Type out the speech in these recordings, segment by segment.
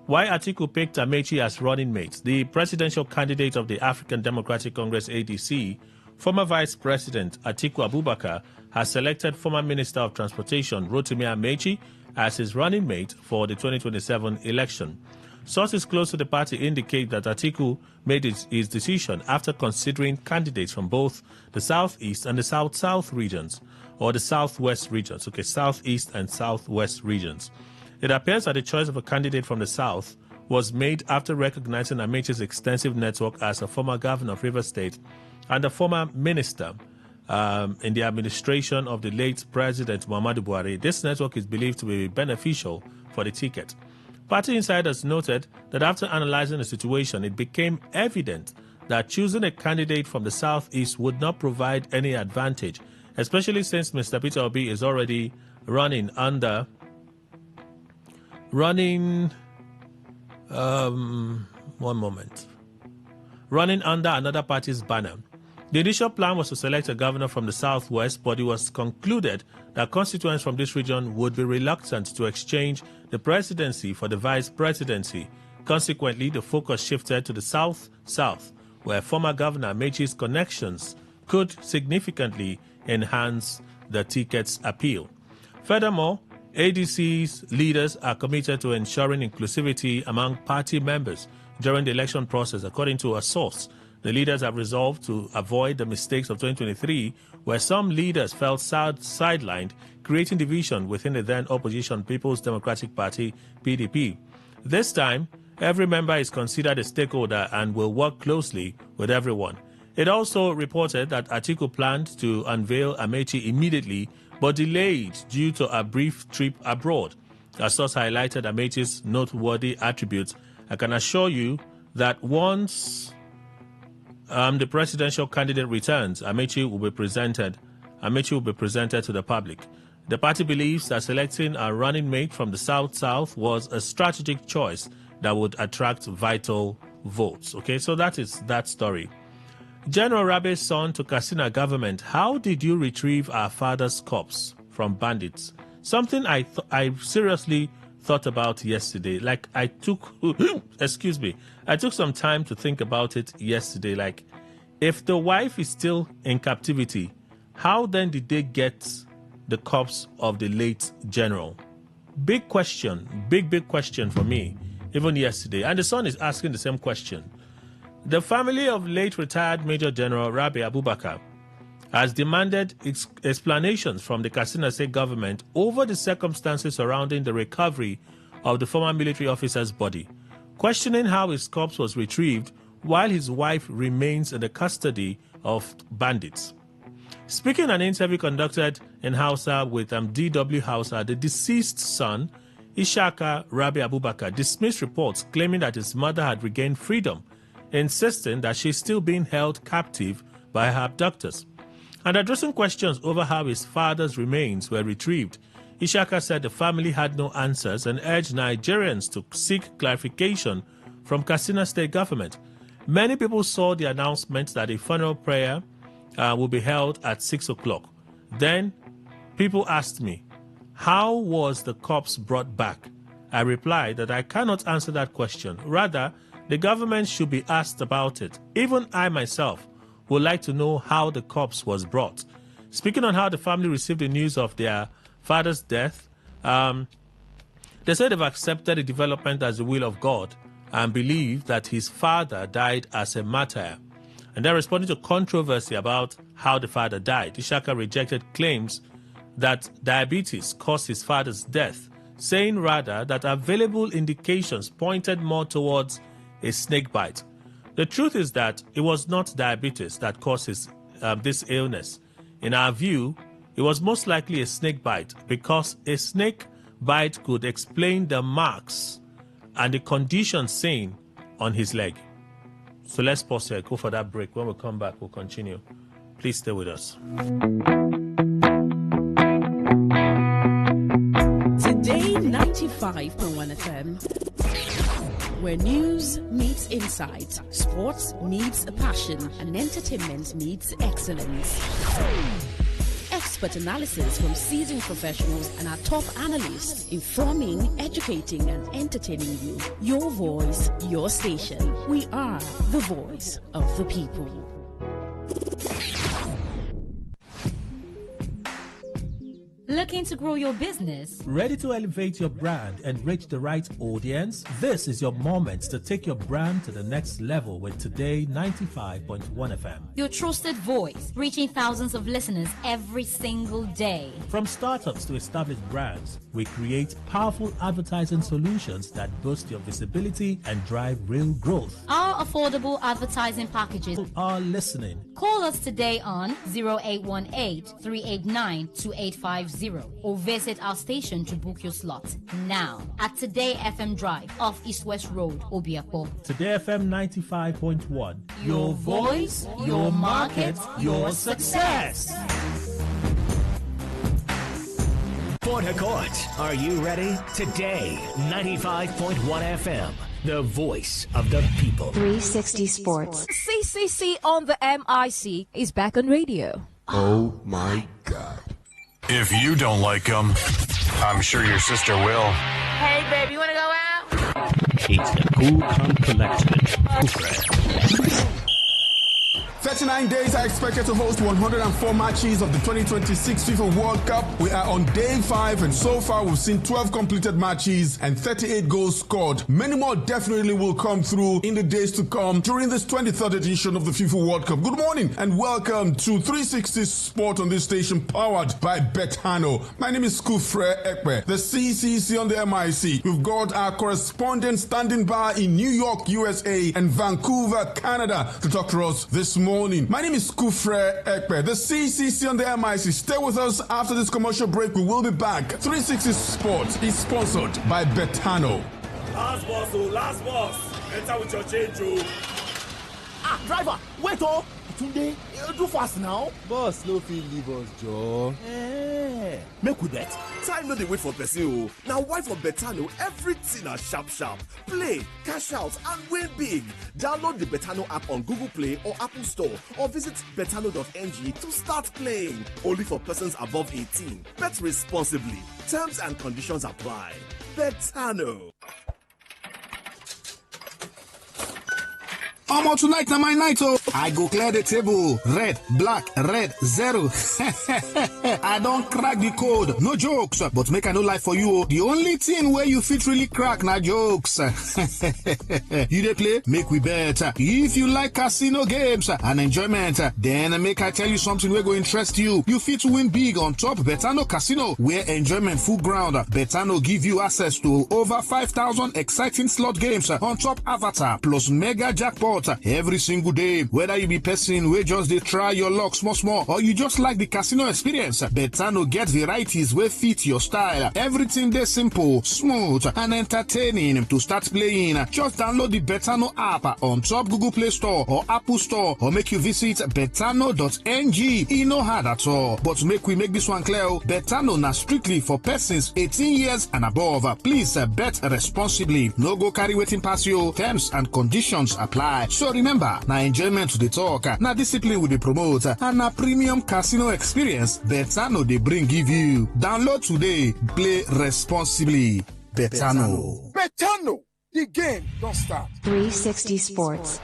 Why Atiku picked Amechi as running mate. The presidential candidate of the African Democratic Congress ADC, former Vice President Atiku Abubakar, has selected former Minister of Transportation Rotimi Amechi as his running mate for the 2027 election. Sources close to the party indicate that Atiku made his decision after considering candidates from both the Southeast and the South-South regions, or the Southwest regions, Southeast and Southwest regions. It appears that the choice of a candidate from the South was made after recognizing Amechi's extensive network as a former governor of Rivers State and a former minister in the administration of the late President Muhammadu Buhari. This network is believed to be beneficial for the ticket. Party insiders noted that after analyzing the situation, it became evident that choosing a candidate from the Southeast would not provide any advantage, especially since Mr. Peter Obi is already running under another party's banner. The initial plan was to select a governor from the Southwest, but it was concluded that constituents from this region would be reluctant to exchange the presidency for the vice presidency. Consequently, the focus shifted to the South-South, where former Governor Amechi's connections could significantly enhance the ticket's appeal. Furthermore, ADC's leaders are committed to ensuring inclusivity among party members during the election process, according to a source. The leaders have resolved to avoid the mistakes of 2023, where some leaders felt sidelined, creating division within the then opposition People's Democratic Party, PDP. This time, every member is considered a stakeholder and will work closely with everyone. It also reported that Atiku planned to unveil Amechi immediately, but delayed due to a brief trip abroad. A source highlighted Amechi's noteworthy attributes. I can assure you that once the presidential candidate returns, Amechi will be presented to the public. The party believes that selecting a running mate from the South-South was a strategic choice that would attract vital votes. Okay, so that is that story. General Rabe's son to Katsina government: how did you retrieve our father's corpse from bandits? Something I seriously thought about yesterday. Like I took some time to think about it yesterday. Like, if the wife is still in captivity, how then did they get the corpse of the late general? Big question, big question for me, even yesterday. And the son is asking the same question. The family of late retired Major General Rabi Abubakar has demanded explanations from the Katsina State government over the circumstances surrounding the recovery of the former military officer's body, questioning how his corpse was retrieved while his wife remains in the custody of bandits. Speaking in an interview conducted in Hausa with DW Hausa, the deceased son, Ishaka Rabi Abubakar, dismissed reports claiming that his mother had regained freedom, insisting that she's still being held captive by her abductors. And addressing questions over how his father's remains were retrieved, Ishaka said the family had no answers and urged Nigerians to seek clarification from Katsina State government. Many people saw the announcement that a funeral prayer will be held at 6 o'clock. Then people asked me, how was the corpse brought back? I replied that I cannot answer that question. Rather, the government should be asked about it. Even I myself would like to know how the corpse was brought. Speaking on how the family received the news of their father's death, they said they've accepted the development as the will of God and believe that his father died as a martyr. And they're responding to controversy about how the father died. Ishaka rejected claims that diabetes caused his father's death, saying rather that available indications pointed more towards a snake bite. The truth is that it was not diabetes that causes this illness. In our view, it was most likely a snake bite, because a snake bite could explain the marks and the condition seen on his leg. So let's pause here, go for that break. When we come back, we'll continue. Please stay with us. Today 95.1 FM, where news meets insight, sports meets passion, and entertainment meets excellence. expert analysis from seasoned professionals and our top analysts, informing, educating, and entertaining you. Your voice, your station. We are the voice of the people. Looking to grow your business? Ready to elevate your brand and reach the right audience? This is your moment to take your brand to the next level with Today 95.1 FM. Your trusted voice, reaching thousands of listeners every single day. From startups to established brands, we create powerful advertising solutions that boost your visibility and drive real growth. Our affordable advertising packages are listening. Call us today on 0818-389-2850 or visit our station to book your slot now at Today FM Drive off East West Road, Obiapo. Today FM 95.1. Your voice, your market, your success. Port Harcourt, are you ready? Today 95.1 FM. The voice of the people. 360 Sports. CCC on the MIC is back on radio. Oh my God. If you don't like them, I'm sure your sister will. Hey, baby, you want to go out? It's the Cool Calm Collection. 39 days are expected to host 104 matches of the 2026 FIFA World Cup. We are on day 5 and so far we've seen 12 completed matches and 38 goals scored. Many more definitely will come through in the days to come during this 23rd edition of the FIFA World Cup. Good morning and welcome to 360 Sport on this station powered by Betano. My name is Kufre Ekpe, the CCC on the MIC. We've got our correspondent standing by in New York, USA and Vancouver, Canada to talk to us this morning. My name is Kufre Ekpe, the CCC on the MIC. Stay with us after this commercial break. We will be back. 360 Sports is sponsored by Betano. Last boss. Enter with your change, driver, wait, Tunde, do fast now. Boss, no feel leave us, Joe. Make we bet. Time no dey wait for person. Now why for Betano? Everything are sharp. Play, cash out, and win big. Download the Betano app on Google Play or Apple Store, or visit betano.ng to start playing. Only for persons above 18. Bet responsibly. Terms and conditions apply. Betano. Tonight na my night, I go clear the table. Red, black, red, 0. I don't crack the code. No jokes. But make I no lie for you. The only thing where you fit really crack na jokes. You dey play? Make we bet. If you like casino games and enjoyment, then make I tell you something wey go interest you. You fit win big on top Betano Casino, where enjoyment full ground. Betano give you access to over 5,000 exciting slot games on top Avatar plus mega jackpot every single day. Whether you be person wey just dey try your luck small or you just like the casino experience, Betano get varieties wey fit your style. Everything dey simple, smooth and entertaining. To start playing, just download the Betano app on top Google Play Store or Apple Store, or make you visit betano.ng. E no hard at all. But make we make this one clear, Betano na strictly for persons 18 years and above. Please bet responsibly. No go carry wetin pass you. Terms and conditions apply. So remember, na enjoyment to the talk, na discipline we dey promote, and na premium casino experience Betano dey bring give you. Download today, play responsibly. Betano. Betano, the game don't start. 360 Sports.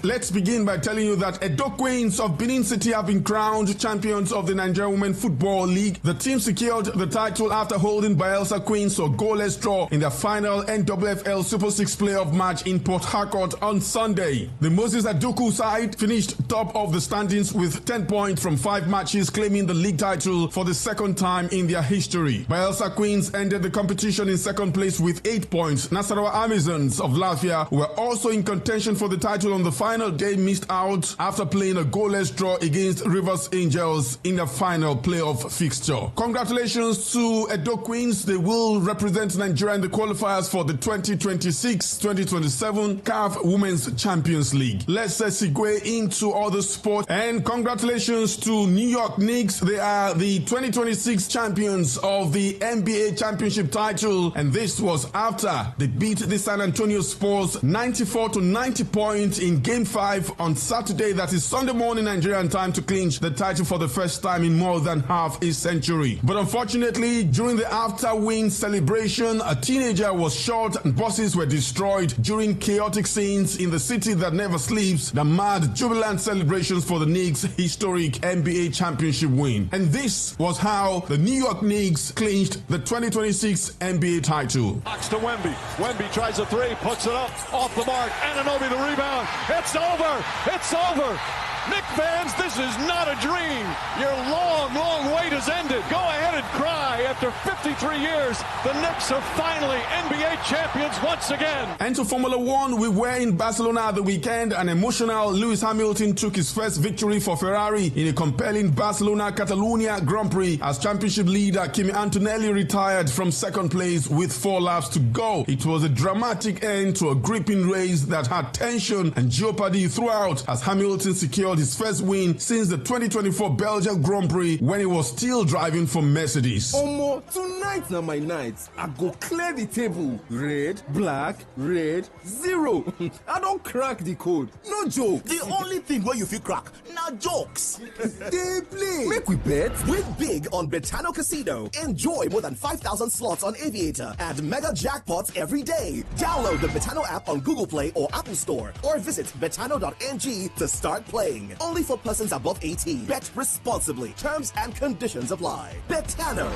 Let's begin by telling you that Edo Queens of Benin City have been crowned champions of the Nigerian Women Football League. The team secured the title after holding Bayelsa Queens to a goalless draw in their final NWFL Super 6 playoff match in Port Harcourt on Sunday. The Moses Aduku side finished top of the standings with 10 points from 5 matches, claiming the league title for the second time in their history. Bayelsa Queens ended the competition in second place with 8 points. Nasarawa Amazons of Lafia were also in contention for the title on the final day, missed out after playing a goalless draw against Rivers Angels in the final playoff fixture. Congratulations to Edo Queens. They will represent Nigeria in the qualifiers for the 2026-2027 CAF Women's Champions League. Let's segue into other sports, and congratulations to New York Knicks. They are the 2026 champions of the NBA championship title, and this was after they beat the San Antonio Spurs 94-90 points in Game 5 on Saturday, that is Sunday morning Nigerian time, to clinch the title for the first time in more than half a century. But unfortunately, during the after-win celebration, a teenager was shot and buses were destroyed during chaotic scenes in the city that never sleeps, the mad jubilant celebrations for the Knicks' historic NBA championship win. And this was how the New York Knicks clinched the 2026 NBA title. Box to Wemby. Wemby tries a three, puts it up, off the mark. Anunoby the rebound. It's over. It's over. Knicks fans, this is not a dream. Your long wait has ended. Go ahead and cry. After 53 years, the Knicks are finally NBA champions once again. And to Formula One, we were in Barcelona at the weekend. An emotional Lewis Hamilton took his first victory for Ferrari in a compelling Barcelona-Catalunya Grand Prix as championship leader Kimi Antonelli retired from second place with 4 laps to go. It was a dramatic end to a gripping race that had tension and jeopardy throughout as Hamilton secured his first win since the 2024 Belgian Grand Prix when he was still driving for Mercedes. Omo, tonight na my night. I go clear the table. Red, black, red, 0. I don't crack the code. No joke. The only thing where you feel crack, now jokes. They play. Make we bet. Win big on Betano Casino. Enjoy more than 5,000 slots on Aviator and mega jackpots every day. Download the Betano app on Google Play or Apple Store, or visit betano.ng to start playing. Only for persons above 18. Bet responsibly. Terms and conditions apply. Betano.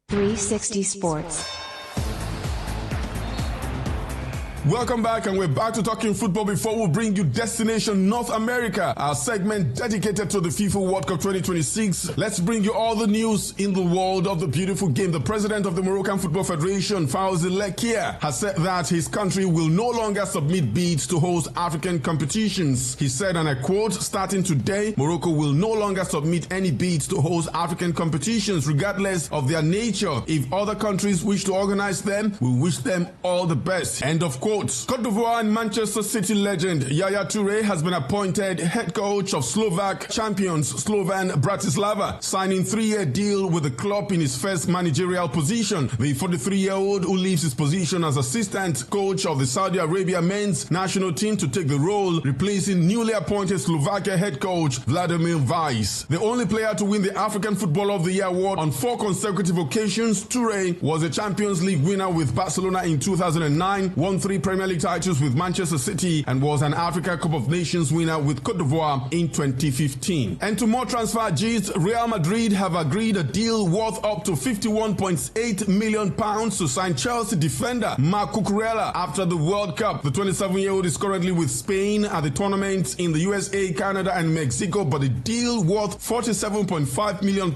360 Sports. Welcome back, and we're back to talking football. Before we bring you Destination North America, our segment dedicated to the FIFA World Cup 2026, let's bring you all the news in the world of the beautiful game. The president of the Moroccan Football Federation, Fawzi Lekia, has said that his country will no longer submit bids to host African competitions. He said, and I quote, "Starting today, Morocco will no longer submit any bids to host African competitions, regardless of their nature. If other countries wish to organize them, we wish them all the best." End of quote. Cote d'Ivoire and Manchester City legend Yaya Toure has been appointed head coach of Slovak champions Slovan Bratislava, signing 3-year deal with the club in his first managerial position. The 43-year-old, who leaves his position as assistant coach of the Saudi Arabia men's national team to take the role, replacing newly appointed Slovakia head coach Vladimir Weiss. The only player to win the African Footballer of the Year award on 4 consecutive occasions, Toure was a Champions League winner with Barcelona in 2009, won 3 Premier League titles with Manchester City, and was an Africa Cup of Nations winner with Cote d'Ivoire in 2015. And to more transfer gist, Real Madrid have agreed a deal worth up to £51.8 million to sign Chelsea defender Marc Cucurella after the World Cup. The 27-year-old is currently with Spain at the tournament in the USA, Canada, and Mexico, but a deal worth £47.5 million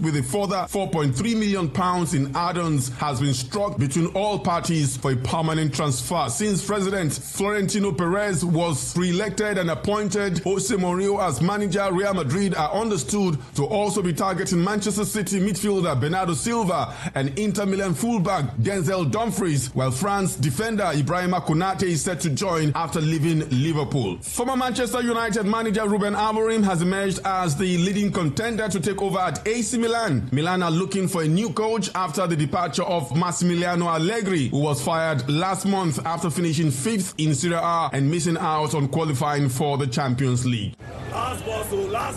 with a further £4.3 million in add-ons has been struck between all parties for a permanent transfer. Since President Florentino Perez was re-elected and appointed Jose Mourinho as manager, Real Madrid are understood to also be targeting Manchester City midfielder Bernardo Silva and Inter Milan fullback Denzel Dumfries, while France defender Ibrahima Konate is set to join after leaving Liverpool. Former Manchester United manager Ruben Amorim has emerged as the leading contender to take over at AC Milan. Milan are looking for a new coach after the departure of Massimiliano Allegri, who was fired last month after finishing 5th in Serie A and missing out on qualifying for the Champions League. Last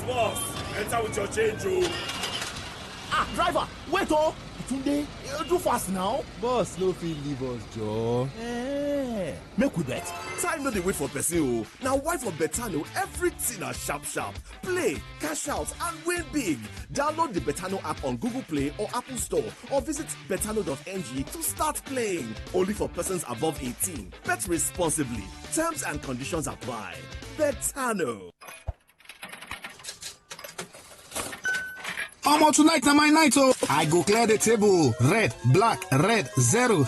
boss. Enter with your change, Driver, wait oh! Tunde, do fast now. Boss, no feel leave us, Joe. Make we bet. Time no dey wait for person. Now why for Betano everything are sharp. Play, cash out, and win big. Download the Betano app on Google Play or Apple Store, or visit betano.ng to start playing. Only for persons above 18. Bet responsibly. Terms and conditions apply. Betano. Omo, tonight na my night, oh. I go clear the table. Red, black, red, 0.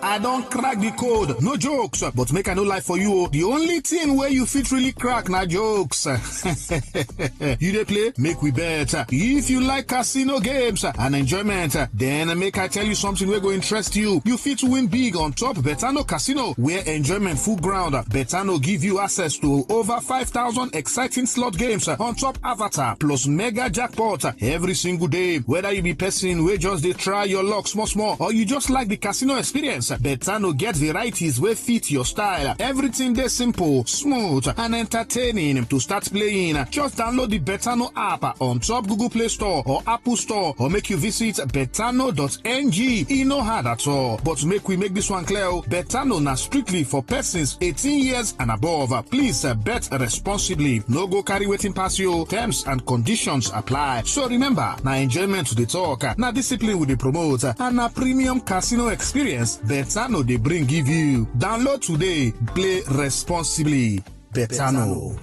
I don't crack the code. No jokes. But make I no lie for you, the only thing where you fit really crack na jokes. You dey play? Make we bet. If you like casino games and enjoyment, then make I tell you something wey go interest you. You fit win big on top Betano Casino, where enjoyment full ground. Betano give you access to over 5,000 exciting slot games on top Avatar, plus mega jackpot sport every single day. Whether you be person wey just dey try your luck small or you just like the casino experience, Betano get varieties wey fit your style. Everything dey simple, smooth and entertaining. To start playing, just download the Betano app on top Google Play Store or Apple Store, or make you visit betano.ng. E no hard at all. But make we make this one clear, Betano na strictly for persons 18 years and above. Please bet responsibly. No go carry wetin pass you. Terms and conditions apply. So remember, na enjoyment to the talk, na discipline we dey promote, and na premium casino experience Betano dey bring give you. Download today. Play responsibly. Betano.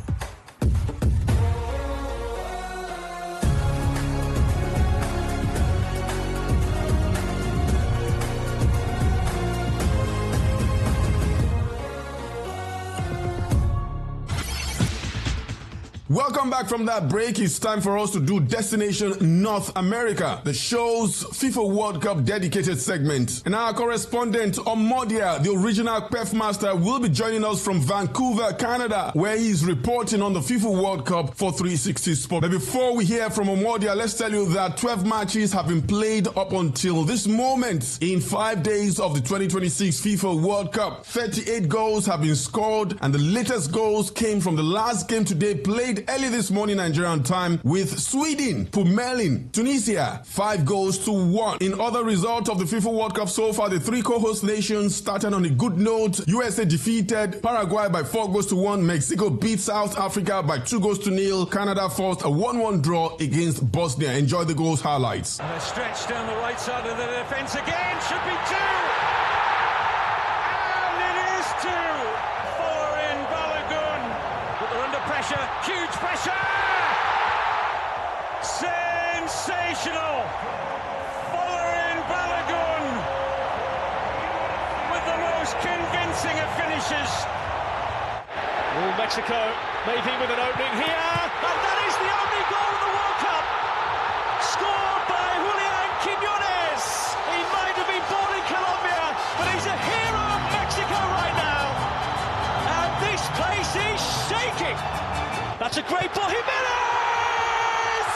Welcome back from that break. It's time for us to do Destination North America, the show's FIFA World Cup dedicated segment. And our correspondent, Omodia, the original PEF master, will be joining us from Vancouver, Canada, where he is reporting on the FIFA World Cup for 360 Sport. But before we hear from Omodia, let's tell you that 12 matches have been played up until this moment in 5 days of the 2026 FIFA World Cup. 38 goals have been scored, and the latest goals came from the last game today played early this morning Nigerian time with Sweden pummeling Tunisia 5-1. In other results of the FIFA World Cup so far, the three co-host nations started on a good note. USA defeated Paraguay by 4-1. Mexico beat South Africa by 2-0. Canada forced a 1-1 draw against Bosnia. Enjoy the goals highlights. And a stretch down the right side of the defence again. Should be 2. And it is 2. Pressure, huge pressure! Sensational! Following Balogun with the most convincing of finishes. Oh, Mexico maybe with an opening here, and that is the only goal of the World Cup, scored by Julian Quiñones. He might have been born in Colombia, but he's a hero of Mexico right now, and this place is shaking. That's a great ball, Jimenez!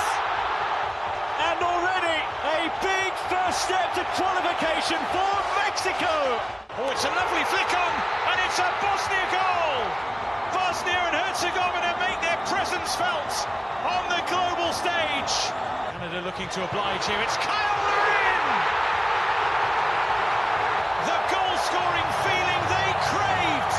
And already a big first step to qualification for Mexico. Oh, it's a lovely flick on, and it's a Bosnia goal. Bosnia and Herzegovina make their presence felt on the global stage. Canada looking to oblige here. It's Kyle Larin! The goal-scoring feeling they craved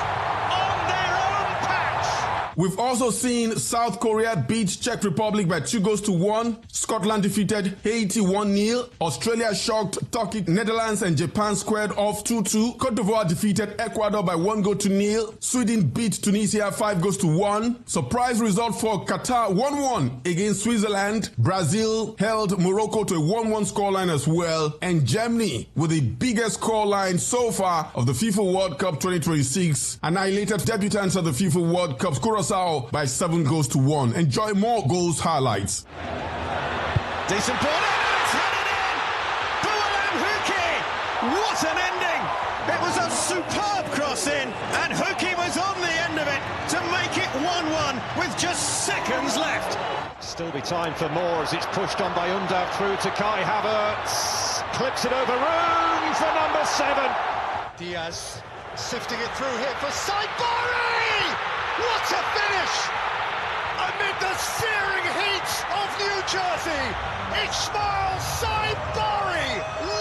on their own patch. We've also seen South Korea beat Czech Republic by 2-1. Scotland defeated Haiti 1-0. Australia shocked Turkey. Netherlands and Japan squared off 2-2. Cote d'Ivoire defeated Ecuador by 1-0. Sweden beat Tunisia 5-1. Surprise result for Qatar 1-1 against Switzerland. Brazil held Morocco to a 1-1 scoreline as well. And Germany, with the biggest scoreline so far of the FIFA World Cup 2026, annihilated debutants of the FIFA World Cup Curaçao by 7-1. Enjoy more goals highlights. Decent ball in, and it's headed in! Boualem Houki! What an ending! It was a superb cross in, and Houki was on the end of it to make it 1-1 with just seconds left. Still be time for more as it's pushed on by Undav through to Kai Havertz. Clips it over, room for number 7. Diaz sifting it through here for Saibari! What a finish! Amid the searing heat of New Jersey, Ismail Saibari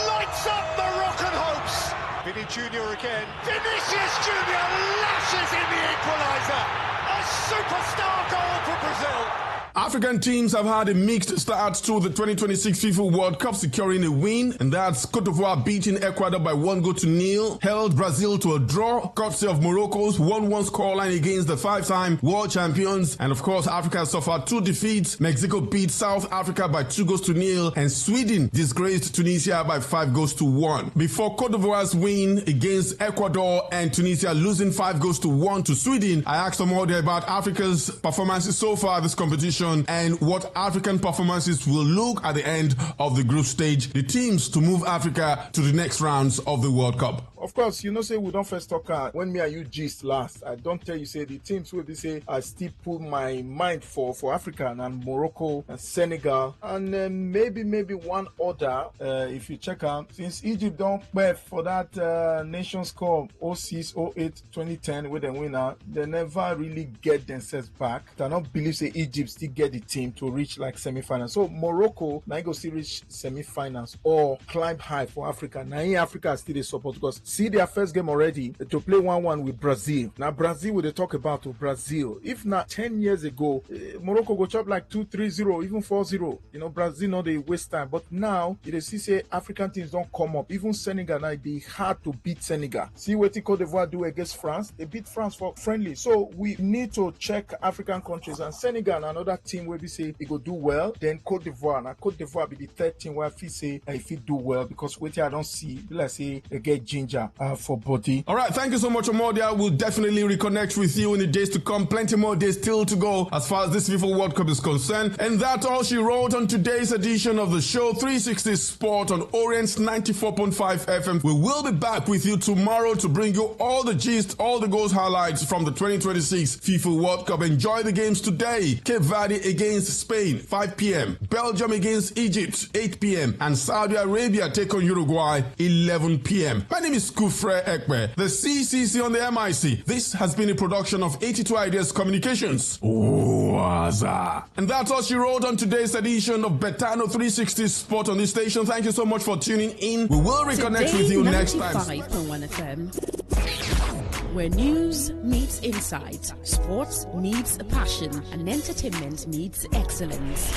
lights up Moroccan hopes. Vinny Jr. again. Vinicius Jr. lashes in the equaliser. A superstar goal for Brazil. African teams have had a mixed start to the 2026 FIFA World Cup, securing a win, and that's Cote d'Ivoire beating Ecuador by 1-0, held Brazil to a draw, courtesy of Morocco's 1-1 scoreline against the 5-time world champions. And of course, Africa suffered 2 defeats. Mexico beat South Africa by 2-0, and Sweden disgraced Tunisia by 5-1. Before Cote d'Ivoire's win against Ecuador and Tunisia losing 5-1 to Sweden, I asked some more about Africa's performances so far this competition and what African performances will look at the end of the group stage, the teams to move Africa to the next rounds of the World Cup. of course, say we don't first talk when me and you gist last. I don't tell you say the teams will be say I still put my mind for Africa and Morocco and Senegal and maybe one other. If you check out, since Egypt don't play for that Nations Cup 06, 08, 2010 with the winner, they never really get themselves back. I don't believe say Egypt still get the team to reach like semi-finals. So Morocco now go still reach semi-finals or climb high for Africa. Now in Africa still they support because see their first game already to play 1-1 with Brazil. Now Brazil will they talk about to Brazil. If not 10 years ago, Morocco go chop like 2-3-0, even 4-0. Brazil know they waste time. But now you see say African teams don't come up. Even Senegal now it be hard to beat Senegal. See what Cote d'Ivoire do against France. They beat France for friendly. So we need to check African countries and Senegal another team where we say it go do well. Then Cote d'Ivoire. Now Cote d'Ivoire be the third team where I say if it do well because wait I don't see let's say they get ginger for body. All right, thank you so much, Omodia. We'll definitely reconnect with you in the days to come. Plenty more days still to go as far as this FIFA World Cup is concerned. And that's all she wrote on today's edition of the show 360 Sport on Orient's 94.5 FM. We will be back with you tomorrow to bring you all the gist, all the goals highlights from the 2026 FIFA World Cup. Enjoy the games today. Cape Verde against Spain, 5 p.m. Belgium against Egypt, 8 p.m. And Saudi Arabia take on Uruguay, 11 p.m. My name is Kufre Ekpe, the CCC on the MIC. This has been a production of 82 Ideas Communications. Waza. And that's all she wrote on today's edition of Betano 360 Sport on this station. Thank you so much for tuning in. We will reconnect with you next time. 95.1 FM, where news meets insight, sports meets passion, and entertainment meets excellence.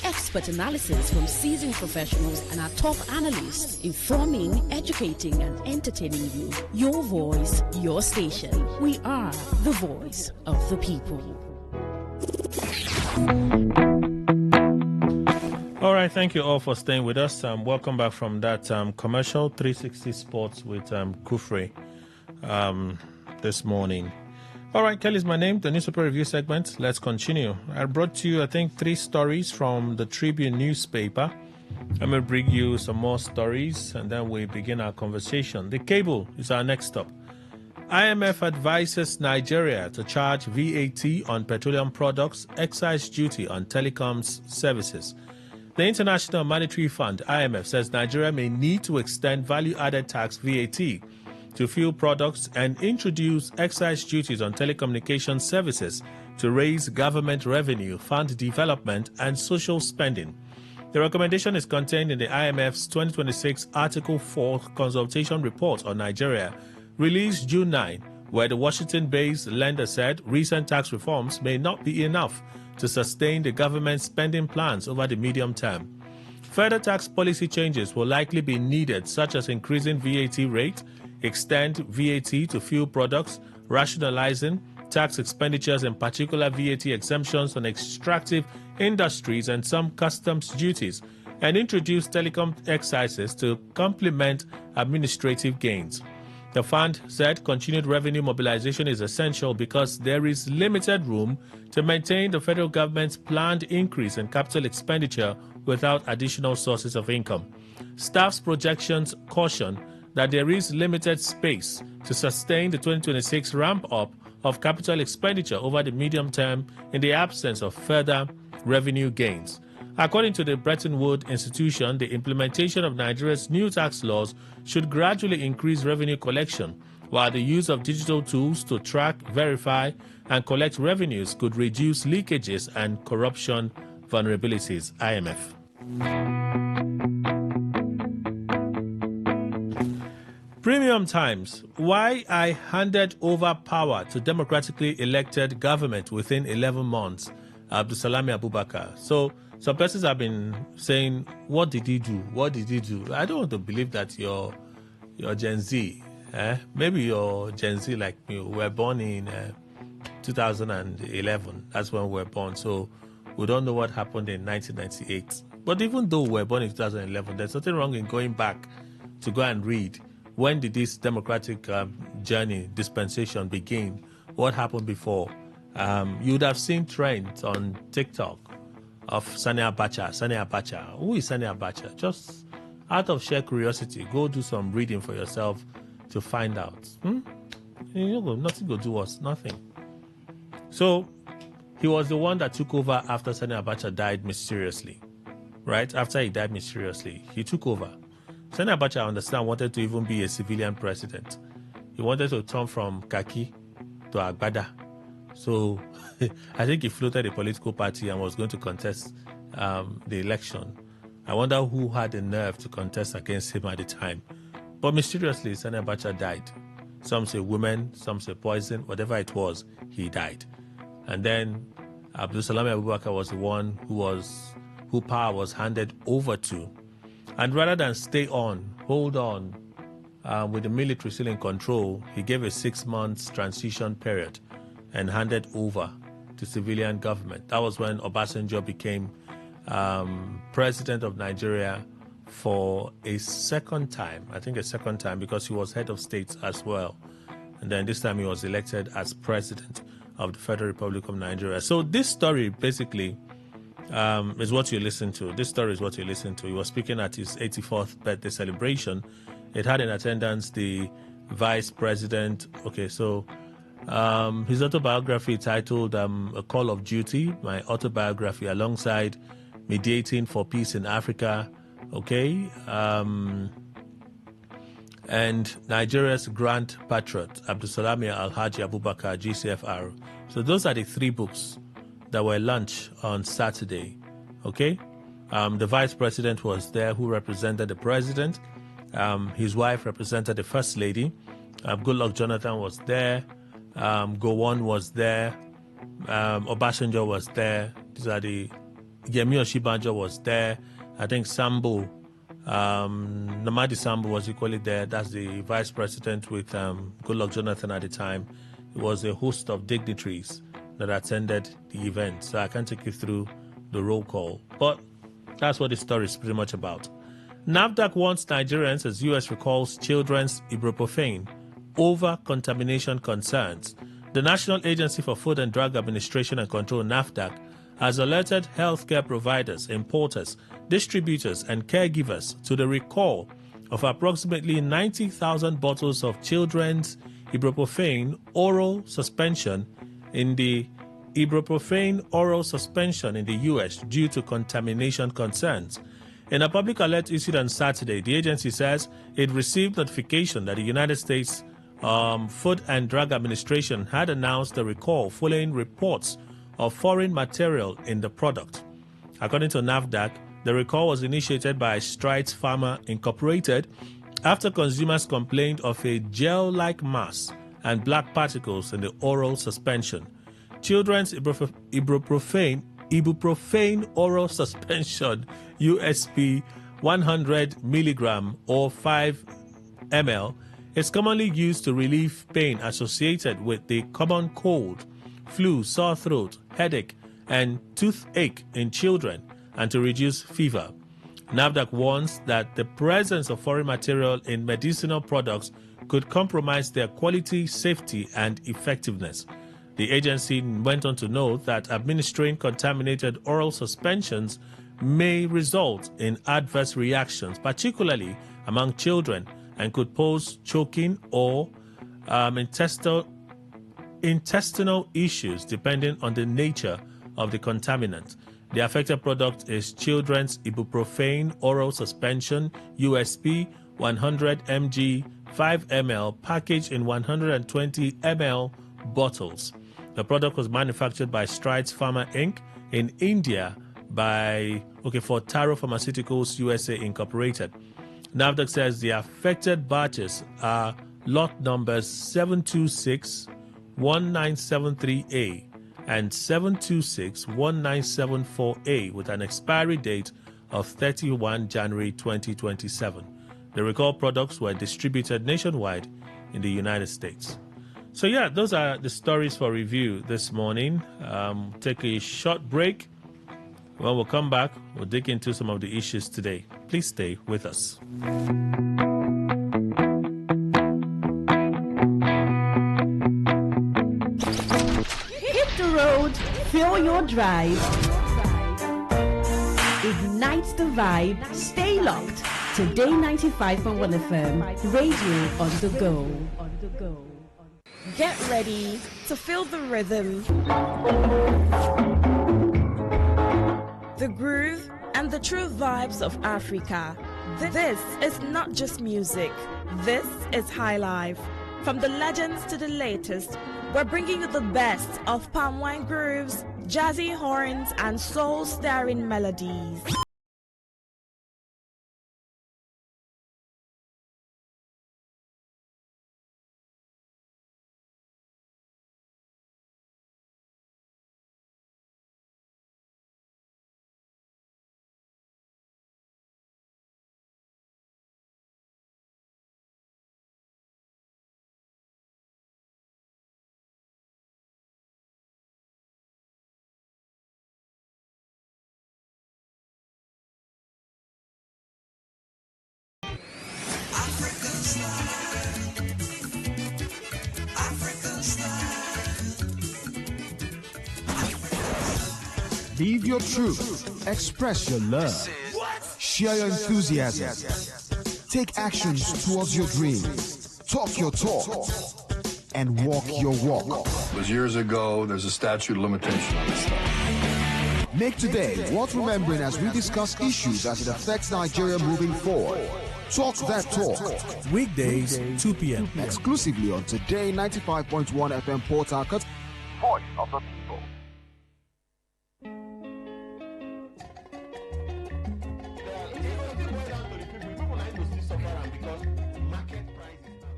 Expert analysis from seasoned professionals and our top analysts, informing, educating, and entertaining you. Your voice, your station. We are the voice of the people. All right, thank you all for staying with us. Welcome back from that commercial 360 Sports with Kufre this morning. All right, Kelly's my name, the newspaper review segment. Let's continue. I brought to you, I think, 3 stories from the Tribune newspaper. I'm going to bring you some more stories, and then we begin our conversation. The cable is our next stop. IMF advises Nigeria to charge VAT on petroleum products, excise duty on telecoms services. The International Monetary Fund, IMF, says Nigeria may need to extend value-added tax VAT to fuel products and introduce excise duties on telecommunication services to raise government revenue, fund development, and social spending. The recommendation is contained in the IMF's 2026 Article 4 consultation report on Nigeria, released June 9, where the Washington-based lender said recent tax reforms may not be enough to sustain the government's spending plans over the medium term. Further tax policy changes will likely be needed, such as increasing VAT rate, extend VAT to fuel products, rationalizing tax expenditures, in particular VAT exemptions on extractive industries and some customs duties, and introduce telecom excises to complement administrative gains. The fund said continued revenue mobilization is essential because there is limited room to maintain the federal government's planned increase in capital expenditure without additional sources of income. Staff's projections caution that there is limited space to sustain the 2026 ramp-up of capital expenditure over the medium term in the absence of further revenue gains. According to the Bretton Woods Institution, the implementation of Nigeria's new tax laws should gradually increase revenue collection, while the use of digital tools to track, verify, and collect revenues could reduce leakages and corruption vulnerabilities. IMF. Premium Times, why I handed over power to democratically elected government within 11 months. Abdusalami Abubakar. So some persons have been saying, what did he do? What did he do? I don't want to believe that you're Gen Z. Maybe you're Gen Z like me. We were born in 2011. That's when we were born. So we don't know what happened in 1998. But even though we were born in 2011, there's nothing wrong in going back to go and read. When did this democratic journey, dispensation begin? What happened before? You would have seen trends on TikTok of Sani Abacha. Who is Sani Abacha? Just out of sheer curiosity, go do some reading for yourself to find out. Nothing will do us, nothing. So he was the one that took over after Sani Abacha died mysteriously. Right? After he died mysteriously, he took over. Sani Abacha, I understand, wanted to even be a civilian president. He wanted to turn from Kaki to Agbada. So I think he floated a political party and was going to contest the election. I wonder who had the nerve to contest against him at the time. But mysteriously, Sani Abacha died. Some say women, some say poison, whatever it was, he died. And then Abdulsalami Abubakar was the one who power was handed over to. And rather than hold on, with the military still in control, he gave a 6 months transition period and handed over to civilian government. That was when Obasanjo became president of Nigeria for a second time, because he was head of state as well. And then this time he was elected as president of the Federal Republic of Nigeria. So this story basically is what you listen to. This story is what you listen to. He was speaking at his 84th birthday celebration. It had in attendance the vice president. Okay, so his autobiography titled A Call of Duty, my autobiography, alongside Mediating for Peace in Africa, okay, and Nigeria's Grand Patriot, Abdulsalami Alhaji Abubakar, GCFR. So those are the 3 books that were launched on Saturday, okay? The vice president was there, who represented the president. His wife represented the first lady. Goodluck Jonathan was there. Gowon was there. Obasanjo was there. These are the Yemi Osinbajo was there. I think Sambo, Namadi Sambo was equally there. That's the vice president with Goodluck Jonathan at the time. It was a host of dignitaries that attended the event. So I can't take you through the roll call. But that's what the story is pretty much about. NAFDAC warns Nigerians as U.S. recalls children's ibuprofen over contamination concerns. The National Agency for Food and Drug Administration and Control, NAFDAC, has alerted healthcare providers, importers, distributors, and caregivers to the recall of approximately 90,000 bottles of children's ibuprofen oral suspension in the U.S. due to contamination concerns. In a public alert issued on Saturday, the agency says it received notification that the United States Food and Drug Administration had announced the recall following reports of foreign material in the product. According to NAFDAC, the recall was initiated by Strides Pharma Incorporated after consumers complained of a gel-like mass and black particles in the oral suspension. Children's ibuprofen oral suspension, USP 100 milligram or 5 ml, is commonly used to relieve pain associated with the common cold, flu, sore throat, headache, and toothache in children, and to reduce fever. NAFDAC warns that the presence of foreign material in medicinal products could compromise their quality, safety, and effectiveness. The agency went on to note that administering contaminated oral suspensions may result in adverse reactions, particularly among children, and could pose choking or intestinal issues depending on the nature of the contaminant. The affected product is children's ibuprofen oral suspension, USP 100 mg 5 ml, packaged in 120 ml bottles. The product was manufactured by Strides Pharma Inc. in India for Taro Pharmaceuticals USA Incorporated. NAFDAC says the affected batches are lot numbers 726-1973A and 726-1974A with an expiry date of 31 January 2027. The recalled products were distributed nationwide in the United States. So yeah, those are the stories for review this morning. Take a short break. When we'll come back, we'll dig into some of the issues today. Please stay with us. Hit the road, fill your drive. Ignite the vibe, stay locked. Today 95.1 FM, radio on the go. Get ready to feel the rhythm, the groove, and the true vibes of Africa. This is not just music. This is high life. From the legends to the latest, we're bringing you the best of palm wine grooves, jazzy horns, and soul-stirring melodies. Live your truth. Express your love. Share your enthusiasm. Take actions towards your dreams. Talk your talk. And walk your walk. It was years ago. There's a statute of limitation on this stuff. Make today worth remembering as we discuss issues as it affects Nigeria moving forward. Talk that talk. Weekdays, 2 p.m. Exclusively on Today 95.1 FM Port Harcourt. Voice of the people.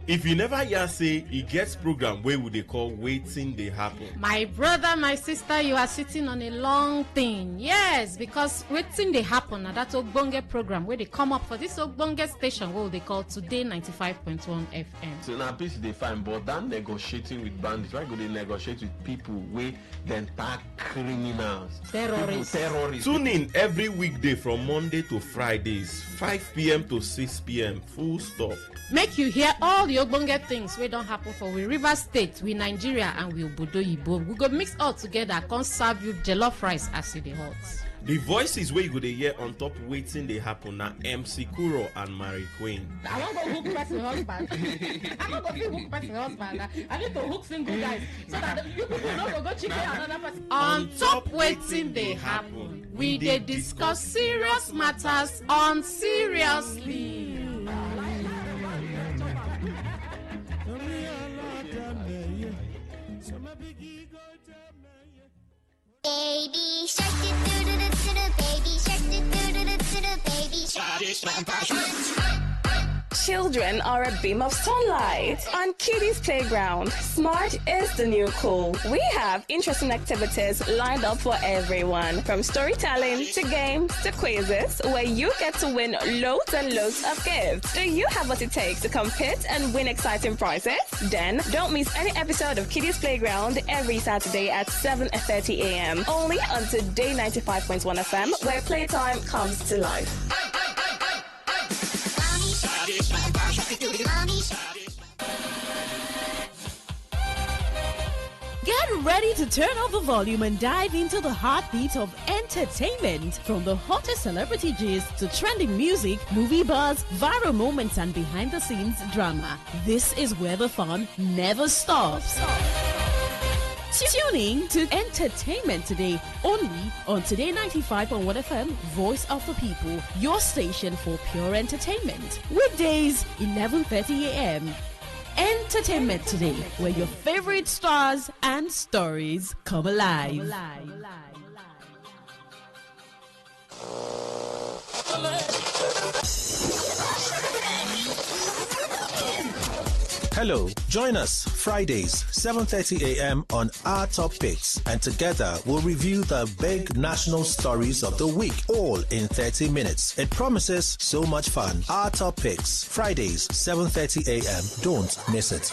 If you never hear say e get program wey we dey call Wetin Dey Happen. My brother, my sister, you are sitting on a long thing. Yes, because Wetin Dey Happen na that ogbonge program wey dey come up for this ogbonge station wey they call Today 95.1 FM. So na peace dey fine, but that negotiating with bandits, why go dey negotiate with people wey dem tag criminals, terrorists? Tune in every weekday from Monday to Fridays, 5 p.m. to 6 p.m. Full stop. Make you hear all the ogbonge things wey don happen for we River State, we Nigeria, and we Obodo Yibo. We go mix all together, come serve you jollof rice as it dey hot. The voices wey you go dey hear on top Wetin Dey Happen na MC Kuro and Mary Queen. I wan go hook person husband. I wan go fit hook person husband. I need to hook single guys so that you people no go chicken another person. On top Wetin Dey Happen, we dey discuss serious matters on seriously. Baby shark do do do do baby shark do do do do baby shark. Children are a beam of sunlight. On Kiddies Playground, smart is the new cool. We have interesting activities lined up for everyone, from storytelling to games to quizzes, where you get to win loads and loads of gifts. Do you have what it takes to compete and win exciting prizes? Then don't miss any episode of Kiddies Playground every Saturday at 7:30 a.m. only on Today 95.1 FM, where playtime comes to life. Get ready to turn up the volume and dive into the heartbeat of entertainment. From the hottest celebrity gist to trending music, movie buzz, viral moments, and behind-the-scenes drama. This is where the fun never stops. Tuning to Entertainment Today, only on Today 95.1 FM, Voice of the People, your station for pure entertainment. Weekdays, 11:30 a.m. Entertainment Today, where your favorite stars and stories come alive. Hello, join us Fridays, 7:30 a.m. on Our Top Picks, and together we'll review the big national stories of the week, all in 30 minutes. It promises so much fun. Our Top Picks, Fridays, 7:30 a.m. Don't miss it.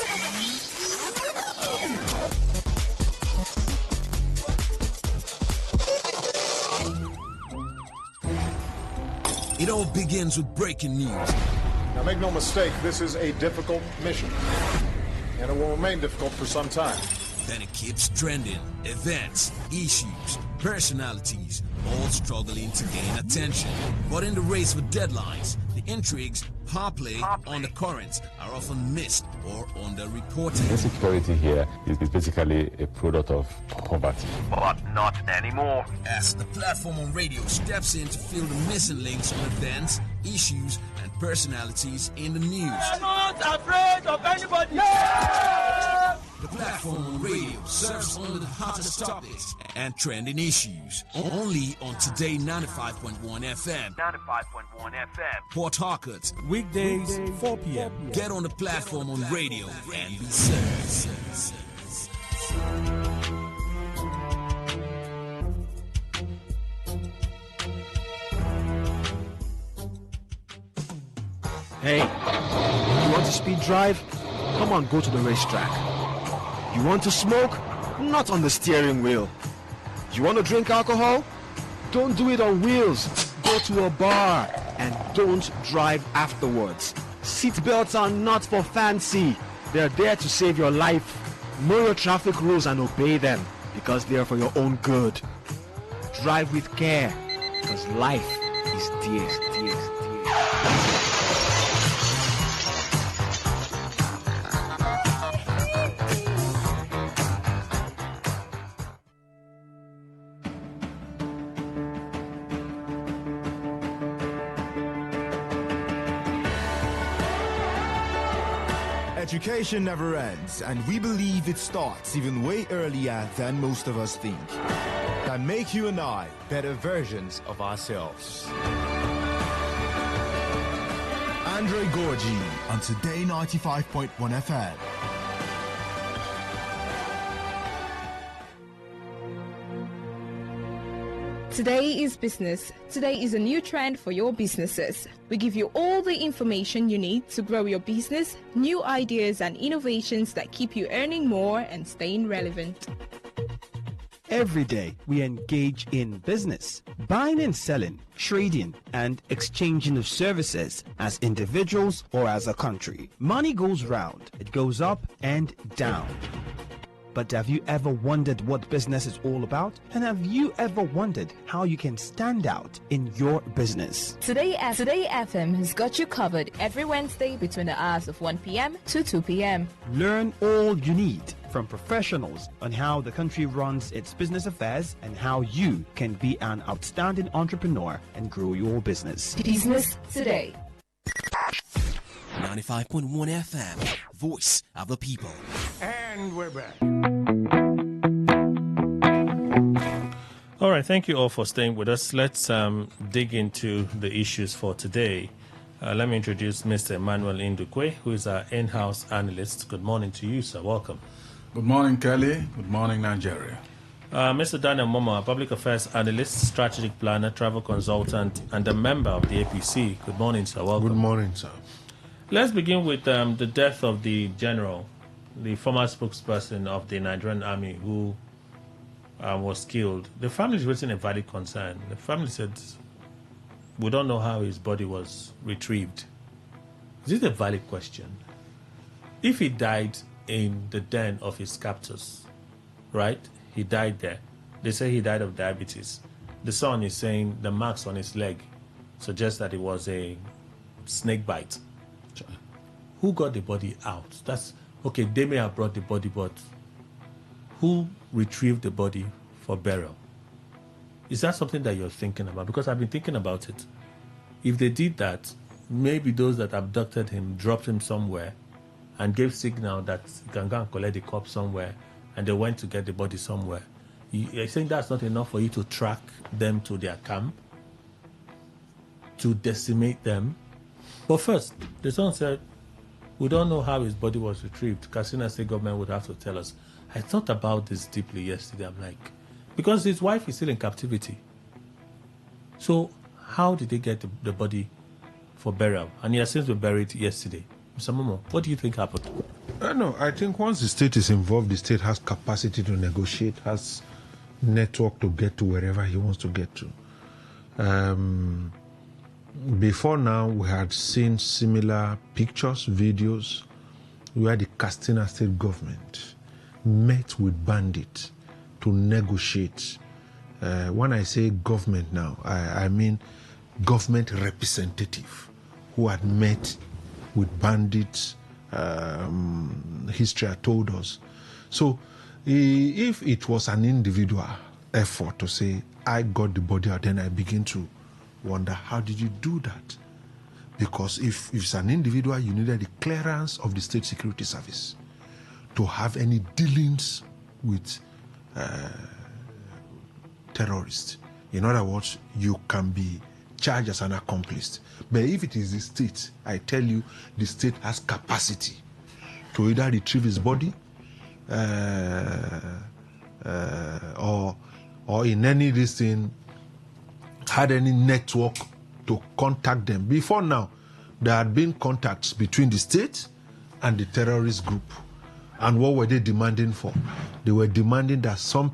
It all begins with breaking news. Now, make no mistake, this is a difficult mission, and it will remain difficult for some time. Then it keeps trending. Events, issues, personalities, all struggling to gain attention. But in the race for deadlines, the The intrigues, power play, undercurrents are often missed or underreported. Insecurity here is basically a product of poverty. But not anymore. As the platform on radio steps in to fill the missing links on events, issues, and personalities in the news. I'm not afraid of anybody. Yeah! The platform on radio serves only the hottest topics and trending issues. Only on Today 95.1 FM. 95.1 FM. Port Harcourt. Weekdays, 4 p.m. Get on the platform on radio and be served. Hey, you want to speed drive? Come on, go to the racetrack. You want to smoke? Not on the steering wheel. You want to drink alcohol? Don't do it on wheels. Go to a bar and don't drive afterwards. Seat belts are not for fancy. They're there to save your life. Know your traffic rules and obey them because they are for your own good. Drive with care because life is dear. Education never ends, and we believe it starts even way earlier than most of us think. That make you and I better versions of ourselves. Andre Gorgi on Today 95.1 FM. Today is business. Today is a new trend for your businesses. We give you all the information you need to grow your business, new ideas and innovations that keep you earning more and staying relevant. Every day we engage in business, buying and selling, trading and exchanging of services as individuals or as a country. Money goes round, it goes up and down. But have you ever wondered what business is all about? And have you ever wondered how you can stand out in your business? Today FM has got you covered every Wednesday between the hours of 1 p.m. to 2 p.m. Learn all you need from professionals on how the country runs its business affairs and how you can be an outstanding entrepreneur and grow your business. Business Today. 95.1 FM, voice of the people. And we're back. All right, thank you all for staying with us. Let's dig into the issues for today. Let me introduce Mr. Emmanuel Indukwe, who is our in-house analyst. Good morning to you, sir. Welcome. Good morning, Kelly. Good morning, Nigeria. Mr. Daniel Momo, a public affairs analyst, strategic planner, travel consultant, and a member of the APC. Good morning, sir. Welcome. Good morning, sir. Let's begin with the death of the general, the former spokesperson of the Nigerian army who was killed. The family is raising a valid concern. The family said, we don't know how his body was retrieved. Is it a valid question? If he died in the den of his captors, right? He died there. They say he died of diabetes. The son is saying the marks on his leg suggest that it was a snake bite. Who got the body out? That's okay. They may have brought the body, but who retrieved the body for burial? Is that something that you're thinking about? Because I've been thinking about it. If they did that, maybe those that abducted him dropped him somewhere and gave signal that you can go and collect the corpse somewhere, and they went to get the body somewhere. I think that's not enough for you to track them to their camp, to decimate them. But first, the son said, we don't know how his body was retrieved. Katsina State government would have to tell us. I thought about this deeply yesterday. I'm like, because his wife is still in captivity. So how did they get the body for burial? And he has since been buried yesterday. Mr. Momo, what do you think happened? No, I think once the state is involved, the state has capacity to negotiate, has network to get to wherever he wants to get to. Before now, we had seen similar pictures, videos, where the Katsina State government met with bandits to negotiate. When I say government now, I mean government representative who had met with bandits. History had told us. So if it was an individual effort to say, I got the body out, then I begin to wonder, how did you do that? Because if it's an individual, you needed the clearance of the State Security Service to have any dealings with terrorists. In other words, you can be charged as an accomplice. But if it is the state, I tell you, the state has capacity to either retrieve his body or in any this thing had any network to contact them. Before now, there had been contacts between the state and the terrorist group. And what were they demanding for? They were demanding that some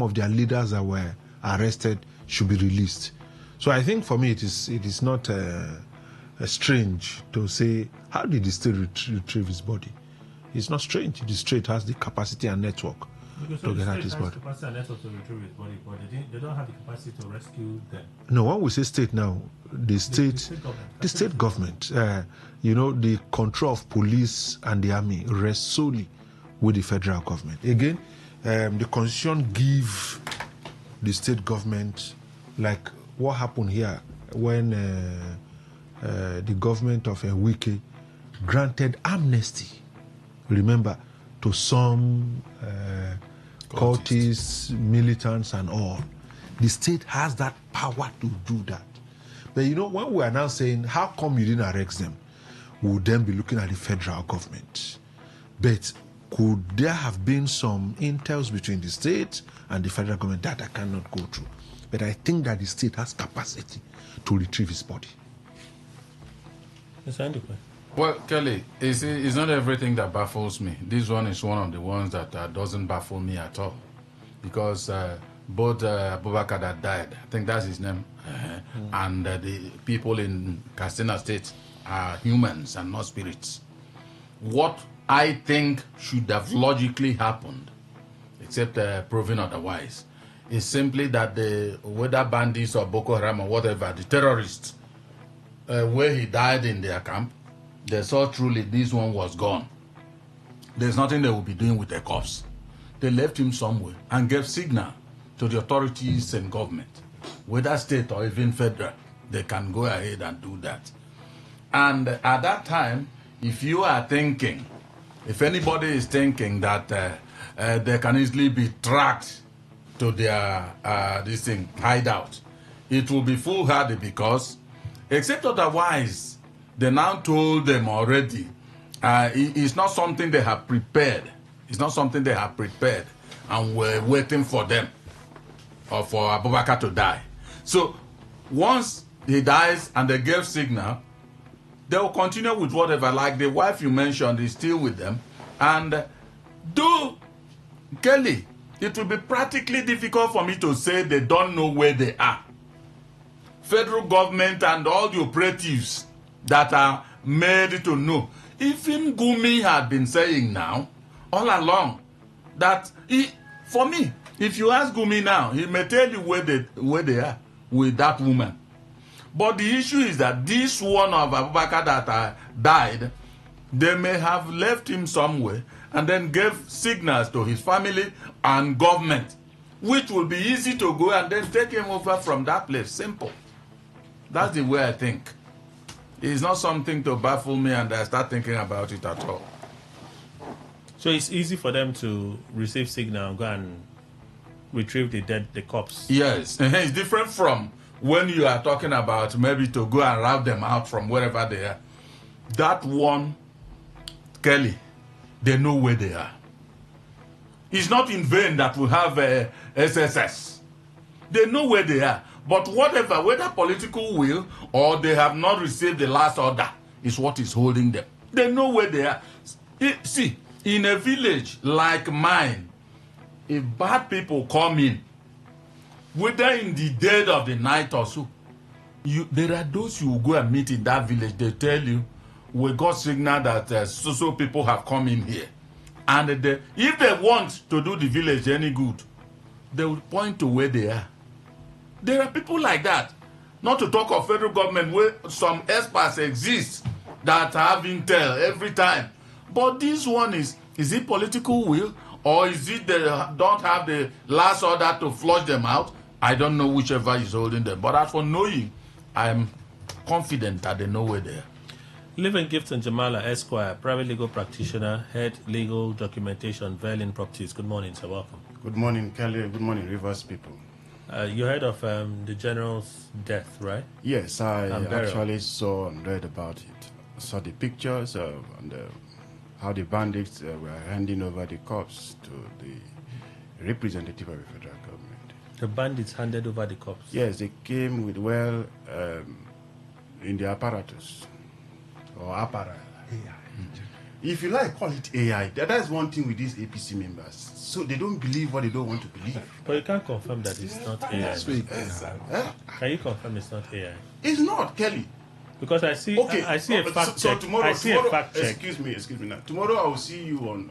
of their leaders that were arrested should be released. So I think for me it is not strange to say, how did the state retrieve his body? It's not strange. The state has the capacity and network to get at his body. Capacity and network to retrieve his body, but they don't have the capacity to rescue them. No, when we say state now, the state government, the control of police and the army rests solely with the federal government. Again, the constitution gives the state government, like what happened here when the government of Wike granted amnesty, remember, to some cultists, militants and all. The state has that power to do that. But when we are now saying, how come you didn't arrest them? We would then be looking at the federal government. But could there have been some intels between the state and the federal government? That I cannot go through. But I think that the state has capacity to retrieve his body. Well, Kelly, it's not everything that baffles me. This one is one of the ones that doesn't baffle me at all. Because both Abubakar that died, I think that's his name, and the people in Katsina State are humans and not spirits. What I think should have logically happened, except proven otherwise, is simply that whether bandits or Boko Haram or whatever, the terrorists, where he died in their camp, they saw truly this one was gone. There's nothing they will be doing with the corpse. They left him somewhere and gave signal to the authorities and government, whether state or even federal, they can go ahead and do that. And at that time, if you are thinking, if anybody is thinking that they can easily be tracked to their hideout, it will be foolhardy, because except otherwise, they now told them already it's not something they have prepared. It's not something they have prepared and were waiting for them or for Abubakar to die. So once he dies and they gave signal, they will continue with whatever. Like the wife you mentioned is still with them. And Kelly, it will be practically difficult for me to say they don't know where they are. Federal government and all the operatives that are made to know. Even Gumi had been saying now, all along, that for me, if you ask Gumi now, he may tell you where they are with that woman. But the issue is that this one of Abubakar that died, they may have left him somewhere and then gave signals to his family and government, which will be easy to go and then take him over from that place. Simple. That's the way I think. It's not something to baffle me and I start thinking about it at all. So it's easy for them to receive signal and go and retrieve the corpse? Yes. It's different from when you are talking about maybe to go and rout them out from wherever they are. That one, Kelly, they know where they are. It's not in vain that we have SSS. They know where they are. But whatever, whether political will or they have not received the last order, is what is holding them. They know where they are. See, in a village like mine, if bad people come in, whether in the dead of the night or so, there are those you will go and meet in that village. They tell you, we got signal that so people have come in here. And if they want to do the village any good, they will point to where they are. There are people like that. Not to talk of federal government where some experts exist that have intel every time. But this one is it political will, or is it they don't have the last order to flush them out? I don't know whichever is holding them. But as for knowing, I'm confident that they know where they are. Living Gifton Jamala Esquire, private legal practitioner, head legal documentation, Verlin Properties. Good morning, sir. Welcome. Good morning, Kelly. Good morning, Rivers people. You heard of the general's death, right? Yes, I actually saw and read about it. I saw the pictures and how the bandits were handing over the corpse to the representative of the federal government. The bandits handed over the corpse? Yes, they came with in the apparatus. Or apparel. If you like, call it AI. That's one thing with these APC members. So they don't believe what they don't want to believe. But you can't confirm that it's not AI. Can you confirm it's not AI? It's not, Kelly. Because I see a fact check. Tomorrow, I see a fact check. Excuse me now. Tomorrow I will see you on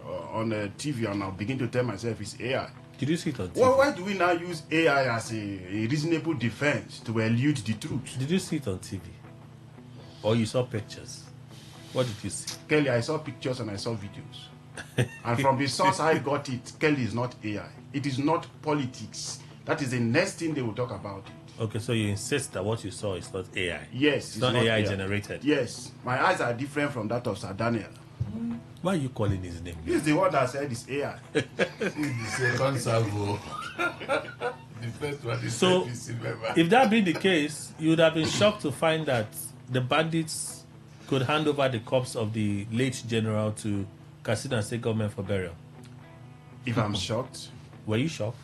TV and I'll begin to tell myself it's AI. Did you see it on TV? Well, why do we now use AI as a reasonable defense to elude the truth? Did you see it on TV? Or you saw pictures? What did you see? Kelly, I saw pictures and I saw videos. And from the source I got it, Kelly is not AI. It is not politics. That is the next thing they will talk about it. Okay, so you insist that what you saw is not AI? Yes. It's not AI generated? Yes. My eyes are different from that of Sir Daniel. Why are you calling his name? He's the one that said it's AI. The second salvo. The first one is so, if that being the case, you would have been shocked to find that the bandits could hand over the corpse of the late general to Katsina State government for burial. If I'm shocked? Were you shocked?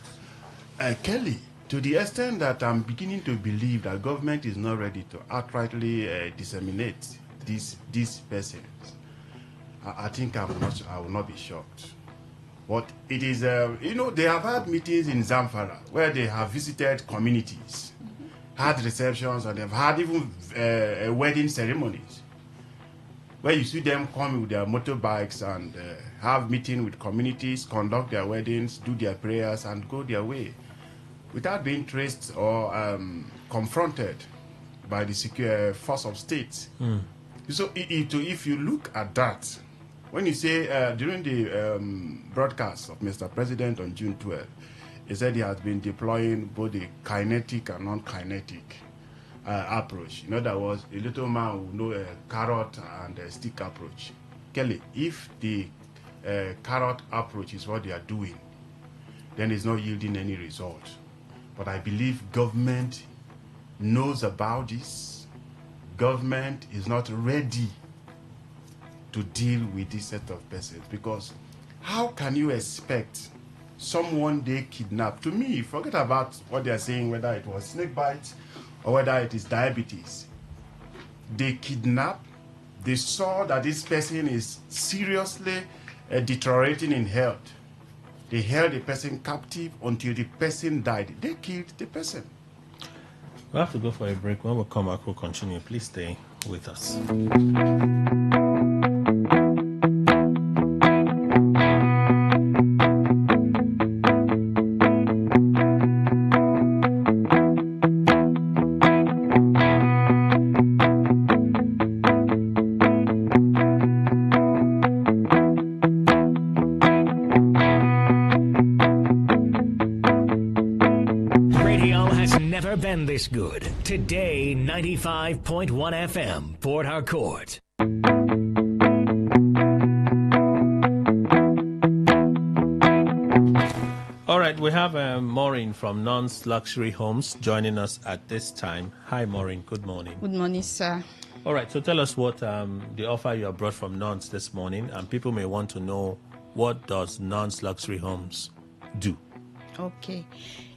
Kelly, to the extent that I'm beginning to believe that government is not ready to outrightly disseminate these persons, I think I will not be shocked. But it is, they have had meetings in Zamfara where they have visited communities, had receptions, and they've had even wedding ceremonies, where you see them come with their motorbikes and have meeting with communities, conduct their weddings, do their prayers, and go their way without being traced or confronted by the secure force of state. So if you look at that, when you say during the broadcast of Mr. President on June 12, he said he has been deploying both the kinetic and non-kinetic approach. In other words, a little man will know a carrot and a stick approach. Kelly, if the carrot approach is what they are doing, then it's not yielding any result. But I believe government knows about this. Government is not ready to deal with this set of persons, because how can you expect someone they kidnapped? To me, forget about what they are saying, whether it was snake bite or whether it is diabetes. They kidnapped, they saw that this person is seriously deteriorating in health. They held the person captive until the person died. They killed the person. We'll have to go for a break. When we come back, we'll continue. Please stay with us. Been this good. Today 95.1 FM, Port Harcourt. All right, we have Maureen from Non's Luxury Homes joining us at this time. Hi, Maureen. Good morning. Good morning, sir. All right, so tell us what the offer you have brought from Non's this morning, and people may want to know, what does Non's Luxury Homes do? Okay.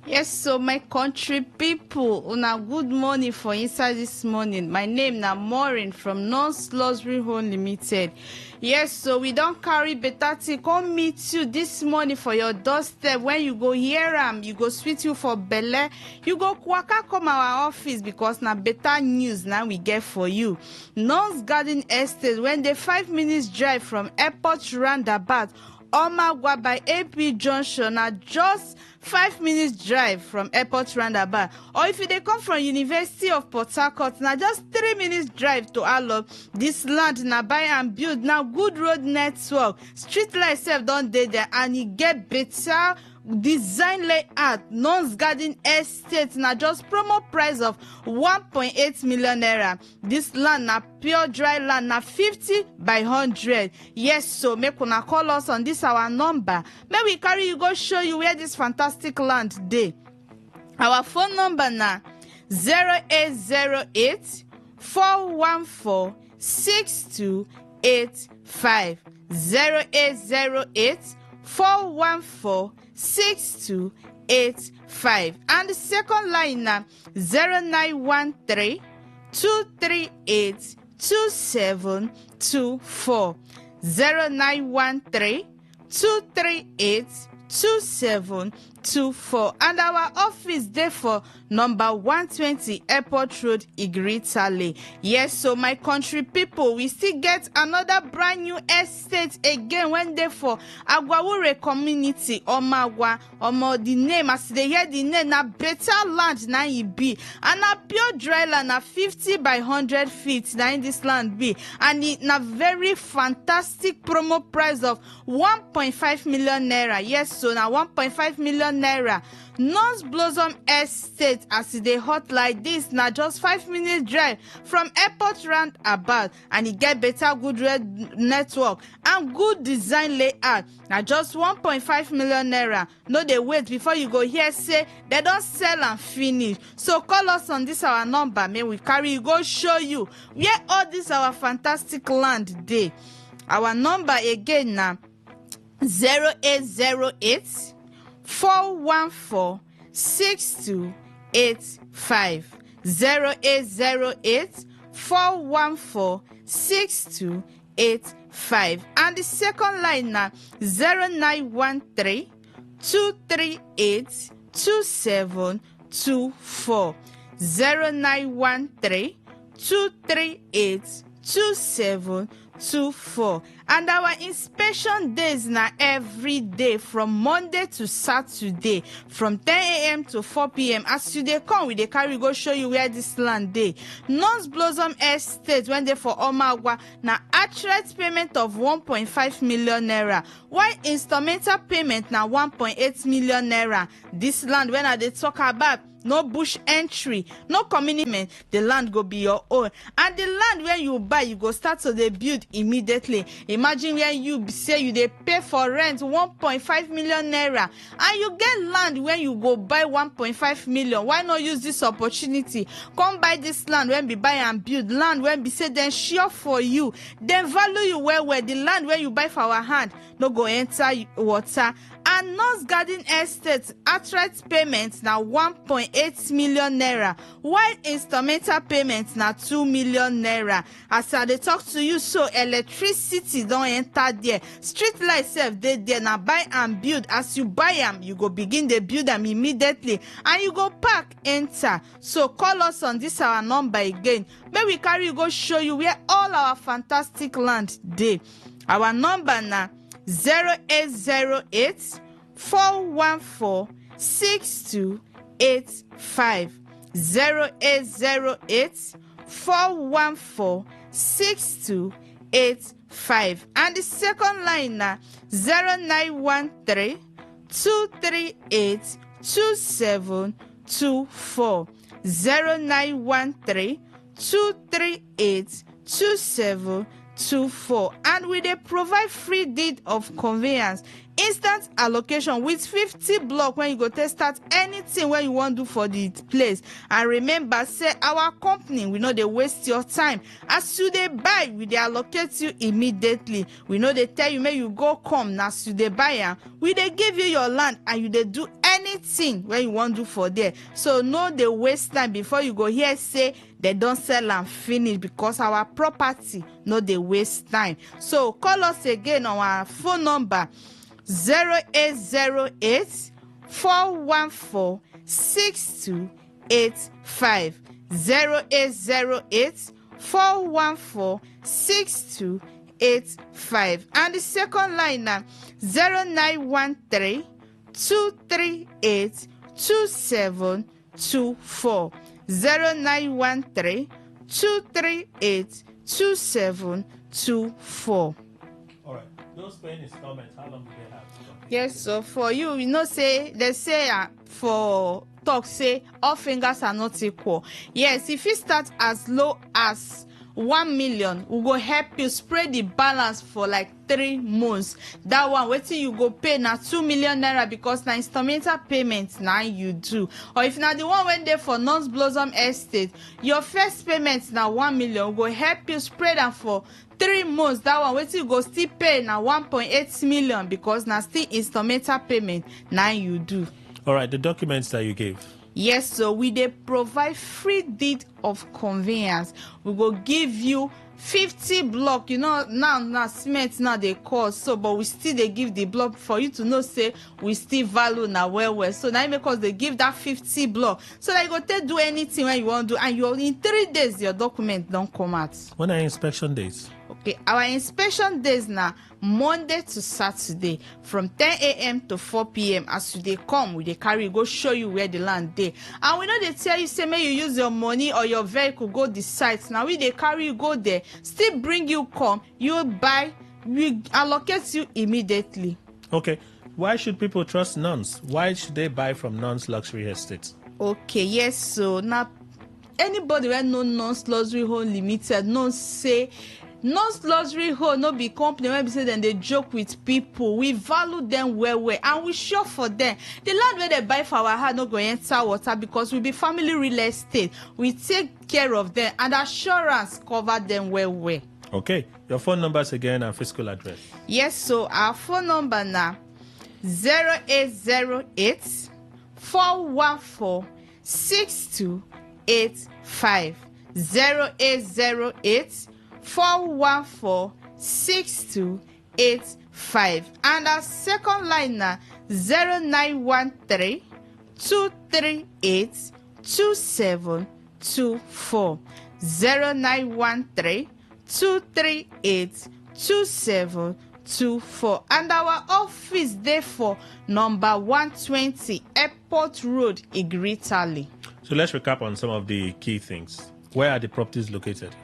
Yes, so my country people, una good morning for inside this morning. My name na Maureen from Non's Luxury Home Limited. Yes, so we don't carry better thing. Come meet you this morning for your doorstep. When you go hear you go sweet you for belle. You go kwaka come our office, because na better news now we get for you. Non's Garden Estate, when they 5 minutes drive from airport roundabout, Omagwa by AP Junction, na just 5 minutes drive from airport roundabout. Or if you dey come from University of Port Harcourt, na just 3 minutes drive to Alop. This land na buy and build, na good road network, street light sef don dey there, and e get better design layout. Non's Garden Estate na just promo price of 1.8 million naira. This land na pure dry land, na 50 by 100. Yes, so make una call us on this our number. May we carry you go show you where this fantastic land dey. Our phone number na 0808 414 6285. 0808 414 6285. And the second line na 0913 238 2724. 0913 238 2724. And our office there for number 120 Airport Road, Igritale. Yes, so my country people, we still get another brand new estate again when they for Agwawure community, Omagwa, the name, as they hear the name, na better land na e be, and na pure dry land, na 50 by 100 feet na in this land be, and it na very fantastic promo price of 1.5 million naira. Yes, so na 1.5 million naira. Non's Blossom Estate, as they hot like this, na just 5 minutes drive from airport roundabout, and it get better good red network and good design layout. Na just 1.5 million naira. No dey wait before you go hear say they don't sell and finish. So call us on this our number, may we carry you go show you where all this our fantastic land dey. Our number again na 0808 414 6285. 0808 414 6285. And the second line na 0913 238 2724. 0913 238 2724. And our inspection days na every day from Monday to Saturday from 10 a.m. to 4 p.m. As you dey come, we dey carry go show you where this land dey. Non's Blossom Estate, when they for Omagwa, na outright payment of 1.5 million naira, while instrumental payment na 1.8 million naira. This land when I dey talk about, no bush entry, no commitment, the land go be your own. And the land where you buy, you go start to dey build immediately. Imagine where you say you dey pay for rent 1.5 million naira, and you get land where you go buy 1.5 million. Why not use this opportunity? Come buy this land when be buy and build. Land when be say then sure for you, then value you well. The land where you buy for our hand no go enter water. And Non's Garden Estate outright payment na 1.8 million naira, while instrumental payment na 2 million naira. As I dey talk to you, so electricity don enter there, street light sef dey there, na buy and build. As you buy am, you go begin dey build am immediately, and you go park enter. So call us on this our number again, may we carry you go show you where all our fantastic land dey. Our number na 0808 414 6285. 0808 414 6285. And the second line na 0913 238 2724. 0913 238 2724. And we dey provide free deed of conveyance, instant allocation with 50 block when you go to start anything when you want to do for the place. And remember, say our company, we know they waste your time. As you dey buy, we dey allocate you immediately. We know they tell you may you go come. Now as you dey buy am, we dey give you your land, and you dey do anything when you want to do for there. So no dey waste time before you go here say they don't sell and finish, because our property no dey waste time. So call us again on our phone number 0808 414 6285. 0808 414 6285. And the second line now 0913 238 2724. 0913 238 2724. All right. Those paying installments, how long do they have? Yes, so for you, say they say for talk say all fingers are not equal. Yes, if you start as low as 1 million, we go help you spread the balance for like 3 months. That one waiting you go pay now 2 million naira because na instrumental payments now you do. Or if now the one went there for non-blossom estate, your first payment now 1 million, we go help you spread them for 3 months. That one waiting you go still pay now 1.8 million because now still instrumental payment now you do. All right, the documents that you gave. Yes, so we dey provide free deed of conveyance. We go give you 50 block. Now cement now they cost, so but we still they give the block for you to know say we still value now well. So now because they give that 50 block, so that you go take do anything when you want to do, and you in 3 days your document don't come out. When are inspection days? Okay, our inspection days now Monday to Saturday from 10 a.m. to 4 p.m. As you they come, we they carry go show you where the land dey. And we know they tell you say may you use your money or your vehicle go the sites. Now we they carry you go there, still bring you come, you buy, we allocate you immediately. Okay, why should people trust nuns? Why should they buy from nuns luxury estates? Okay, yes, so now anybody wey know Nuns Luxury Home Limited know say Nuns Luxury Home no be company wey be say dem dey joke with people. We value them well and we sure for them. The land where they buy for our hand no go enter water because we be family real estate. We take care of them and assurance cover them well. Okay, your phone numbers again and physical address. Yes, so our phone number now 0808 414 6285. 0808 414 6285. And our second line now 0913 238 2724. 0913 238 2724. And our office there for number 120 Airport Road, Igritali. So let's recap on some of the key things. Where are the properties located?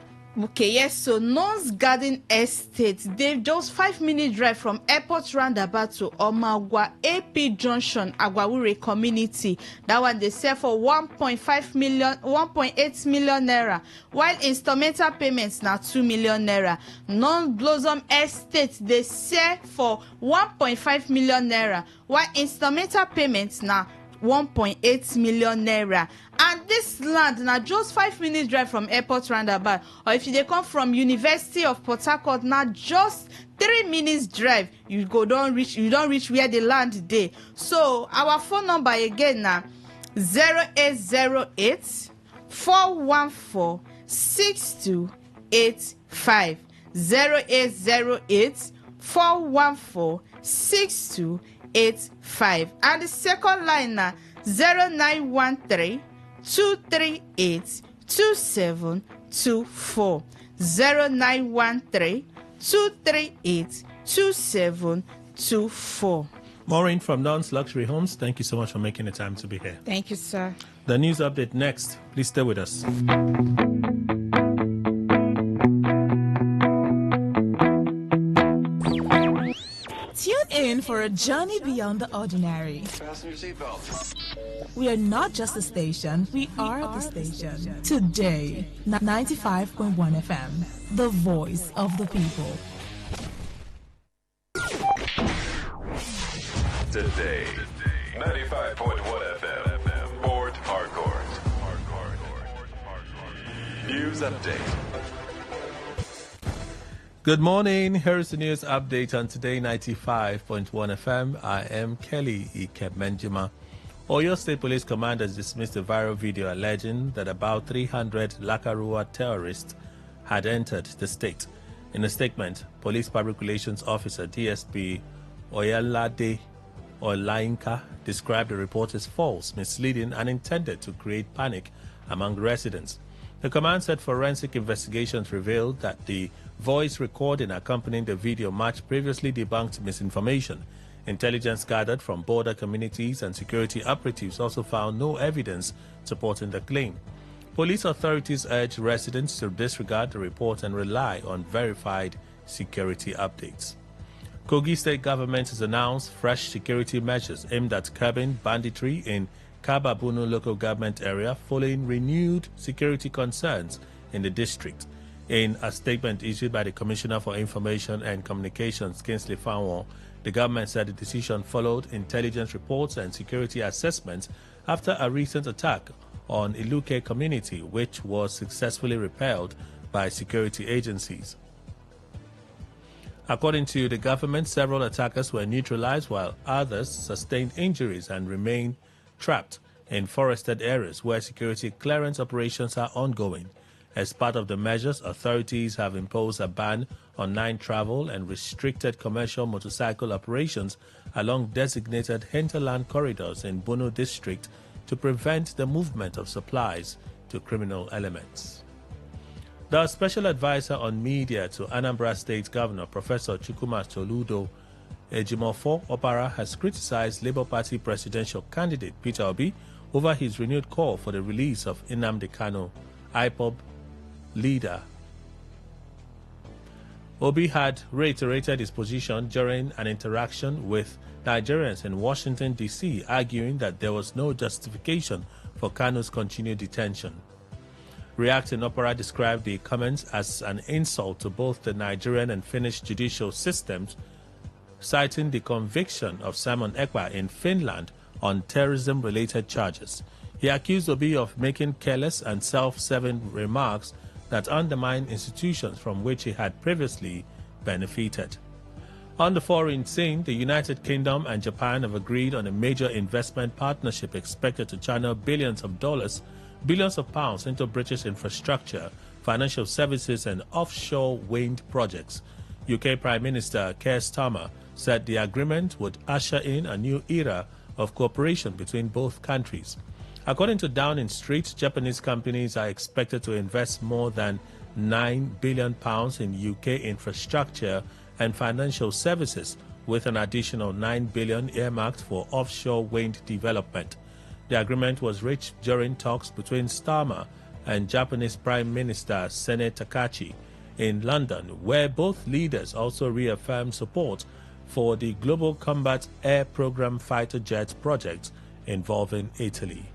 Okay, yes, so Nuns Garden Estate, they're just 5-minute drive from Airport Roundabout to Omagwa AP Junction, Agwawure community. That one they sell for 1.8 million naira, while instrumental payments now 2 million naira. Non-Blossom Estate, they sell for 1.5 million naira, while instrumental payments now 1.8 million naira. And this land now just 5 minutes drive from Airport Roundabout, or if they come from University of Port Harcourt, now just 3 minutes drive, you don't reach where the land dey. So our phone number again now 0808 414 6285. 0808 414 6285. And the second line now 0913 238 2724. 0913 238 2724. Maureen from Nuns Luxury Homes, thank you so much for making the time to be here. Thank you, sir. The news update next. Please stay with us. Tune in for a journey beyond the ordinary. Fasten your seatbelts. We are not just a station, we are the station. Today, 95.1 FM, the voice of the people. Today, 95.1 FM, Port Harcourt. News update. Good morning. Here is the news update on Today 95.1 FM. I am Kelly Ikemenjima. Oyo State Police Command has dismissed a viral video alleging that about 300 Lakarua terrorists had entered the state. In a statement, Police Public Relations Officer DSP Oyalade Olainka described the report as false, misleading, and intended to create panic among residents. The command said forensic investigations revealed that the voice recording accompanying the video match previously debunked misinformation. Intelligence gathered from border communities and security operatives also found no evidence supporting the claim. Police authorities urged residents to disregard the report and rely on verified security updates. Kogi State government has announced fresh security measures aimed at curbing banditry in Kababunu local government area following renewed security concerns in the district. In a statement issued by the Commissioner for Information and Communications, Kingsley Fanwo, the government said the decision followed intelligence reports and security assessments after a recent attack on Iluke community, which was successfully repelled by security agencies. According to the government, several attackers were neutralized while others sustained injuries and remain trapped in forested areas where security clearance operations are ongoing. As part of the measures, authorities have imposed a ban on night travel and restricted commercial motorcycle operations along designated hinterland corridors in Bono district to prevent the movement of supplies to criminal elements. The special advisor on media to Anambra State Governor Professor Chukwuma Soludo Ejimofo Opara has criticized Labour Party presidential candidate Peter Obi over his renewed call for the release of Nnamdi Kanu, IPOB leader. Obi had reiterated his position during an interaction with Nigerians in Washington, D.C., arguing that there was no justification for Kanu's continued detention. Reacting, Opera described the comments as an insult to both the Nigerian and Finnish judicial systems, citing the conviction of Simon Ekpa in Finland on terrorism-related charges. He accused Obi of making careless and self-serving remarks that undermine institutions from which he had previously benefited. On the foreign scene, the United Kingdom and Japan have agreed on a major investment partnership expected to channel billions of pounds into British infrastructure, financial services and offshore wind projects. UK Prime Minister Keir Starmer said the agreement would usher in a new era of cooperation between both countries. According to Downing Street, Japanese companies are expected to invest more than £9 billion in UK infrastructure and financial services, with an additional $9 billion earmarked for offshore wind development. The agreement was reached during talks between Starmer and Japanese Prime Minister Sene Takachi in London, where both leaders also reaffirmed support for the Global Combat Air Program fighter jet project involving Italy.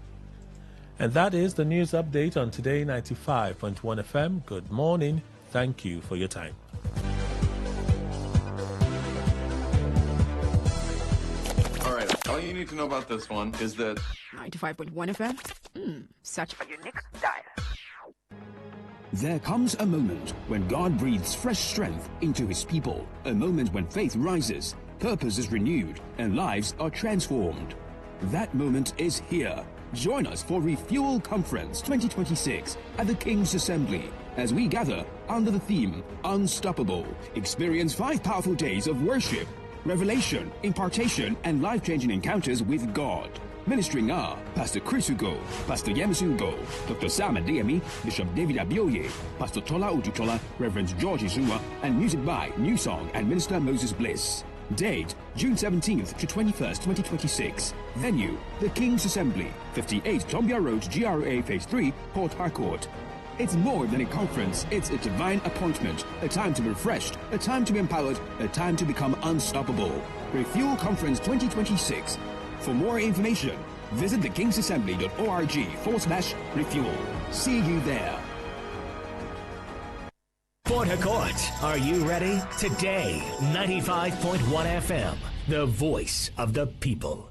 And that is the news update on Today 95.1 FM. Good morning. Thank you for your time. All right, all you need to know about this one is that 95.1 FM? Such a unique style. There comes a moment when God breathes fresh strength into his people. A moment when faith rises, purpose is renewed, and lives are transformed. That moment is here. Join us for Refuel Conference 2026 at the King's Assembly as we gather under the theme Unstoppable. Experience 5 powerful days of worship, revelation, impartation, and life-changing encounters with God. Ministering are Pastor Chris Ugo, Pastor Yemisu Ugo, Dr. Sam Adeyemi, Bishop David Abioye, Pastor Tola Udutola, Reverend George Izua, and music by New Song and Minister Moses Bliss. Date, June 17th to 21st, 2026. Venue, the King's Assembly, 58 Tombia Road, GRA Phase 3, Port Harcourt. It's more than a conference, it's a divine appointment, a time to be refreshed, a time to be empowered, a time to become unstoppable. Refuel Conference 2026. For more information, visit thekingsassembly.org/refuel. See you there. Port Harcourt, are you ready? Today, 95.1 FM, the voice of the people.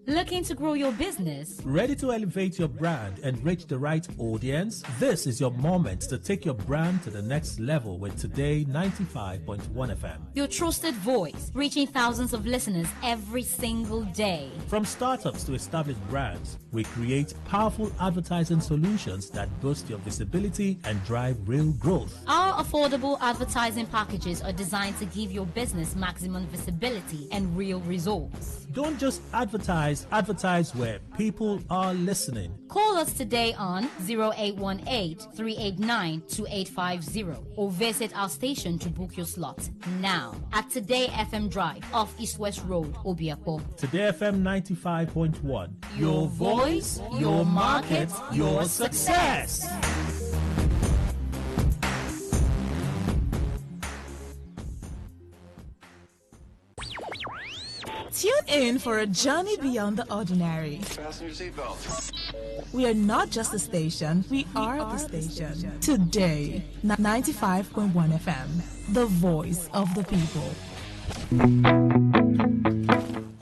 Looking to grow your business? Ready to elevate your brand and reach the right audience? This is your moment to take your brand to the next level with Today 95.1 FM. Your trusted voice, reaching thousands of listeners every single day. From startups to established brands, we create powerful advertising solutions that boost your visibility and drive real growth. Our affordable advertising packages are designed to give your business maximum visibility and real results. Don't just advertise advertise where people are listening. Call us today on 0818-389-2850 or visit our station to book your slot now at Today FM Drive off East West Road, Obiapo. Today FM 95.1. Your voice, your market, your success. Tune in for a journey beyond the ordinary. Fasten your seatbelts. We are not just a station, we are the station. Today, 95.1 FM, the voice of the people.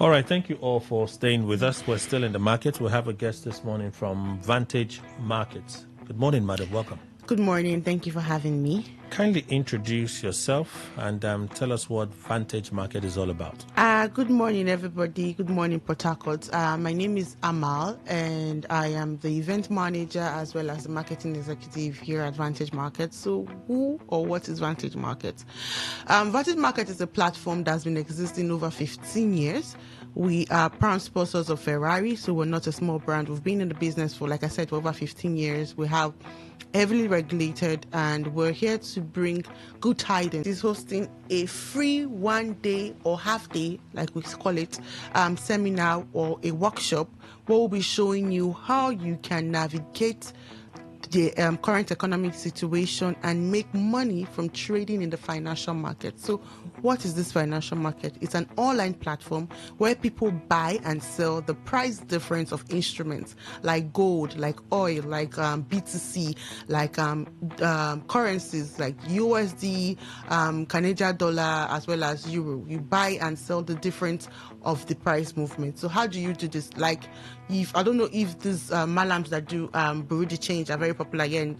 All right, thank you all for staying with us. We're still in the market. We have a guest this morning from Vantage Markets. Good morning, madam. Welcome. Good morning. Thank you for having me. Kindly introduce yourself and tell us what Vantage Market is all about. Good morning, everybody. Good morning, Port Harcourt. My name is Amal, and I am the event manager as well as the marketing executive here at Vantage Market. So who or what is Vantage Market? Vantage Market is a platform that's been existing over 15 years. We are proud sponsors of Ferrari, so we're not a small brand. We've been in the business for, like I said, for over 15 years. We have heavily regulated, and we're here to bring good tidings. Is hosting a free 1 day or half day, like we call it, seminar or a workshop where we'll be showing you how you can navigate the current economic situation and make money from trading in the financial market. So what is this financial market? It's an online platform where people buy and sell the price difference of instruments like gold, like oil, like BTC, like currencies like USD, Canadian dollar, as well as euro. You buy and sell the difference of the price movement. So how do you do this? Like, if I don't know if these malams that do Bureau de change are very popular here in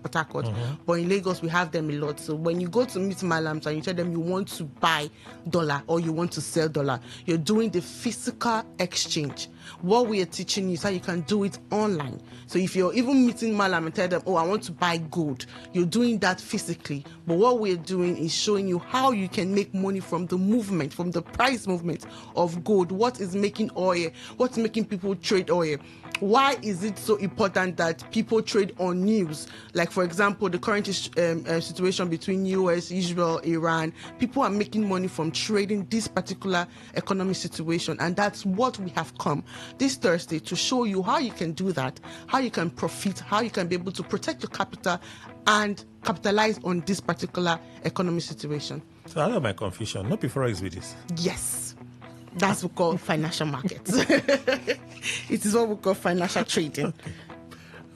Port Harcourt, but in Lagos we have them a lot. So when you go to meet malams and you tell them you want to buy dollar or you want to sell dollar, you're doing the physical exchange. What we are teaching you is how you can do it online. So if you're even meeting malam and tell them, oh, I want to buy gold, you're doing that physically. But what we're doing is showing you how you can make money from the movement, from the price movement of gold. What is making oil? What's making people trade oil? Why is it so important that people trade on news? Like, for example, the current situation between US, Israel, Iran. People are making money from trading this particular economic situation. And that's what we have come this Thursday to show you how you can do that, how you can profit, how you can be able to protect your capital and capitalize on this particular economic situation. So I have my confusion. Not before with this. Yes. That's what we call financial markets. It is what we call financial trading. Okay.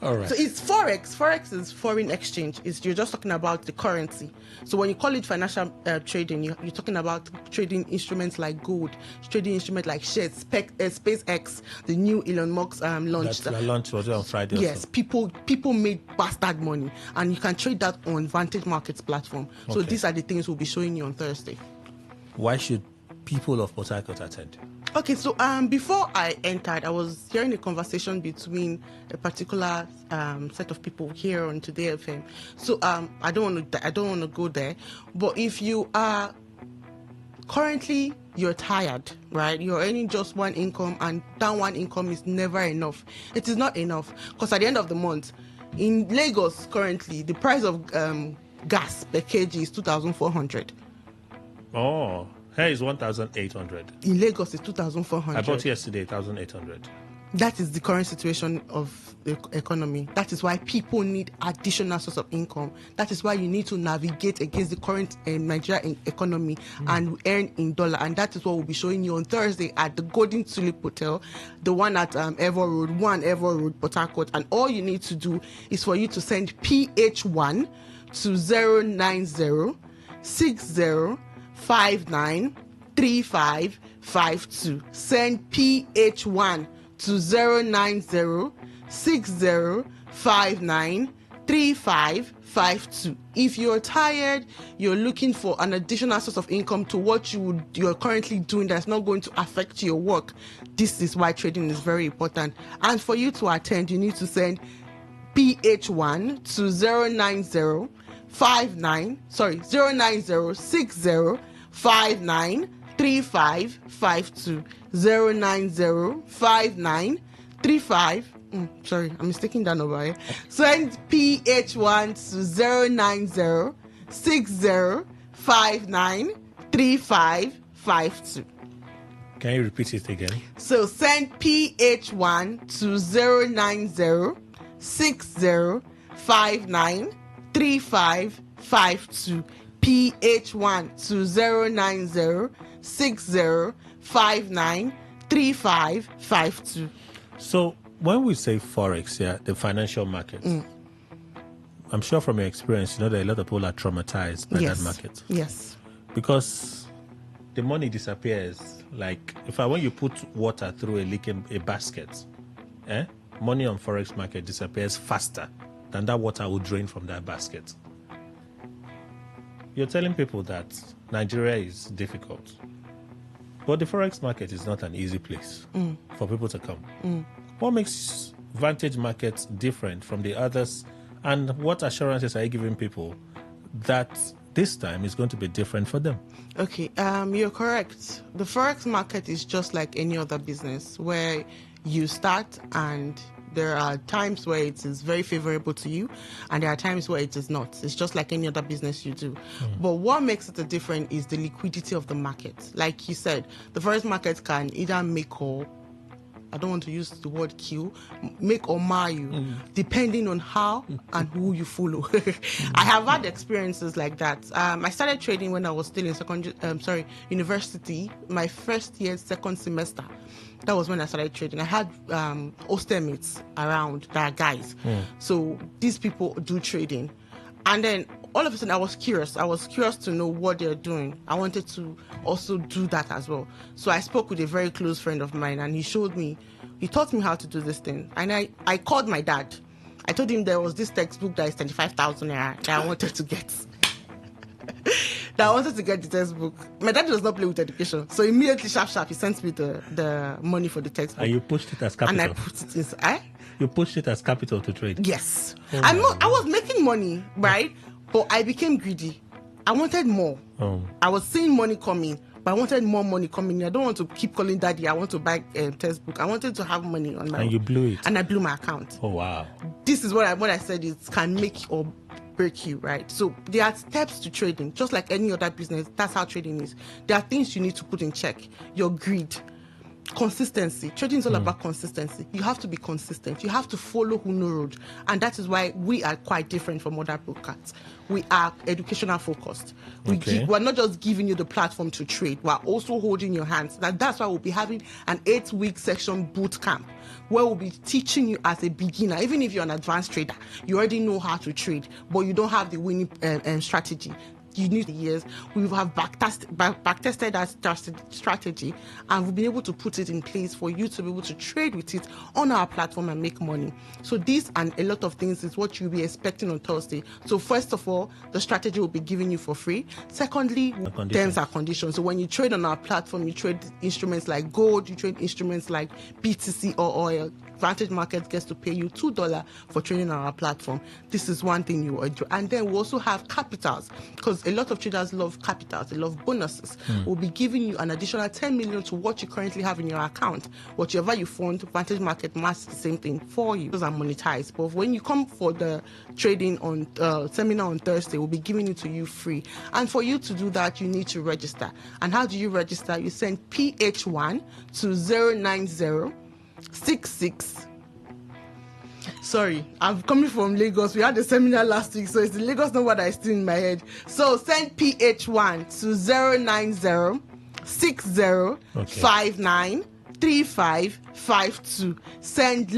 All right. So it's Forex. Forex is foreign exchange. You're just talking about the currency. So when you call it financial trading, you're talking about trading instruments like gold, trading instruments like shares, SpaceX, the new Elon Musk launch. That launch was on Friday. Yes, also. people made bastard money, and you can trade that on Vantage Markets platform. So these are the things we'll be showing you on Thursday. Why should people of Port Harcourt attend? Okay, so before I entered, I was hearing a conversation between a particular set of people here on Today FM. So I don't want to go there. But if you are currently you're tired, right? You're earning just one income, and that one income is never enough. It is not enough, because at the end of the month, in Lagos currently, the price of gas per kg is 2,400. Oh. Here is 1,800. In Lagos, it's 2,400. I bought yesterday 1,800. That is the current situation of the economy. That is why people need additional source of income. That is why you need to navigate against the current Nigerian economy and earn in dollar. And that is what we'll be showing you on Thursday at the Golden Tulip Hotel, the one at Ever Road, Port Harcourt. And all you need to do is for you to send PH1 to 090 60593552. Send PH1 to 09060593552. If you're tired, you're looking for an additional source of income to what you're currently doing that's not going to affect your work, this is why trading is very important. And for you to attend, you need to send PH1 to 09060593552. 3552. 0905935. Sorry, I'm mistaking that number. Eh? Send PH1 to 09060593552. Can you repeat it again? So send PH1 to 09060593552. PH1 to 09060593552. So when we say Forex, the financial market, I'm sure from your experience, you know that a lot of people are traumatized by that market. Yes. Because the money disappears. Like when you put water through a basket, money on Forex market disappears faster than that water will drain from that basket. You're telling people that Nigeria is difficult, but the Forex market is not an easy place for people to come. What makes Vantage Market different from the others, and what assurances are you giving people that this time is going to be different for them? Okay, you're correct. The Forex market is just like any other business where you start and there are times where it is very favorable to you and there are times where it is not. It's just like any other business you do. But what makes it different is the liquidity of the market. Like you said, the Forex market can either make or, I don't want to use the word kill, make or mar you, depending on how and who you follow. I have had experiences like that. I started trading when I was still in university, my first year, second semester. That was when I started trading. I had hostel mates around that are guys. So these people do trading. And then all of a sudden I was curious. I was curious to know what they're doing. I wanted to also do that as well. So I spoke with a very close friend of mine and he taught me how to do this thing. And I called my dad. I told him there was this textbook that is 25,000 naira that I wanted to get. That I wanted to get the textbook. My dad does not play with education. So immediately, sharp, he sent me the money for the textbook. And you pushed it as capital? And I put it inside. You pushed it as capital to trade? Yes. I was making money, right? But I became greedy. I wanted more. I was seeing money coming, but I wanted more money coming. I don't want to keep calling daddy. I want to buy a textbook. I wanted to have money on my And you blew it? And I blew my account. Oh, wow. This is what I said, it can make or break you, right? So there are steps to trading. Just like any other business, that's how trading is. There are things you need to put in check. Your greed. Consistency. Trading is all about consistency. You have to be consistent. You have to follow Huno Road. And that is why we are quite different from other broadcasts. We are educational focused. We're not just giving you the platform to trade. We're also holding your hands. That's why we'll be having an 8-week section boot camp where we'll be teaching you as a beginner. Even if you're an advanced trader, you already know how to trade, but you don't have the winning strategy. You need years. We have backtested that strategy, and we'll be able to put it in place for you to be able to trade with it on our platform and make money. So this and a lot of things is what you'll be expecting on Thursday. So first of all, the strategy will be given you for free. Secondly, terms and conditions. So when you trade on our platform, you trade instruments like gold, you trade instruments like BTC or oil. Vantage Market gets to pay you $2 for trading on our platform. This is one thing you enjoy. And then we also have capitals, because a lot of traders love capitals, they love bonuses. We'll be giving you an additional 10 million to what you currently have in your account. Whatever you fund, Vantage Market must the same thing for you. Those are monetized. But when you come for the trading on seminar on Thursday, we'll be giving it to you free. And for you to do that, you need to register. And how do you register? You send PH1 to 09066. Sorry, I'm coming from Lagos. We had a seminar last week, so it's the Lagos number that is still in my head. So send PH1 to 09060593552. Send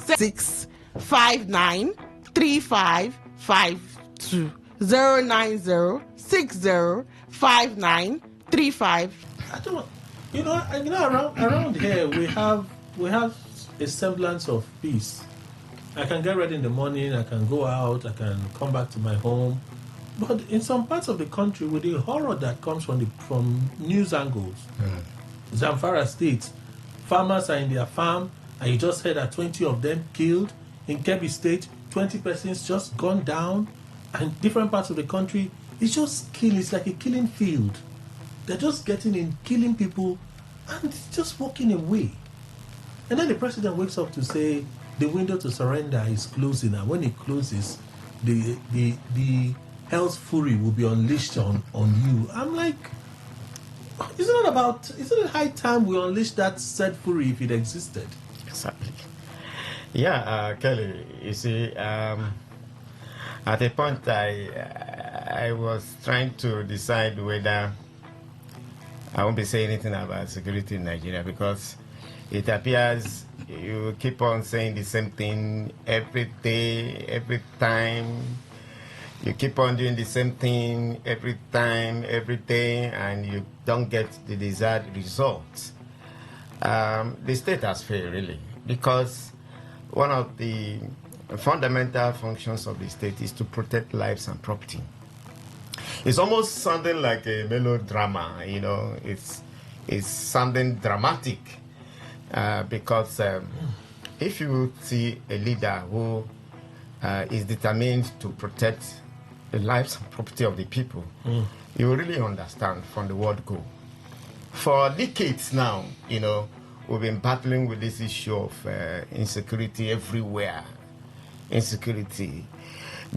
6593552. 090605935. I don't know. You know, around here we have a semblance of peace. I can get ready in the morning, I can go out, I can come back to my home. But in some parts of the country, with the horror that comes from news angles, Zamfara State, farmers are in their farm, and you just heard that 20 of them killed. In Kebbi State, 20 persons just gone down, and different parts of the country, It's just kill. It's like a killing field. They're just getting in, killing people, and just walking away. And then the president wakes up to say the window to surrender is closing, and when it closes, the hell's fury will be unleashed on you. I'm like, isn't it high time we unleash that said fury if it existed? Exactly. Yeah, Kelly, you see, at a point I was trying to decide whether I won't be saying anything about security in Nigeria, because it appears you keep on saying the same thing every day, every time. You keep on doing the same thing every time, every day, and you don't get the desired results. The state has failed, really, because one of the fundamental functions of the state is to protect lives and property. It's almost sounding like a melodrama, you know. It's something dramatic, because if you see a leader who is determined to protect the lives and property of the people, you will really understand from the word go. For decades now, you know, we've been battling with this issue of insecurity everywhere. Insecurity.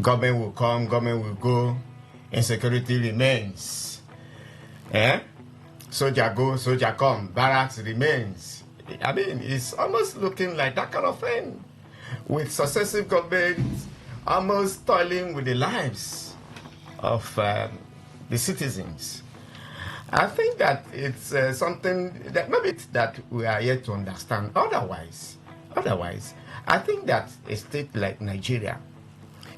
Government will come, government will go. Insecurity remains. Soldier go, soldier come. Barracks remains. I mean, it's almost looking like that kind of thing, with successive governments almost toiling with the lives of the citizens. I think that it's something that maybe it's that we are yet to understand. Otherwise, I think that a state like Nigeria,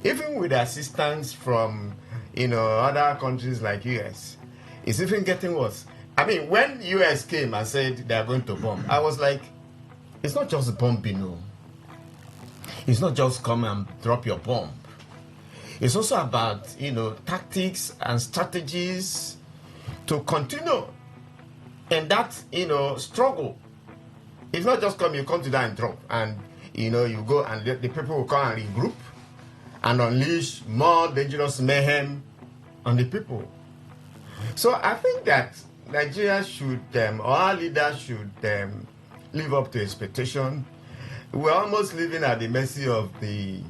even with assistance from, you know, other countries like US, is even getting worse. I mean, when US came and said they are going to bomb, I was like, it's not just bombing, no. It's not just come and drop your bomb. It's also about, you know, tactics and strategies to continue in that, you know, struggle. It's not just come, you come to that and drop, and, you know, you go and the people will come and regroup and unleash more dangerous mayhem on the people. So I think that Nigeria should, or our leaders should live up to expectation. We're almost living at the mercy of the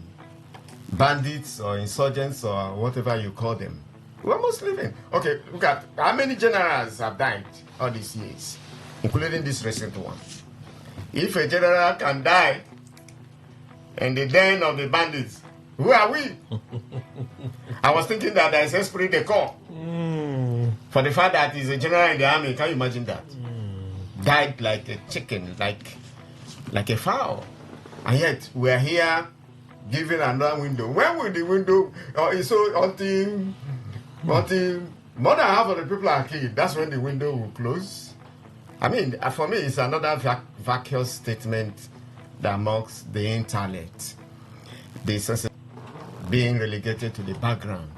bandits or insurgents or whatever you call them. We're almost living. Okay, look at how many generals have died all these years, including this recent one. If a general can die in the den of the bandits, who are we? I was thinking that there is esprit de corps. For the fact that he's a general in the army, can you imagine that? Died like a chicken, like a fowl. And yet we are here giving another window. When will the window, so until more than half of the people are killed, that's when the window will close. I mean, for me, it's another vacuous statement that marks the intellect, the sense of being relegated to the background.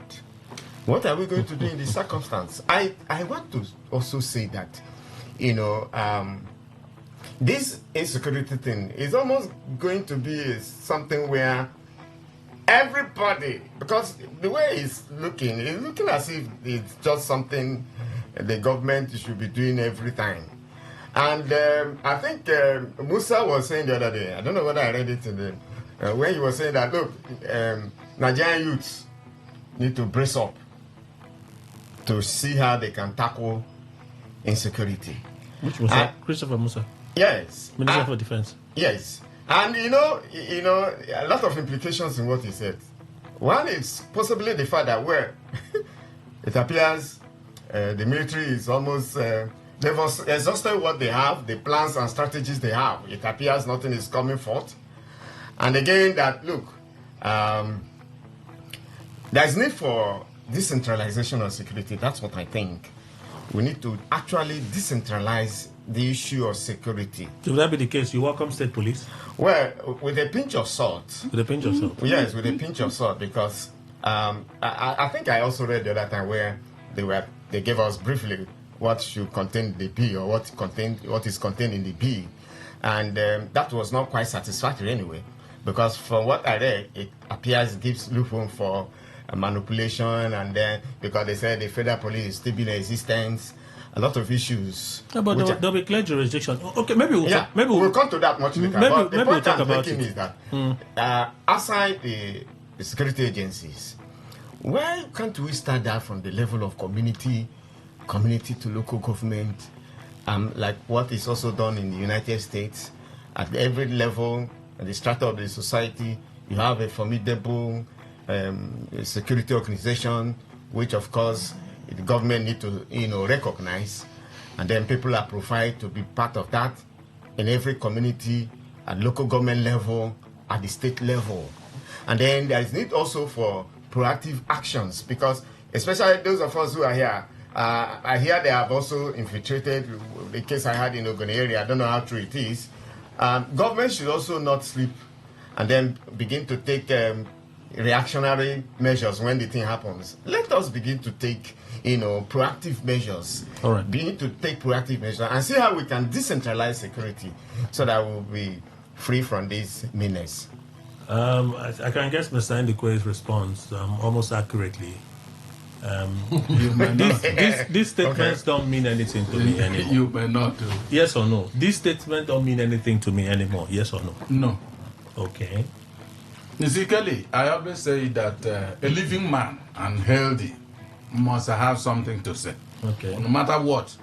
What are we going to do in this circumstance? I want to also say that, you know, this insecurity thing is almost going to be something where everybody, because the way it's looking as if it's just something the government should be doing every time. And I think Musa was saying the other day, I don't know whether I read it in the, when he was saying that, look, Nigerian youths need to brace up to see how they can tackle insecurity. Which Musa? Christopher Musa? Yes. Minister for Defense? Yes. And you know, a lot of implications in what he said. One is possibly the fact that where it appears the military is almost, they've exhausted what they have, the plans and strategies they have. It appears nothing is coming forth. And again, that look, there's need for decentralization of security. That's what I think. We need to actually decentralize the issue of security. If that be the case, you welcome state police? Well, with a pinch of salt. With a pinch of salt? Yes, with a pinch of salt, because I think I also read the other time where they gave us briefly what should contain the bill, or what is contained in the bill, and that was not quite satisfactory anyway, because from what I read, it appears it gives loophole for manipulation, and then because they said the federal police is still in existence, a lot of issues. Yeah, but there'll be clear jurisdiction. Okay, maybe we'll come to that much later. But the point I'm making is that outside the security agencies, why can't we start that from the level of community to local government, like what is also done in the United States? At every level, at the strata of the society, you have a formidable security organization, which of course the government need to recognize, and then people are profiled to be part of that in every community, at local government level, at the state level. And then there is need also for proactive actions, because especially those of us who are here, I hear they have also infiltrated the case I had in Ogoni area. I don't know how true it is. Government should also not sleep and then begin to take reactionary measures when the thing happens. Let us begin to take, proactive measures. All right. Begin to take proactive measures and see how we can decentralize security so that we'll be free from this menace. I can guess Mr. Ndikwe's response almost accurately. These statements don't mean anything to me anymore. You may not do. Yes or no? These statements don't mean anything to me anymore. Yes or no? No. Okay. Physically, I always say that a living man and healthy must have something to say. Okay. No matter what,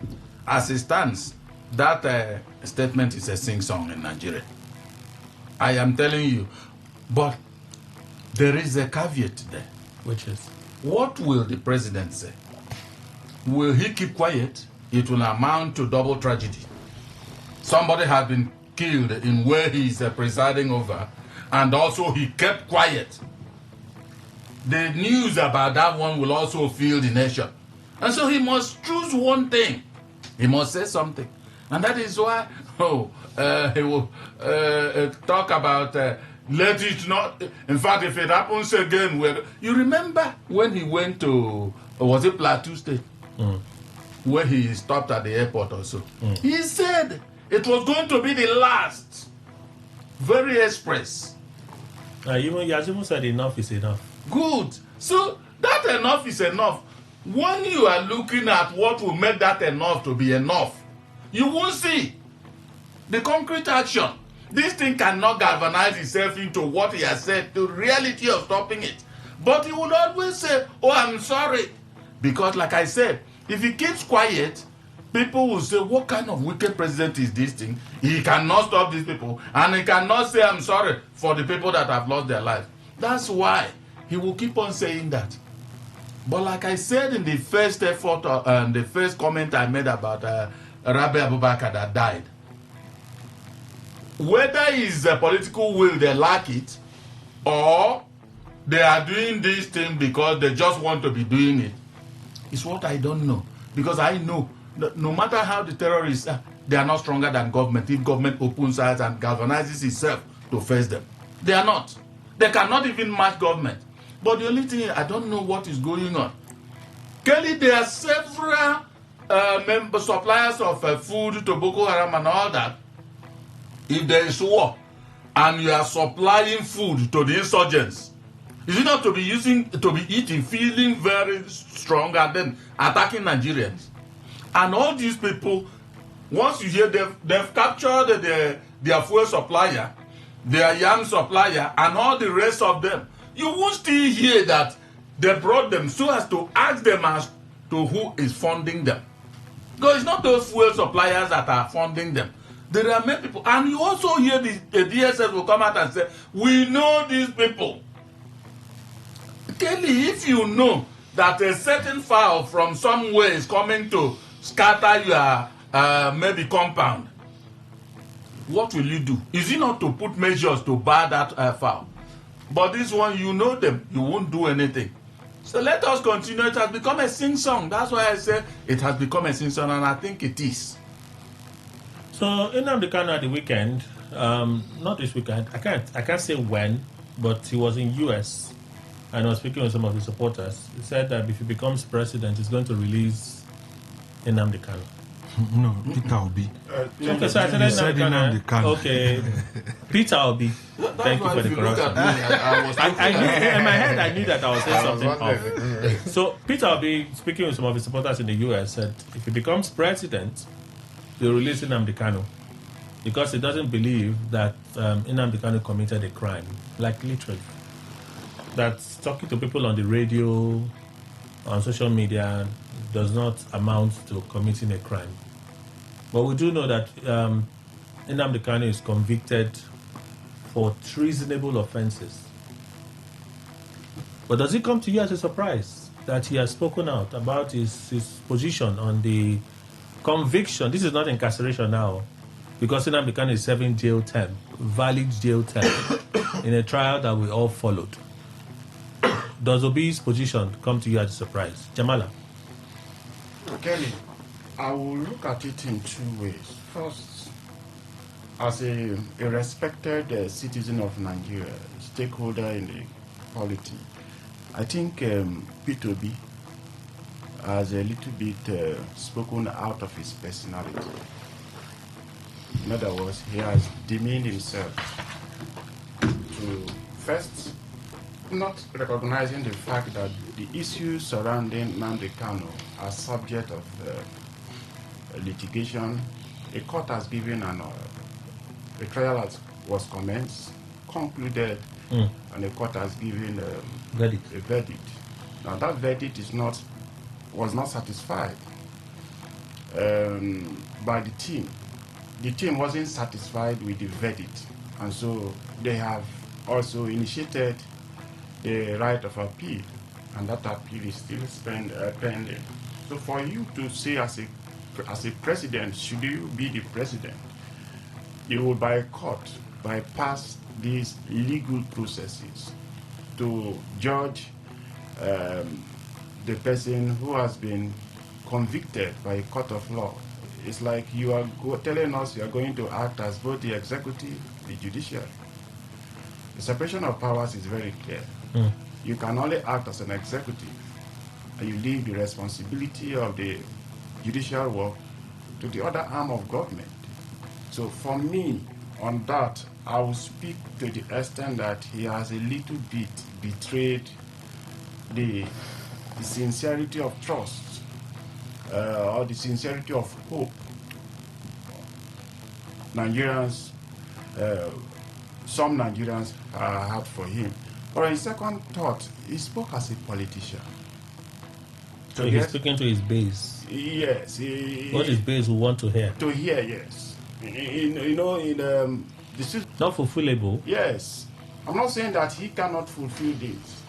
as it stands, that statement is a sing-song in Nigeria. I am telling you, but there is a caveat there. Which is? What will the president say? Will he keep quiet? It will amount to double tragedy. Somebody has been killed in where he is presiding over, and also he kept quiet. The news about that one will also fill the nation. And so he must choose one thing. He must say something. And that is why he will talk about let it not. In fact, if it happens again, you remember when he went to, was it Plateau State? Where he stopped at the airport also. He said it was going to be the last. Very express. Even Yazimu said enough is enough. Good. So that enough is enough. When you are looking at what will make that enough to be enough, you won't see the concrete action. This thing cannot galvanize itself into what he has said, the reality of stopping it. But he would always say, oh, I'm sorry. Because like I said, if he keeps quiet, people will say, what kind of wicked president is this thing? He cannot stop these people. And he cannot say, I'm sorry for the people that have lost their lives. That's why he will keep on saying that. But like I said in the first effort, and the first comment I made about Rabbi Abubakar that died, whether it's a political will they lack it, or they are doing this thing because they just want to be doing it, is what I don't know. Because I know that no matter how the terrorists are, they are not stronger than government. If government opens eyes and galvanizes itself to face them, they are not. They cannot even match government. But the only thing, I don't know what is going on. Kelly, there are several suppliers of food to Boko Haram and all that. If there is war and you are supplying food to the insurgents, is it not to be eating, feeling very strong and then attacking Nigerians? And all these people, once you hear they've captured their fuel supplier, their yam supplier, and all the rest of them, you won't still hear that they brought them so as to ask them as to who is funding them. Because it's not those fuel suppliers that are funding them. There are many people. And you also hear the DSS will come out and say, we know these people. Kelly, if you know that a certain fowl from somewhere is coming to scatter your maybe compound, what will you do? Is it not to put measures to bar that fowl? But this one, you know them, you won't do anything. So let us continue. It has become a sing-song. That's why I say it has become a sing-song, and I think it is. So Nnamdi Kanu at the weekend, not this weekend, I can't say when, but he was in US and I was speaking with some of his supporters. He said that if he becomes president, he's going to release Nnamdi Kanu. No, Peter Obi. Okay, so I said Nnamdi Kanu. Okay, Peter Obi. Thank you for the correction. I knew in my head. I knew that I was saying something off. So Peter Obi, speaking with some of his supporters in the US, said if he becomes president, they'll release Nnamdi Kanu because he doesn't believe that Nnamdi Kanu committed a crime, like literally. That's talking to people on the radio, on social media, does not amount to committing a crime. But we do know that Nnamdi Kanu is convicted for treasonable offenses. But does it come to you as a surprise that he has spoken out about his position on the conviction? This is not incarceration now, because Nnamdi Kanu is serving jail term, valid jail term, in a trial that we all followed. Does Obi's position come to you as a surprise? Jamala? Kelly, I will look at it in two ways. First, as a respected citizen of Nigeria, stakeholder in the polity, I think P2B has a little bit spoken out of his personality. In other words, he has demeaned himself to first not recognizing the fact that the issues surrounding Nnamdi Kanu are subject of litigation. A court has given a trial was commenced, concluded, and the court has given a verdict. Now that verdict was not satisfied by the team. The team wasn't satisfied with the verdict, and so they have also initiated the right of appeal, and that appeal is still pending. So for you to say as a president, should you be the president, you will by court bypass these legal processes to judge the person who has been convicted by a court of law. It's like you are telling us you are going to act as both the executive, the judiciary. The separation of powers is very clear. You can only act as an executive, and you leave the responsibility of the judicial work to the other arm of government. So for me, on that, I will speak to the extent that he has a little bit betrayed the sincerity of trust or the sincerity of hope some Nigerians had for him. But on his second thought, he spoke as a politician. So he's speaking to his base. Yes. What his base will want to hear. To hear, yes. Not fulfillable. Yes. I'm not saying that he cannot fulfill this.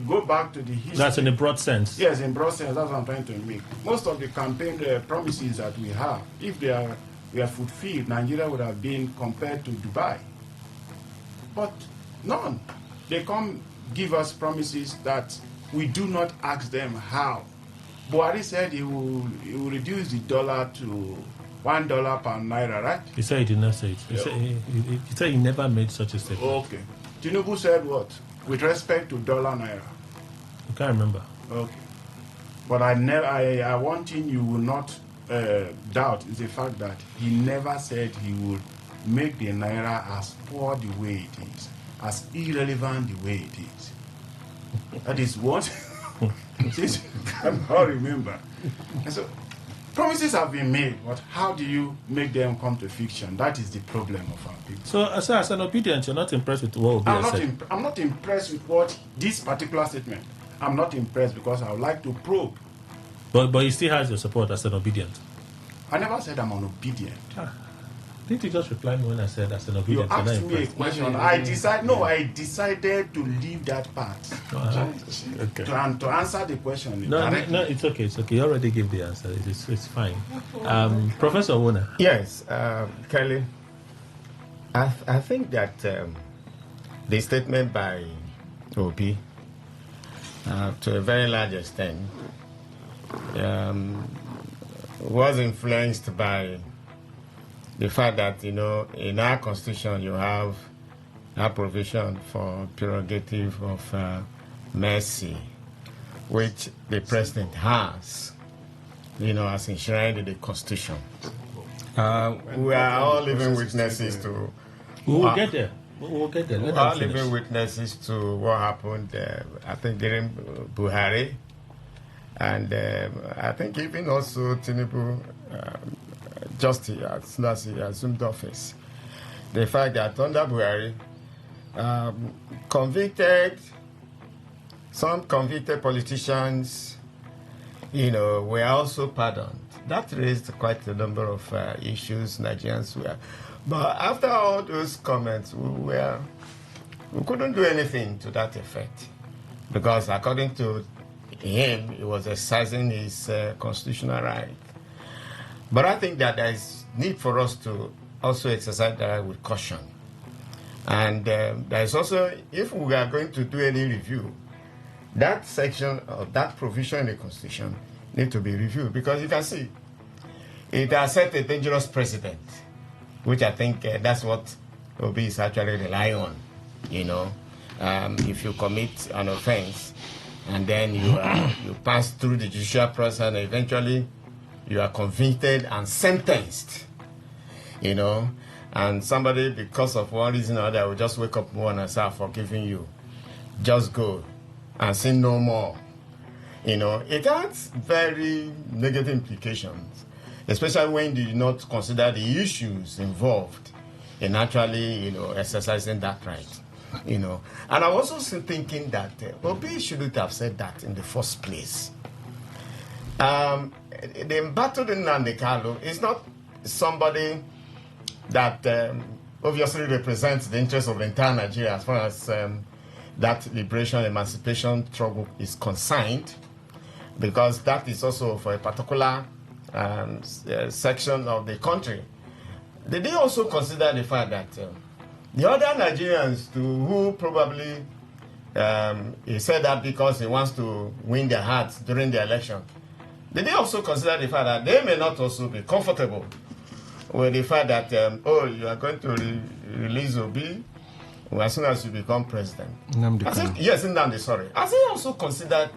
Go back to the history. That's in a broad sense. Yes, in broad sense. That's what I'm trying to make. Most of the campaign promises that we have, if they are fulfilled, Nigeria would have been compared to Dubai. But none. They come give us promises that we do not ask them how. Buhari said he will reduce the dollar to $1 per naira, right? He said he did not say it. He said he never made such a statement. Okay. Tinubu said what? With respect to dollar naira. I can't remember. Okay. But one thing you will not doubt is the fact that he never said he would make the naira as poor the way it is, as irrelevant the way it is. That is what since you cannot remember. And so promises have been made, but how do you make them come to fiction? That is the problem of our people. So as an obedient, you're not impressed with what Obi has said? I'm not impressed with what this particular statement. I'm not impressed because I would like to probe. But he still has your support as an obedient. I never said I'm an obedient. Didn't you just reply me when I said as an obedient? You asked me a question. I decided to leave that part. Okay. To answer the question. No, it's okay. It's okay. You already gave the answer. It's fine. Professor Wona. Yes, Kelly. I think that the statement by Obi, to a very large extent, was influenced by the fact that, in our constitution you have a provision for prerogative of mercy, which the president has. as enshrined in the Constitution. We are all living witnesses to. We'll get there. We'll get there. We are living witnesses to what happened, I think, during Buhari. And I think even also Tinubu, just as soon as he assumed office. The fact that under Buhari, some convicted politicians, were also pardoned. That raised quite a number of issues Nigerians were. But after all those comments, we couldn't do anything to that effect. Because according to him, he was exercising his constitutional right. But I think that there is need for us to also exercise that right with caution. And there is also, if we are going to do any review, that section of that provision in the Constitution need to be reviewed. Because you can see, it has set a dangerous precedent, which I think that's what Obi is actually relying on. If you commit an offense and then you pass through the judicial process and eventually you are convicted and sentenced, and somebody, because of one reason or other, will just wake up one and say, "I'm forgiving you. Just go and sin no more." It has very negative implications, especially when you do not consider the issues involved in actually, exercising that right. And I'm also thinking that Obi shouldn't have said that in the first place. The embattled Nnamdi Kanu is not somebody that obviously represents the interests of the entire Nigeria as far as that liberation, emancipation struggle is concerned, because that is also for a particular section of the country. Did they also consider the fact that the other Nigerians who probably he said that because he wants to win their hearts during the election, did they also consider the fact that they may not also be comfortable with the fact that, you are going to release Obi as soon as you become president? Nnamdi, sorry. Has he also considered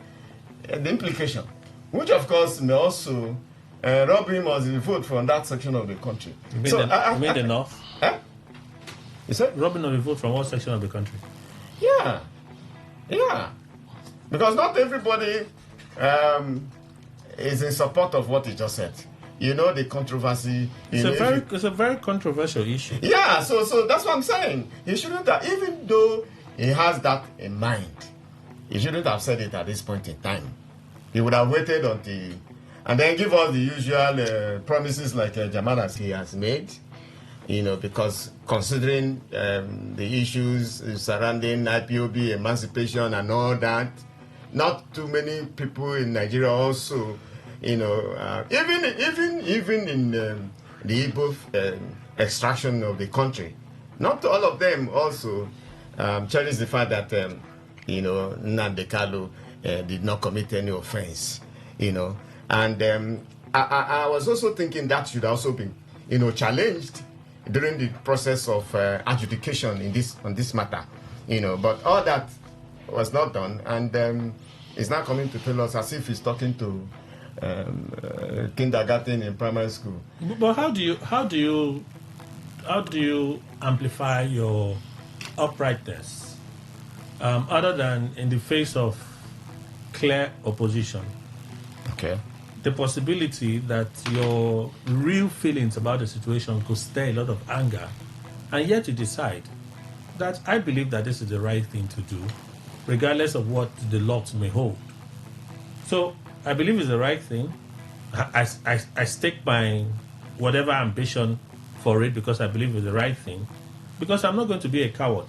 the implication, which of course may also rob him of the vote from that section of the country? You mean the North? You said? Robbing of the vote from what section of the country? Yeah. Because not everybody is in support of what he just said. The controversy. It's a very controversial issue. Yeah, so that's what I'm saying. He shouldn't have, even though he has that in mind, he shouldn't have said it at this point in time. He would have waited until, and then give us the usual promises like Jamanas he has made, because considering the issues surrounding IPOB, emancipation and all that, not too many people in Nigeria also, even in the Igbo extraction of the country, not all of them also cherish the fact that, Nnamdi Kanu did not commit any offense, And I was also thinking that should also be, challenged during the process of adjudication on this matter, But all that was not done, and he's now coming to tell us as if he's talking to kindergarten in primary school. But how do you amplify your uprightness, other than in the face of clear opposition? Okay. The possibility that your real feelings about the situation could stir a lot of anger, and yet you decide that I believe that this is the right thing to do, regardless of what the lot may hold. So I believe it's the right thing. I stake my whatever ambition for it because I believe it's the right thing, because I'm not going to be a coward.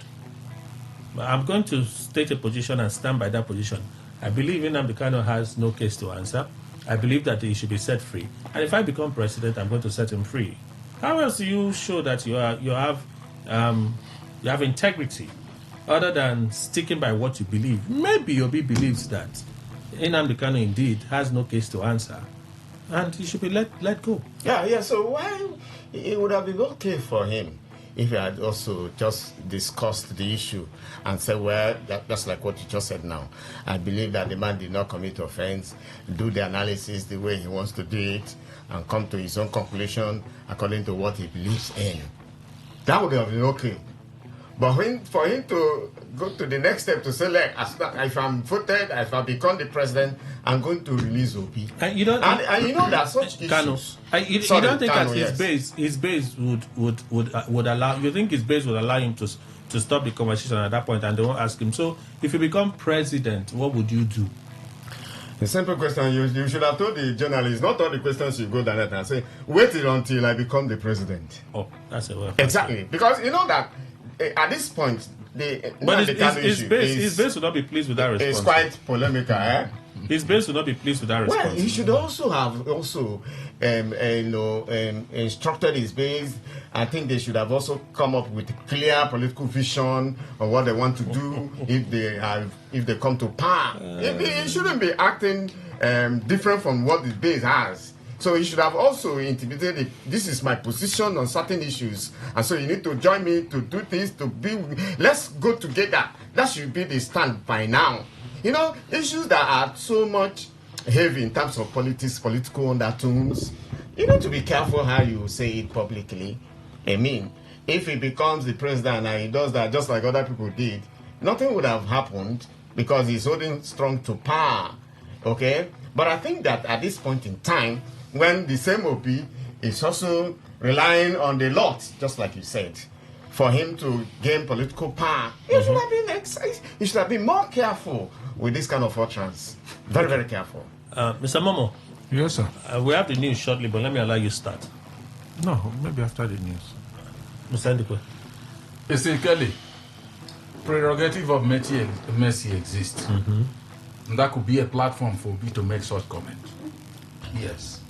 I'm going to state a position and stand by that position. I believe Nnamdi Kanu has no case to answer. I believe that he should be set free. And if I become president, I'm going to set him free. How else do you show that you have integrity, other than sticking by what you believe? Maybe Obi believes that Nnamdi Kanu indeed has no case to answer, and he should be let go. Yeah. So why it would have been okay for him if he had also just discussed the issue and said, well, that's like what you just said now. I believe that the man did not commit offense, do the analysis the way he wants to do it, and come to his own conclusion according to what he believes in. That would have been okay. But for him to go to the next step to say, like, if I'm voted, if I become the president, I'm going to release OP. And you know that such issues. You don't think that his base would allow? You think his base would allow him to stop the conversation at that point, and they won't ask him? So, if you become president, what would you do? The simple question, you should have told the journalists, not all the questions you go direct and say, wait until I become the Oh, that's a word. Exactly. Because you know that at this point, his base would not be pleased with that response. It's quite polemical, eh? His base would not be pleased with that response. Well, he should also have instructed his base. I think they should have also come up with a clear political vision of what they want to do if they come to power. He shouldn't be acting different from what the base has. So he should have also intimated, this is my position on certain issues, and so you need to join me to do things, let's go together. That should be the stand by now. You know, issues that are so much heavy in terms of politics, political undertones, you need to be careful how you say it publicly. I mean, if he becomes the president and he does that just like other people did, nothing would have happened because he's holding strong to power. Okay? But I think that at this point in time, when the same OP is also relying on the lot, just like you said, for him to gain political power, he should have been more careful with this kind of utterance. Very, very careful. Mr. Momo. Yes, sir. We have the news shortly, but let me allow you to start. No, maybe after the news. Mr. Ndikwe. You see, Kelly, prerogative of mercy exists. And that could be a platform for me to make such comment. Yes.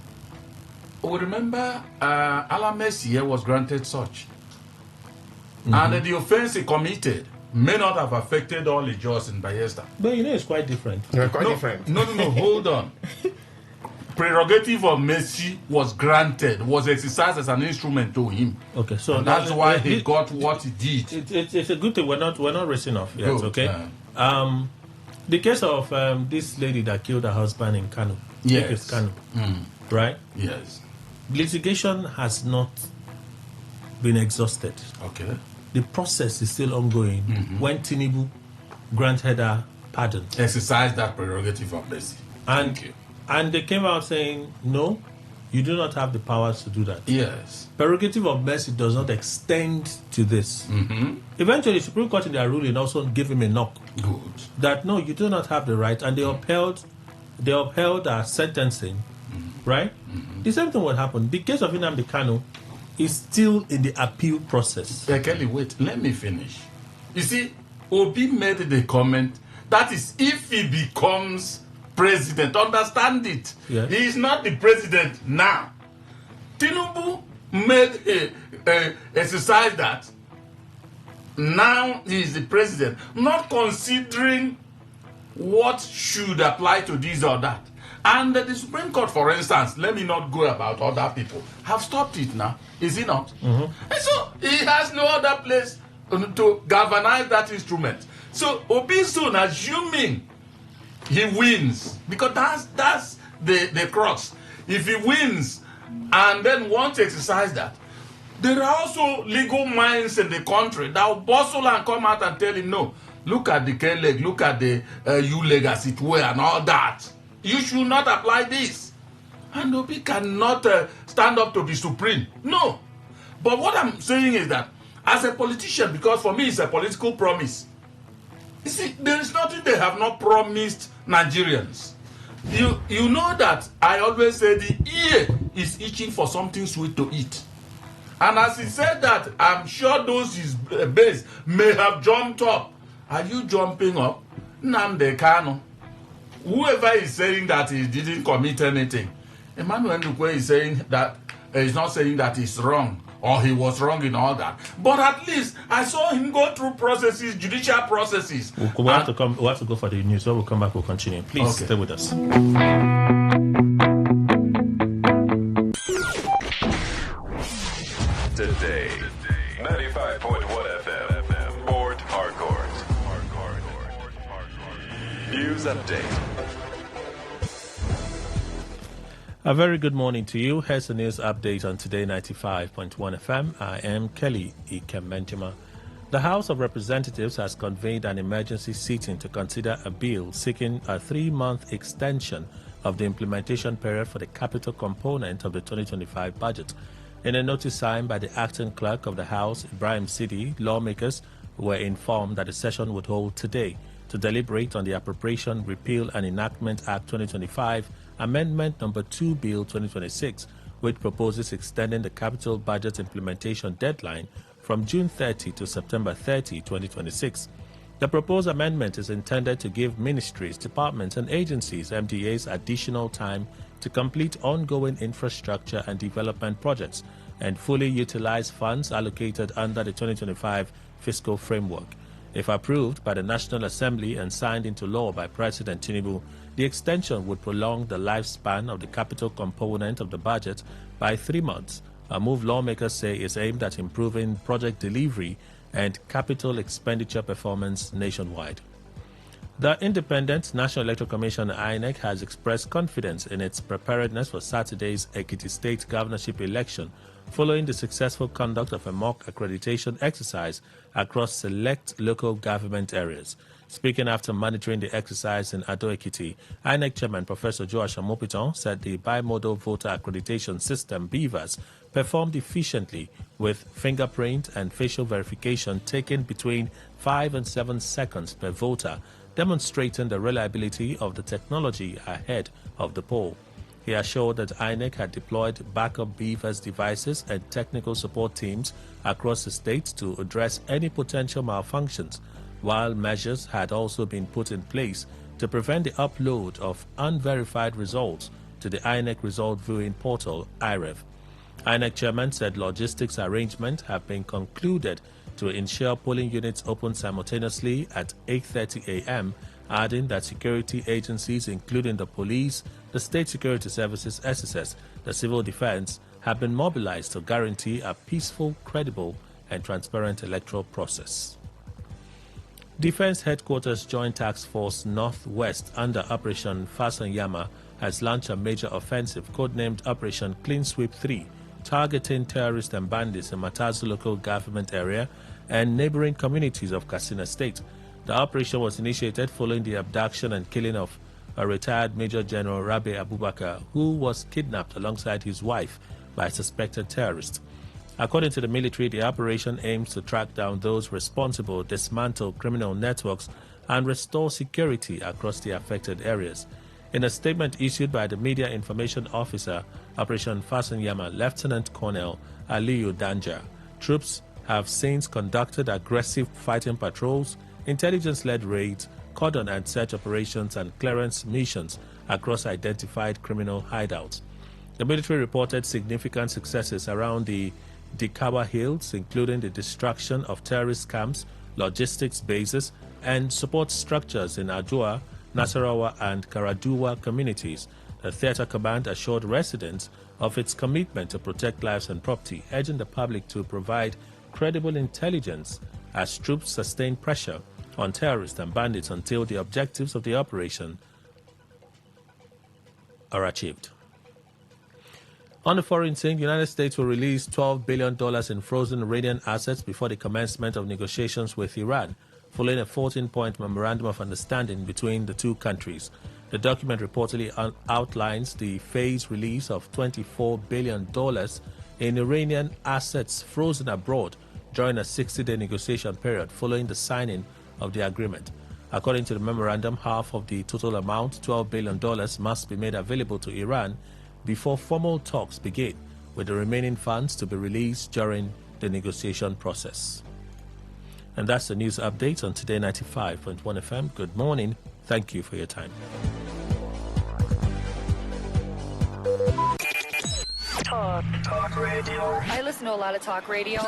We remember Alan Messier was granted such. And the offense he committed may not have affected all the judges in Bayelsa. But you know it's quite different. Different. No, hold on. Prerogative of mercy was granted, was exercised as an instrument to him. Okay, so and that's why he got what he did. It's a good thing we're not racing off yet, okay? The case of this lady that killed her husband in Kano. Yes. Kano. Right? Yes. Litigation has not been exhausted. Okay. The process is still ongoing. When Tinubu granted her pardon. Exercise that prerogative of mercy. And they came out saying, no, you do not have the powers to do that. Yes. Prerogative of mercy does not extend to this. Eventually, the Supreme Court in their ruling also gave him a knock. Good. That no, you do not have the right, and they upheld our sentencing, right? The same thing would happen. The case of Nnamdi Kanu is still in the appeal process. Kelly, wait, let me finish. You see, Obi made the comment, that is, if he becomes president, understand it. Yes. He is not the president now. Tinubu made a exercise that now he is the president, not considering what should apply to this or that. And the Supreme Court, for instance, let me not go about other people, have stopped it now, is it not? And so he has no other place to galvanize that instrument. So Obi soon, assuming he wins, because that's the crux. If he wins and then wants to exercise that, there are also legal minds in the country that will bustle and come out and tell him, no, look at the K leg, look at the U leg as it were and all that. You should not apply this. And Obi cannot stand up to be supreme. No. But what I'm saying is that as a politician, because for me it's a political promise, you see, there is nothing they have not promised Nigerians. You know that I always say the ear is itching for something sweet to eat. And as he said that, I'm sure those his base may have jumped up. Are you jumping up? Nnamdi Kanu. Whoever is saying that he didn't commit anything, Emmanuel Ndukwe is saying that he's not saying that he's wrong or he was wrong in all that. But at least I saw him go through processes, judicial processes. We'll have to go for the news. When we come back, we'll continue. Please stay with us. Today, 95.1 News Update. A very good morning to you. Here's the news update on Today 95.1 FM. I am Kelly Ikemenjima. The House of Representatives has convened an emergency sitting to consider a bill seeking a 3-month extension of the implementation period for the capital component of the 2025 budget. In a notice signed by the acting clerk of the House, Ibrahim Sidi, lawmakers were informed that the session would hold today to deliberate on the Appropriation, Repeal and Enactment Act 2025, Amendment Number 2 Bill 2026, which proposes extending the capital budget implementation deadline from June 30 to September 30, 2026. The proposed amendment is intended to give ministries, departments and agencies, MDAs, additional time to complete ongoing infrastructure and development projects and fully utilize funds allocated under the 2025 fiscal framework. If approved by the National Assembly and signed into law by President Tinubu, the extension would prolong the lifespan of the capital component of the budget by 3 months, a move lawmakers say is aimed at improving project delivery and capital expenditure performance nationwide. The Independent National Electoral Commission (INEC) has expressed confidence in its preparedness for Saturday's Ekiti State governorship election following the successful conduct of a mock accreditation exercise across select local government areas. Speaking after monitoring the exercise in Ado-Ekiti, INEC Chairman Professor Joash Amopiton said the bimodal voter accreditation system (BVAS) performed efficiently with fingerprint and facial verification taken between 5 and 7 seconds per voter, demonstrating the reliability of the technology ahead of the poll. He assured that INEC had deployed backup BVAS devices and technical support teams across the state to address any potential malfunctions, while measures had also been put in place to prevent the upload of unverified results to the INEC result viewing portal, IREV. INEC chairman said logistics arrangements have been concluded to ensure polling units open simultaneously at 8:30 a.m., adding that security agencies including the police, the State Security Services (SSS), the Civil Defense have been mobilized to guarantee a peaceful, credible and transparent electoral process. Defense Headquarters Joint Task Force Northwest under Operation Fasanyama has launched a major offensive codenamed Operation Clean Sweep 3, targeting terrorists and bandits in Matazu local government area and neighboring communities of Katsina State. The operation was initiated following the abduction and killing of a retired Major General Rabi Abubakar, who was kidnapped alongside his wife by suspected terrorists. According to the military, the operation aims to track down those responsible, dismantle criminal networks, and restore security across the affected areas. In a statement issued by the Media Information Officer, Operation Fasanyama, Lieutenant Colonel Aliyu Danja, troops have since conducted aggressive fighting patrols, intelligence-led raids, cordon and search operations, and clearance missions across identified criminal hideouts. The military reported significant successes around the Dikawa Hills, including the destruction of terrorist camps, logistics bases, and support structures in Ajua, Nasarawa, and Karaduwa communities. The theater command assured residents of its commitment to protect lives and property, urging the public to provide credible intelligence as troops sustain pressure on terrorists and bandits until the objectives of the operation are achieved. On the foreign scene, the United States will release $12 billion in frozen Iranian assets before the commencement of negotiations with Iran, following a 14-point memorandum of understanding between the two countries. The document reportedly outlines the phased release of $24 billion in Iranian assets frozen abroad during a 60-day negotiation period following the signing of the agreement. According to the memorandum, half of the total amount, $12 billion, must be made available to Iran before formal talks begin, with the remaining funds to be released during the negotiation process. And that's the news update on Today 95.1 FM. Good morning. Thank you for your time. Talk radio. I listen to a lot of talk radio.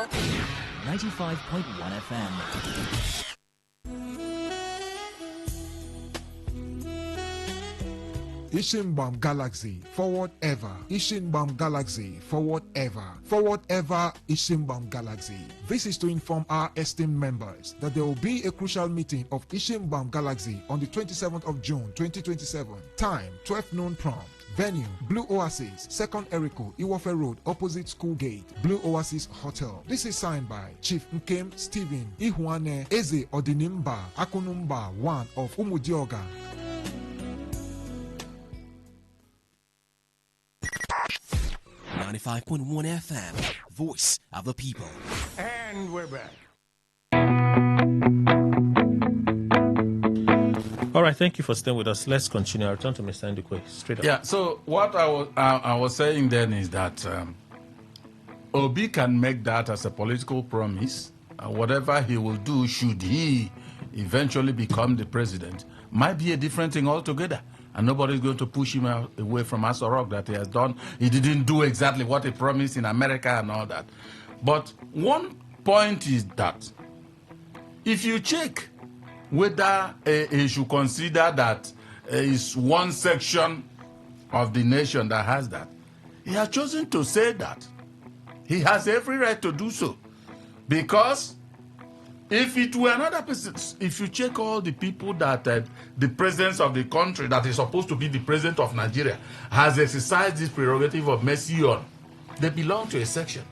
95.1 FM. Ishinbam Galaxy, forward ever. Ishinbam Galaxy, forward ever. Forward ever, Ishinbam Galaxy. This is to inform our esteemed members that there will be a crucial meeting of Ishinbam Galaxy on the 27th of June 2027. Time 12 noon prompt. Venue, Blue Oasis, 2nd Eriko, Iwofe Road, opposite School Gate, Blue Oasis Hotel. This is signed by Chief Nkem Stephen Ihuane Eze Odinimba Akunumba 1 of Umudioga. .1 FM, Voice of the People. And we're back. All right, thank you for staying with us. Let's continue. I'll return to Mr. Ndukwe straight up. Yeah, so what I was saying then is that Obi can make that as a political promise. Whatever he will do, should he eventually become the president, might be a different thing altogether. And nobody's going to push him away from Aso Rock that he has done. He didn't do exactly what he promised in America and all that. But one point is that if you check whether he should consider that it's one section of the nation that has that, he has chosen to say that. He has every right to do so. Because if it were another person, if you check all the people that the president of the country that is supposed to be the president of Nigeria has exercised this prerogative of mercy on, they belong to a section.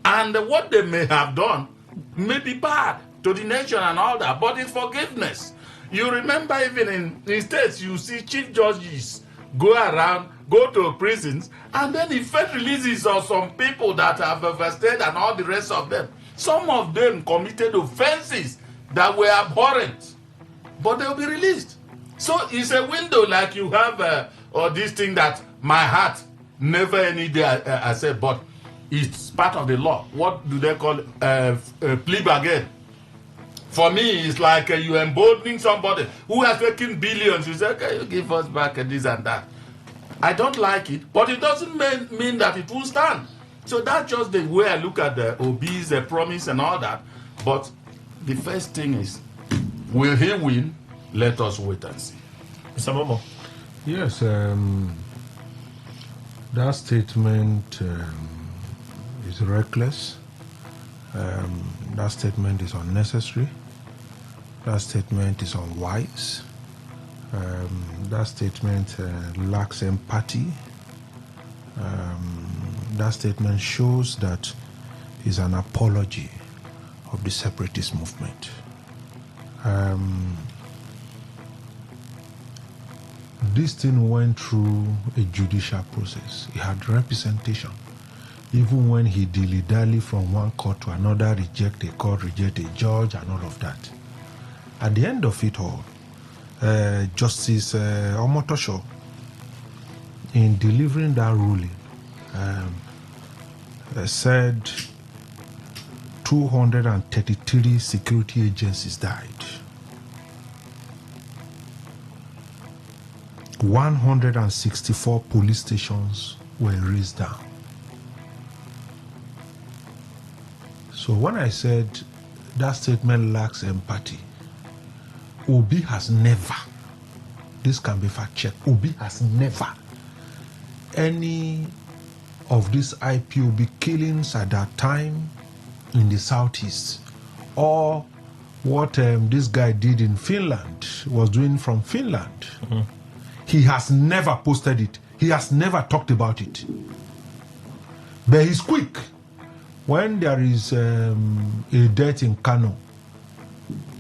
And what they may have done may be bad to the nation and all that, but it's forgiveness. You remember even in states, you see chief judges go around, go to prisons, and then effect releases of some people that have overstayed and all the rest of them. Some of them committed offenses that were abhorrent, but they'll be released. So it's a window like you have or this thing that my heart never any day I said, but it's part of the law. What do they call it? Plea bargain. For me, it's like you emboldening somebody who has taken billions. You say, okay, you give us back this and that. I don't like it, but it doesn't mean that it will stand. So that's just the way I look at the OB's promise and all that. But the first thing is, will he win? Let us wait and see. Mr. Momo. Yes, that statement is reckless. That statement is unnecessary. That statement is unwise. That statement lacks empathy. That statement shows that is an apology of the separatist movement. This thing went through a judicial process. He had representation. Even when he dilly-dally from one court to another, reject a court, reject a judge, and all of that. At the end of it all, Justice Omotosho, in delivering that ruling, said 233 security agencies died. 164 police stations were razed down. So when I said that statement lacks empathy, Obi has never, this can be fact-checked, Obi has never, any of these IPOB killings at that time in the southeast, or what this guy did in Finland, was doing from Finland. Mm-hmm. He has never posted it. He has never talked about it. But he's quick. When there is a death in Kano,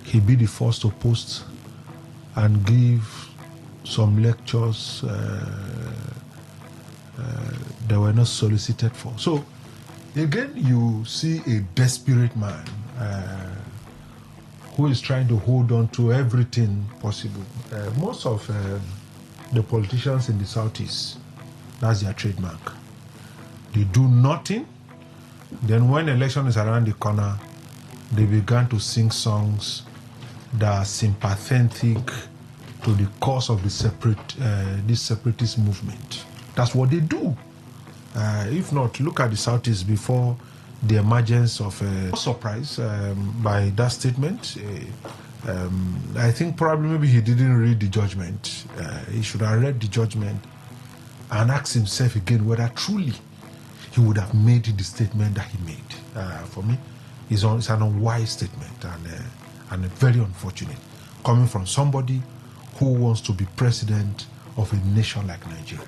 he'll be the first to post and give some lectures that were not solicited for. So, again, you see a desperate man who is trying to hold on to everything possible. Most of the politicians in the Southeast, that's their trademark. They do nothing. Then when election is around the corner, they began to sing songs that are sympathetic to the cause of the this separatist movement. That's what they do. If not, look at the Southeast before the emergence of a surprise by that statement. I think probably maybe he didn't read the judgment. He should have read the judgment and asked himself again whether truly he would have made the statement that he made. For me, it's an unwise statement and very unfortunate, coming from somebody who wants to be president of a nation like Nigeria.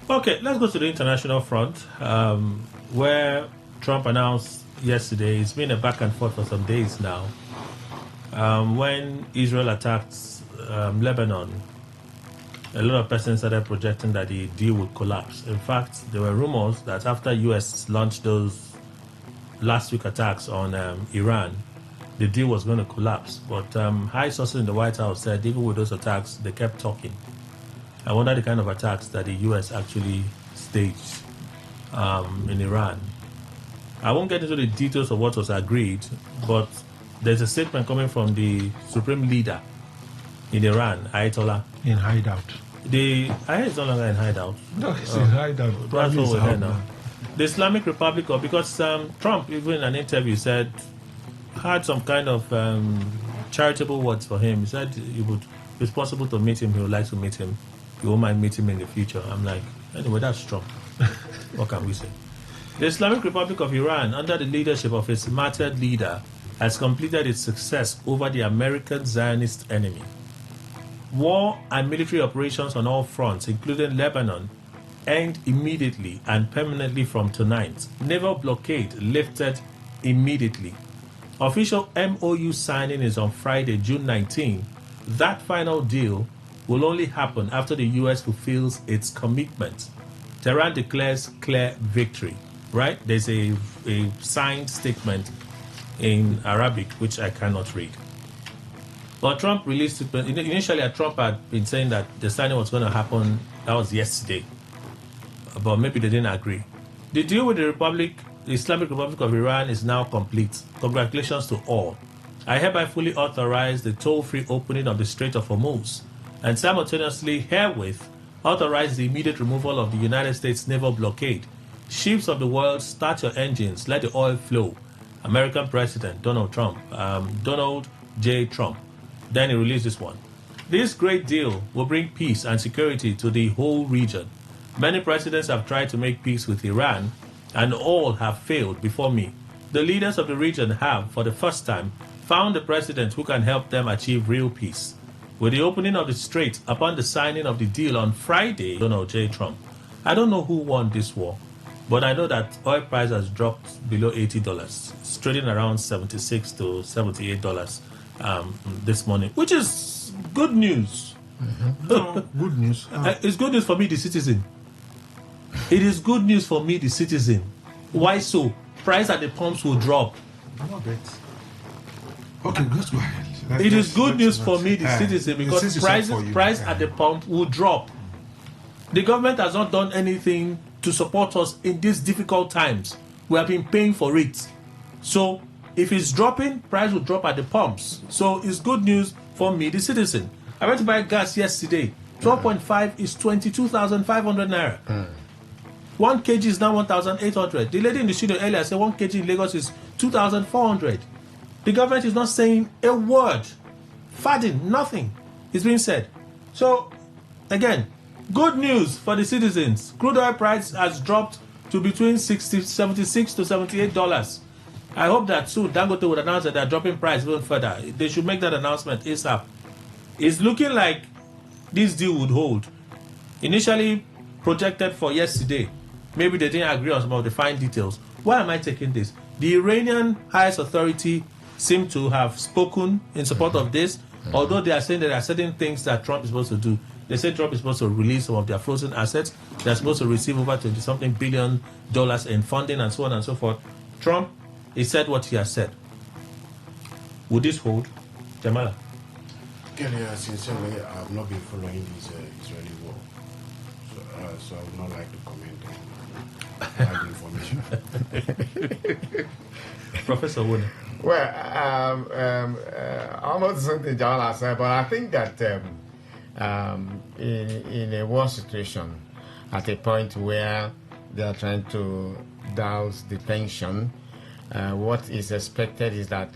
Okay, let's go to the international front, where Trump announced yesterday, it's been a back and forth for some days now, when Israel attacked Lebanon, a lot of persons started projecting that the deal would collapse. In fact, there were rumors that after U.S. launched those last week attacks on Iran, the deal was going to collapse. But high sources in the White House said even with those attacks, they kept talking. I wonder the kind of attacks that the U.S. actually staged in Iran. I won't get into the details of what was agreed, but there's a statement coming from the supreme leader in Iran, Ayatollah. In hideout. It's no longer in hideout. No, it's in hideout. That's what we're here now. The Islamic Republic, because Trump, even in an interview, said, had some kind of charitable words for him. He said if it's possible to meet him, he would like to meet him. He won't mind meeting him in the future. I'm like, anyway, that's Trump. What can we say? The Islamic Republic of Iran, under the leadership of its martyred leader, has completed its success over the American Zionist enemy. War and military operations on all fronts, including Lebanon, end immediately and permanently from tonight. Naval blockade lifted immediately. Official MOU signing is on Friday, June 19. That final deal will only happen after the U.S. fulfills its commitment. Tehran declares clear victory, right? There's a signed statement in Arabic, which I cannot read. But Trump released it. Initially, Trump had been saying that the signing was going to happen. That was yesterday. But maybe they didn't agree. The deal with the Islamic Republic of Iran is now complete. Congratulations to all. I hereby fully authorize the toll-free opening of the Strait of Hormuz and simultaneously herewith authorize the immediate removal of the United States naval blockade. Ships of the world, start your engines. Let the oil flow. American President Donald Trump. Donald J. Trump. Then he released this one. This great deal will bring peace and security to the whole region. Many presidents have tried to make peace with Iran, and all have failed before me. The leaders of the region have, for the first time, found a president who can help them achieve real peace. With the opening of the strait upon the signing of the deal on Friday, Donald J. Trump. I don't know who won this war, but I know that oil price has dropped below $80. It's trading around $76 to $78 this morning, which is good news. Good news. It's good news for me, the citizen. It is good news for me, the citizen. Why so? Price at the pumps will drop. Okay, let's go ahead. It is good news for me, the citizen, because price at the pump will drop. The government has not done anything to support us in these difficult times. We have been paying for it. So if it's dropping, price will drop at the pumps. So it's good news for me, the citizen. I went to buy gas yesterday. 12.5 is 22,500 naira. 1 kg is now 1,800. The lady in the studio earlier said 1 kg in Lagos is 2,400. The government is not saying a word. Fadding, nothing is being said. So, again, good news for the citizens. Crude oil price has dropped to between $76 to $78. I hope that soon Dangote would announce that they're dropping price even further. They should make that announcement ASAP. It's looking like this deal would hold. Initially projected for yesterday. Maybe they didn't agree on some of the fine details. Why am I taking this? The Iranian highest authority seem to have spoken in support of this, although they are saying that there are certain things that Trump is supposed to do. They say Trump is supposed to release some of their frozen assets. They're supposed to receive over $20-something billion in funding and so on and so forth. Trump, he said what he has said. Would this hold? Jamala? Kelly, sincerely, I have not been following this Israeli war. So I would not like to comment on that information. Professor Wone. Well, almost something Jamala said, but I think that in a war situation, at a point where they are trying to douse the tension, what is expected is that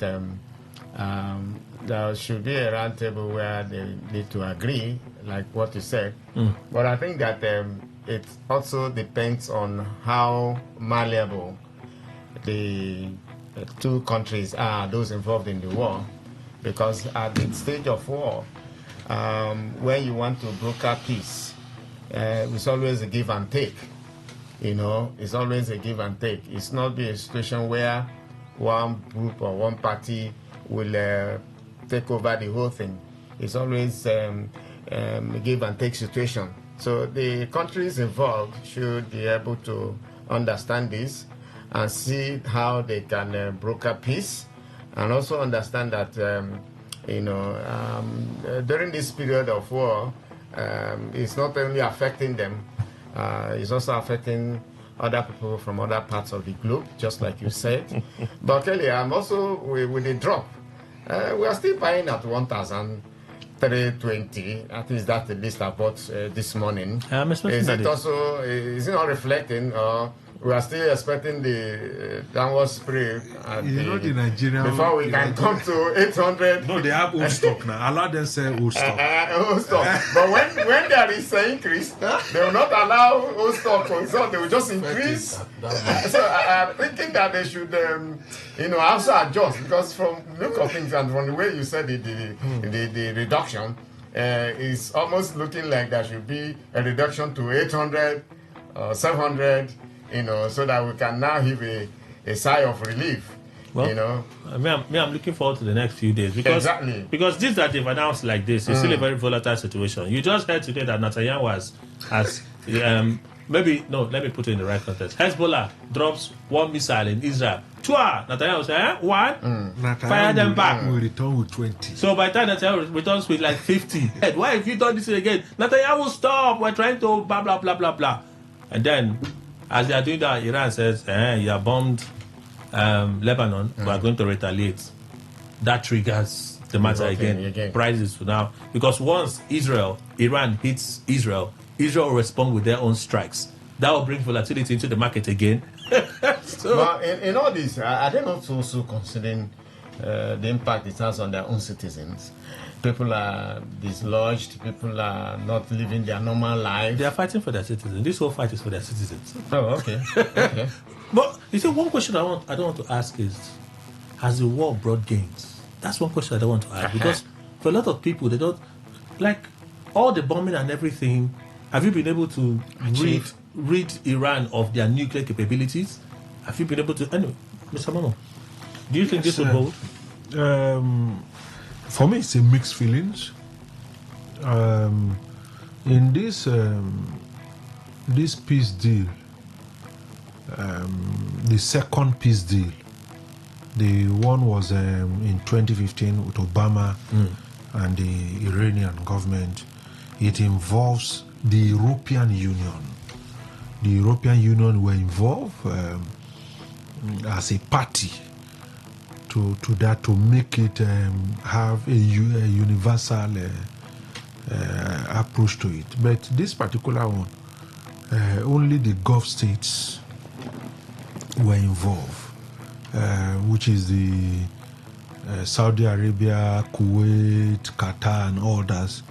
there should be a roundtable where they need to agree, like what you said. But I think that it also depends on how malleable the two countries are, those involved in the war. Because at the stage of war, when you want to broker peace, it's always a give and take. You know, it's always a give and take. It's not be a situation where one group or one party will take over the whole thing. It's always a give and take situation. So the countries involved should be able to understand this and see how they can broker peace, and also understand that during this period of war, it's not only affecting them, it's also affecting other people from other parts of the globe, just like you said. But Kelly, I'm also with the drop. We are still buying at 1,320. At least that's the list I bought this morning. Is it also? Is it not reflecting? We are still expecting the downward spray the Nigerian before we can come to 800. No, they have old stock now. Allow them say old stock. Old stock. But when there is an increase, they will not allow old stock, so they will just increase. So I'm thinking that they should, also adjust, because from the look of things and from the way you said the reduction, it's almost looking like there should be a reduction to 800 or 700. So that we can now have a sigh of relief. Well, I'm looking forward to the next few days, because this that they've announced like this is still a very volatile situation. You just heard today that Netanyahu has let me put it in the right context. Hezbollah drops one missile in Israel. Netanyahu said, one, fire them back. Will return with 20. So by the time Netanyahu returns with like 50, why have you done this again? Netanyahu, stop! We're trying to blah blah blah blah blah. And then, as they are doing that, Iran says, you have bombed Lebanon, we are going to retaliate. That triggers the matter again. Prices for now. Because once Iran hits Israel will respond with their own strikes. That will bring volatility into the market again. But in all this, are they not also considering the impact it has on their own citizens? People are dislodged. People are not living their normal life. They are fighting for their citizens. This whole fight is for their citizens. Oh, okay. Okay. But you see, one question I don't want to ask is, has the war brought gains? That's one question I don't want to ask, because for a lot of people, they don't like all the bombing and everything. Have you been able to rid Iran of their nuclear capabilities? Have you been able to? Anyway, Mr. Mono, do you think this will hold? For me, it's a mixed feelings. In this peace deal, the second peace deal, the one was in 2015 with Obama and the Iranian government. It involves the European Union. The European Union were involved as a party to that, to make it have a universal approach to it. But this particular one, only the Gulf states were involved, which is the Saudi Arabia, Kuwait, Qatar, and others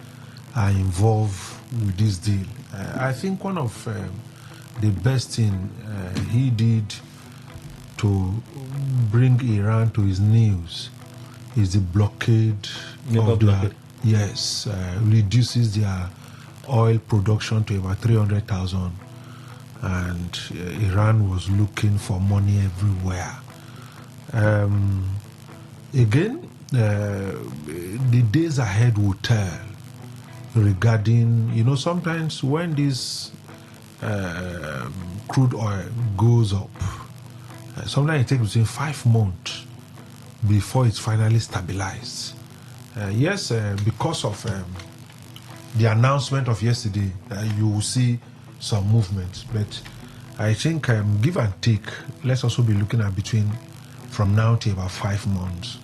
are involved with this deal. I think one of the best thing he did to bring Iran to his knees is the blockade reduces their oil production to about 300,000, and Iran was looking for money everywhere. Again, the days ahead will tell regarding, sometimes when this crude oil goes up, sometimes it takes between 5 months before it's finally stabilized. Because of the announcement of yesterday, you will see some movement. But I think give and take, let's also be looking at from now to about 5 months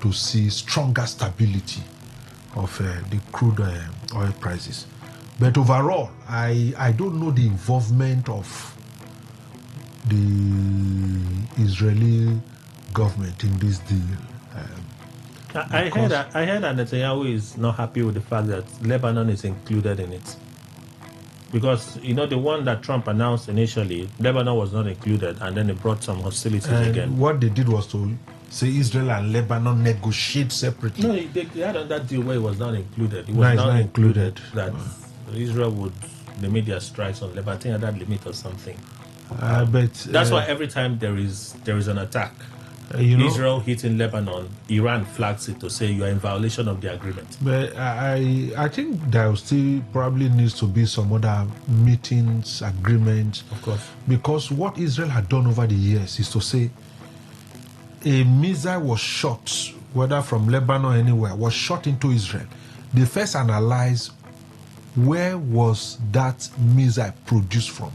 to see stronger stability of the crude oil prices. But overall, I don't know the involvement of the Israeli government in this deal. I heard that Netanyahu is not happy with the fact that Lebanon is included in it. Because, the one that Trump announced initially, Lebanon was not included, and then they brought some hostilities again. What they did was to say Israel and Lebanon negotiate separately. No, they had on that deal where it was not included. It was No, not included. That Israel would limit their strikes on Lebanon. I think that limit or something. But that's why every time there is an attack, Israel hitting Lebanon, Iran flags it to say you are in violation of the agreement. But I think there still probably needs to be some other meetings, agreements. Of course. Because what Israel had done over the years is to say a missile was shot, whether from Lebanon or anywhere, was shot into Israel. They first analyze where was that missile produced from.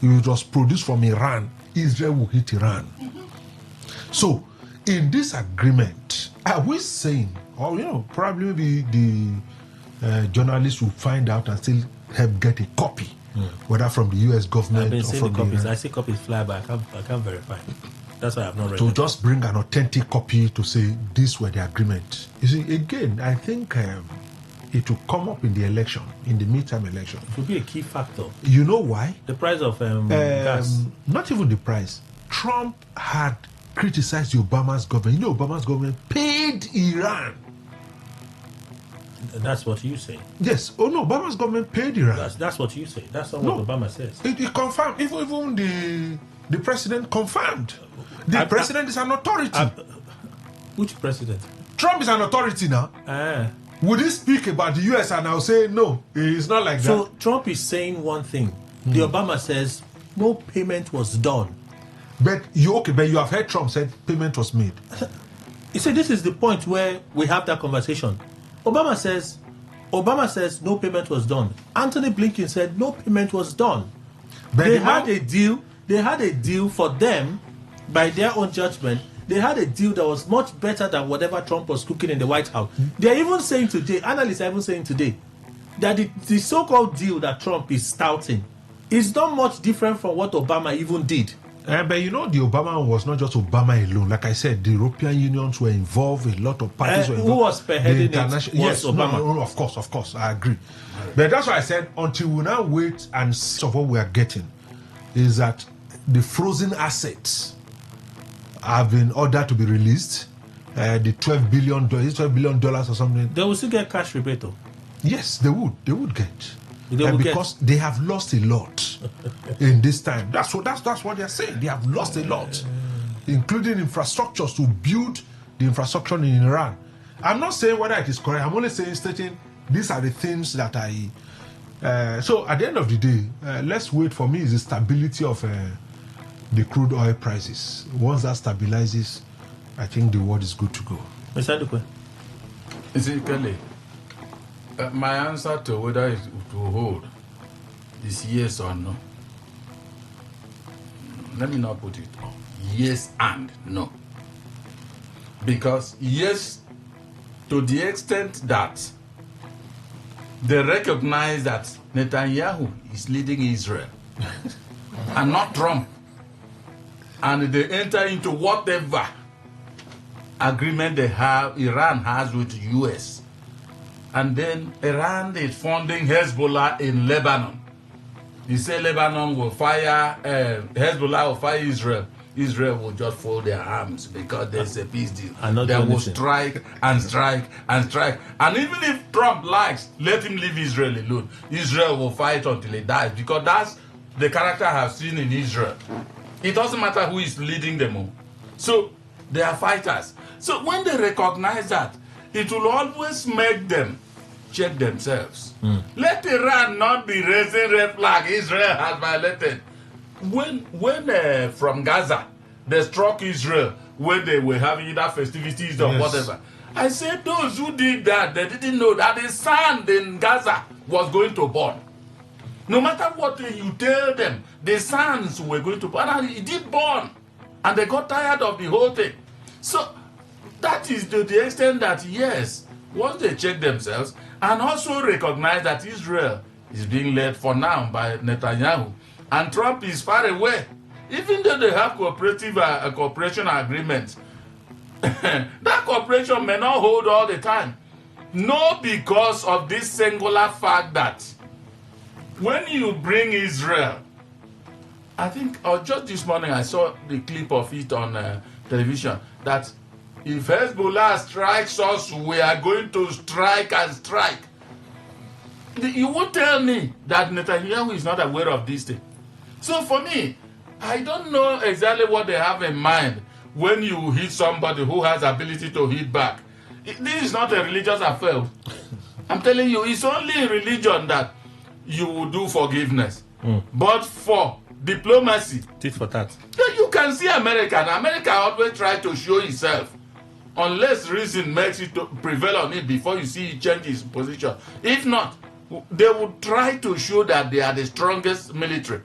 If it was produced from Iran, Israel will hit Iran. So, in this agreement, are we saying, or probably maybe the journalists will find out and still help get a copy, whether from the U.S. government I've been or seeing from the copies. Iran. I see copies fly, but I can't verify. That's why I've not read To it. just bring an authentic copy to say this were the agreement. You see, again, I think it will come up in the election, in the midterm election. It will be a key factor. You know why? The price of gas. Not even the price. Trump had criticized the Obama's government. Obama's government paid Iran. That's what you say. Yes. Oh no, Obama's government paid Iran. That's what you say. That's not what Obama says. It confirmed. Even the president confirmed. The president is an authority. Which president? Trump is an authority now. Would he speak about the U.S. and I'll say no? It's not like that. So Trump is saying one thing. The Obama says no payment was done. But you have heard Trump said payment was made. You see, this is the point where we have that conversation. Obama says no payment was done. Anthony Blinken said no payment was done. But They had a deal for them, by their own judgment. They had a deal that was much better than whatever Trump was cooking in the White House. They're even saying today, analysts are even saying today, that the so-called deal that Trump is touting is not much different from what Obama even did. But the Obama was not just Obama alone. Like I said, the European unions were involved. A lot of parties were involved. Who was spearheading it? Yes, Obama. No, of course, I agree. But that's why I said until we now wait and see what we are getting, is that the frozen assets have been ordered to be released. The $12 billion or something. They will still get cash rebate, though. Yes, they would get. Because they have lost a lot in this time. That's what they're saying. They have lost a lot, including infrastructures to build the infrastructure in Iran. I'm not saying whether it is correct. I'm only stating these are the things that so at the end of the day, let's wait. For me, is the stability of the crude oil prices. Once that stabilizes, I think the world is good to go. Mr. Dukwe. Is it Kelly? My answer to whether it will hold is yes or no. Let me not put it on. Yes and no. Because yes, to the extent that they recognize that Netanyahu is leading Israel and not Trump, and they enter into whatever agreement Iran has with the U.S., and then Iran is funding Hezbollah in Lebanon. They say Lebanon will fire, Hezbollah will fire Israel. Israel will just fold their arms because there's a peace deal. They will strike and strike and strike. And even if Trump likes, let him leave Israel alone. Israel will fight until he dies, because that's the character I have seen in Israel. It doesn't matter who is leading them all. So they are fighters. So when they recognize that, it will always make them check themselves. Let Iran not be raising red flag Israel has violated. When from Gaza, they struck Israel when they were having either festivities or whatever. I said those who did that, they didn't know that the sand in Gaza was going to burn. No matter what you tell them, the sands were going to burn, and it did burn. And they got tired of the whole thing. So that is to the extent that, yes, once they check themselves and also recognize that Israel is being led for now by Netanyahu, and Trump is far away, even though they have cooperation agreements, that cooperation may not hold all the time. No, because of this singular fact that when you bring Israel, I think, just this morning I saw the clip of it on television, that if Hezbollah strikes us, we are going to strike and strike. You won't tell me that Netanyahu is not aware of this thing. So for me, I don't know exactly what they have in mind when you hit somebody who has ability to hit back. This is not a religious affair. I'm telling you, it's only in religion that you will do forgiveness. But for diplomacy, tit for tat. You can see America. America always try to show itself, unless reason makes it to prevail on it before you see it change its position. If not, they would try to show that they are the strongest military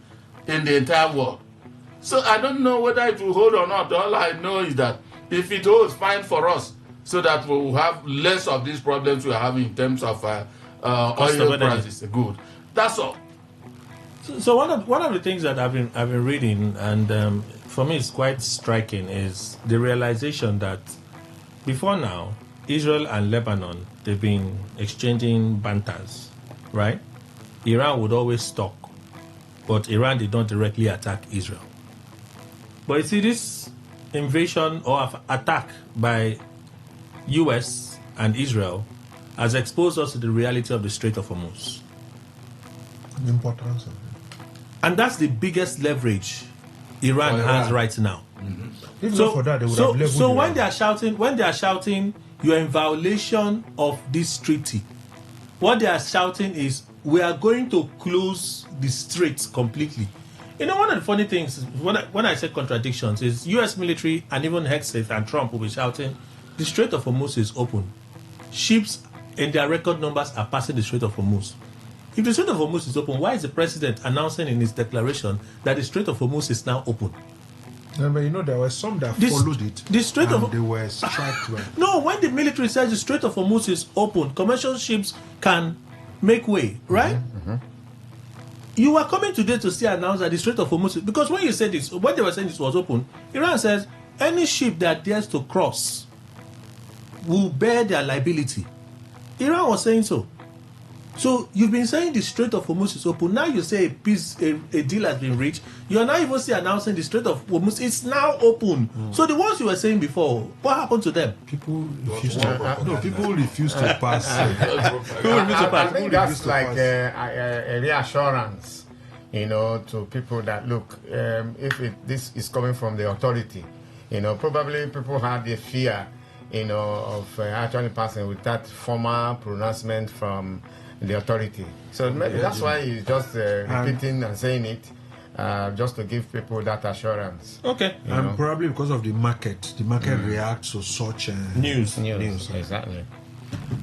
in the entire world. So I don't know whether it will hold or not. All I know is that if it holds, fine for us, so that we will have less of these problems we are having in terms of oil prices. Good. That's all. So one of the things that I've been reading, and for me it's quite striking, is the realization that before now, Israel and Lebanon, they've been exchanging banters, right? Iran would always talk, but Iran did not directly attack Israel. But you see, this invasion or attack by US and Israel has exposed us to the reality of the Strait of Hormuz. The importance of it. And that's the biggest leverage Iran has right now. If not for that, they would have leveled So Iran. when they are shouting, you're in violation of this treaty, what they are shouting is, we are going to close the straits completely. You know, one of the funny things, when I say contradictions, is US military and even Hegseth and Trump will be shouting, the Strait of Hormuz is open. Ships in their record numbers are passing the Strait of Hormuz. If the Strait of Hormuz is open, why is the president announcing in his declaration that the Strait of Hormuz is now open? Yeah, but you know, there were some that followed it. The Strait of they were struck. No, when the military says the Strait of Hormuz is open, commercial ships can make way, right? You were coming today to see announced that the Strait of Hormuz, because when you said this, when they were saying this was open, Iran says any ship that dares to cross will bear their liability. Iran was saying so. So you've been saying the Strait of Hormuz is open. Now you say a deal has been reached. You are now even announcing the Strait of Hormuz is now open. So the ones you were saying before, what happened to them? People refused to. People refused to pass. I think that's like a reassurance, you know, to people that look, if this is coming from the authority, you know, probably people had the fear, you know, of actually passing with that formal pronouncement from the authority. So maybe that's why he's just repeating and saying it, just to give people that assurance. Okay. And probably because of the market reacts to such news. Exactly.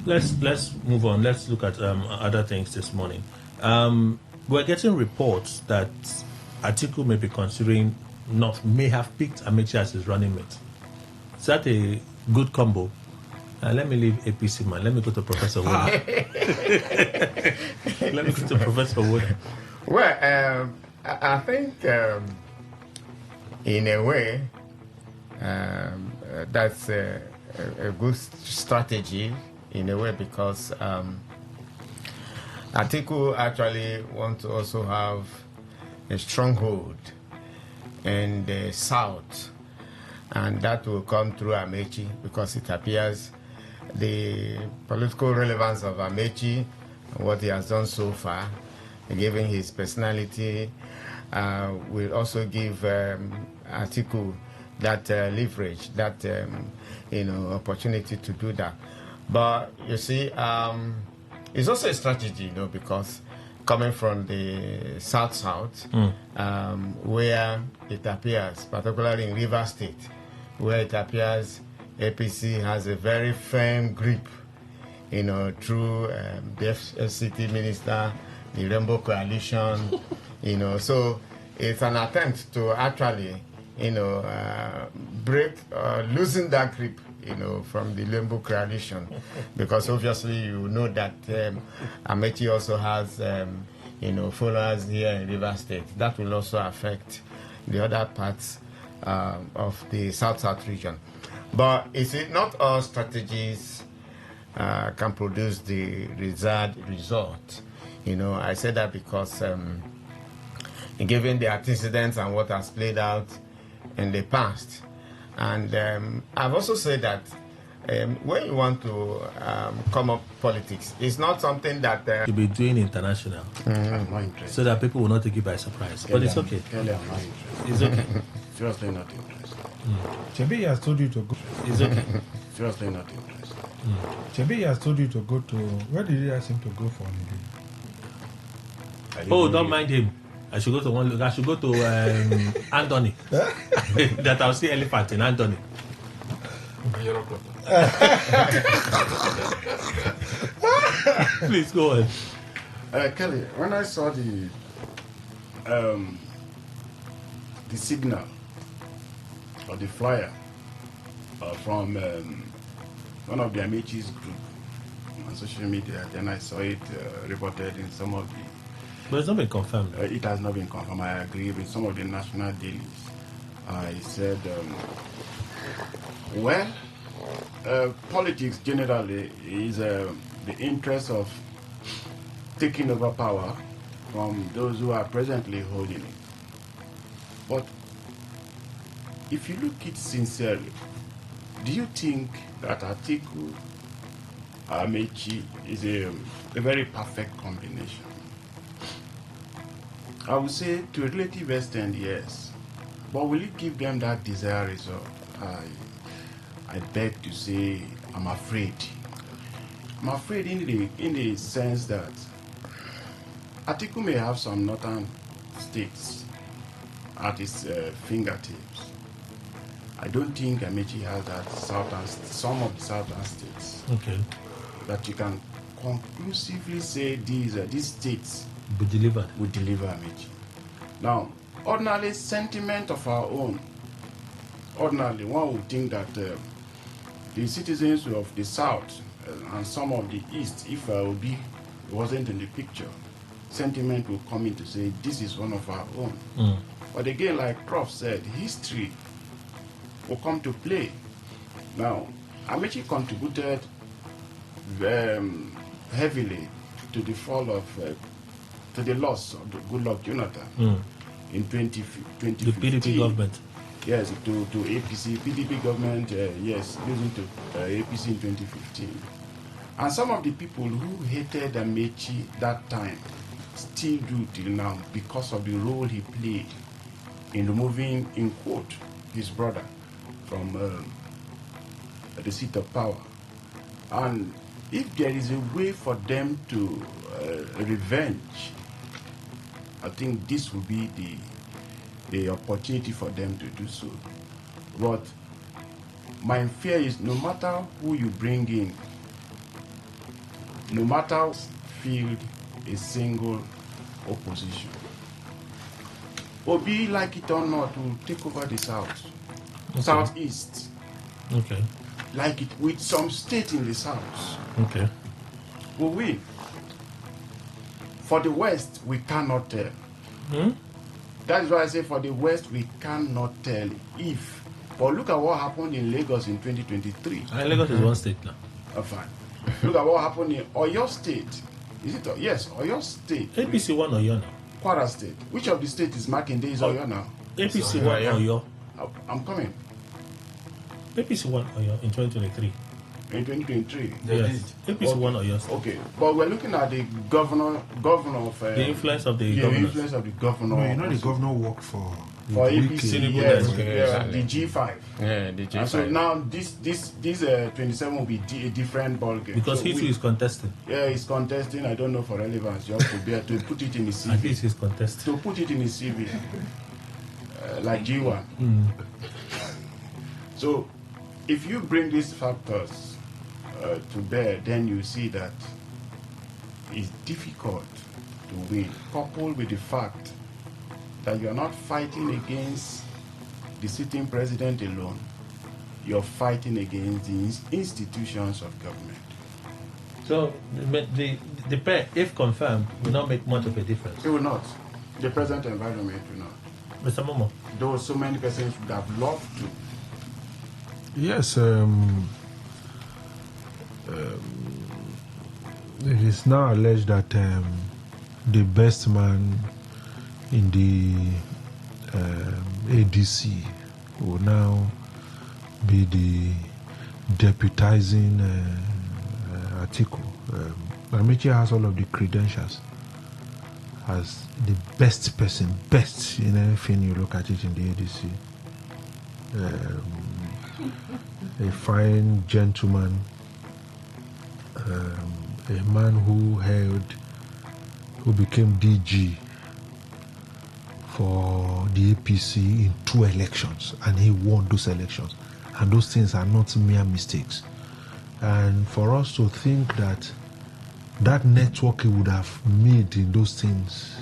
Let's move on. Let's look at other things this morning. We're getting reports that Atiku may be considering may have picked Amechi as his running mate. Is that a good combo? Let me leave APC, man. Let me go to Professor Wood. Let me go to Professor Wood. Well, I think in a way that's a good strategy in a way, because Atiku actually want to also have a stronghold in the south, and that will come through Amechi, because it appears the political relevance of Amechi, what he has done so far, given his personality, will also give Atiku that leverage, that opportunity to do that. But you see, it's also a strategy, because coming from the south, where it appears, particularly in Rivers State, where it appears APC has a very firm grip, through the FCT minister, the Rainbow Coalition, so it's an attempt to actually, break, losing that grip, from the Rainbow Coalition, because obviously you know that Amechi also has, followers here in Rivers State. That will also affect, the other parts of the South region. But is it not all strategies can produce the desired result? I say that because given the antecedents and what has played out in the past, and I've also said that when you want to come up politics, it's not something that to be doing international, I'm not interested. so that people will not take it by surprise. But it's okay. Kelly, I'm not interested. It's okay. Seriously not interested. Chebi has told you to go. It's okay. Seriously not interested. Chebi has told you to go to. Where did he ask him to go for holiday? Oh, don't mind him. I should go to Anthony. That I'll see elephant in Anthony. Please go ahead. Kelly, when I saw the signal or the flyer from one of the Amichis group on social media, then I saw it reported in some of the. But it's not been confirmed. It has not been confirmed. I agree with some of the national dailies. I said, politics generally is the interest of taking over power from those who are presently holding it. But if you look it sincerely, do you think that Atiku Amechi is a very perfect combination? I would say to a relative extent, yes. But will it give them that desired result? I beg to say, I'm afraid. I'm afraid in the sense that Atiku may have some northern states at his fingertips. I don't think Amechi has that some of the southern states. Okay. That you can conclusively say these states would deliver Amechi. Now, ordinarily, sentiment of our own, ordinarily, one would think that the citizens of the south and some of the east, if Obi wasn't in the picture, sentiment will come in to say this is one of our own. But again, like Prof said, history will come to play. Now, Amechi contributed heavily to the fall of to the loss of the Goodluck Jonathan in 2015. The PDP government. Yes, to APC. PDP government, yes, losing to APC in 2015. And some of the people who hated Amechi that time still do till now because of the role he played in removing, in quote, his brother from the seat of power. And if there is a way for them to revenge, I think this will be the opportunity for them to do so. But my fear is no matter who you bring in, no matter field a single opposition, Obi, like it or not, will take over the south, southeast. Okay. Like it with some state in the south. Okay. Will win. For the west, we cannot tell. That is why I say for the west, we cannot tell if. But look at what happened in Lagos in 2023. Lagos is one state now. Fine. Look at what happened in Oyo State. Is it? Yes, Oyo State. APC won Oyo now. Kwara State. Which of the states is Makinde is Oyo now? APC won Oyo. I'm coming. APC won Oyo in 2023. In 2023? Yes. APC won Oyo State. Okay. But we're looking at the governor of... the influence of the governor. The influence of the governor. No, you know the governor worked for APC, yes, the G5. Yeah, the G5. And so now this 27 will be a different ballgame. Because so he is contesting. Yeah, he's contesting. I don't know for relevance. You have to bear to put it in his CV. At least he's contesting. To put it in his CV, like G1. So, if you bring these factors to bear, then you see that it's difficult to win, coupled with the fact that you're not fighting against the sitting president alone, you're fighting against the institutions of government. So the pair, if confirmed, will not make much of a difference. It will not. The present environment will not. Mr. Momo. Though so many persons would have loved to. Yes, it is now alleged that the best man in the ADC will now be the deputizing Atiku. Amici has all of the credentials as the best person, best in anything you look at it in the ADC. A fine gentleman, a man who became DG for the APC in 2 elections, and he won those elections. And those things are not mere mistakes. And for us to think that that network he would have made in those things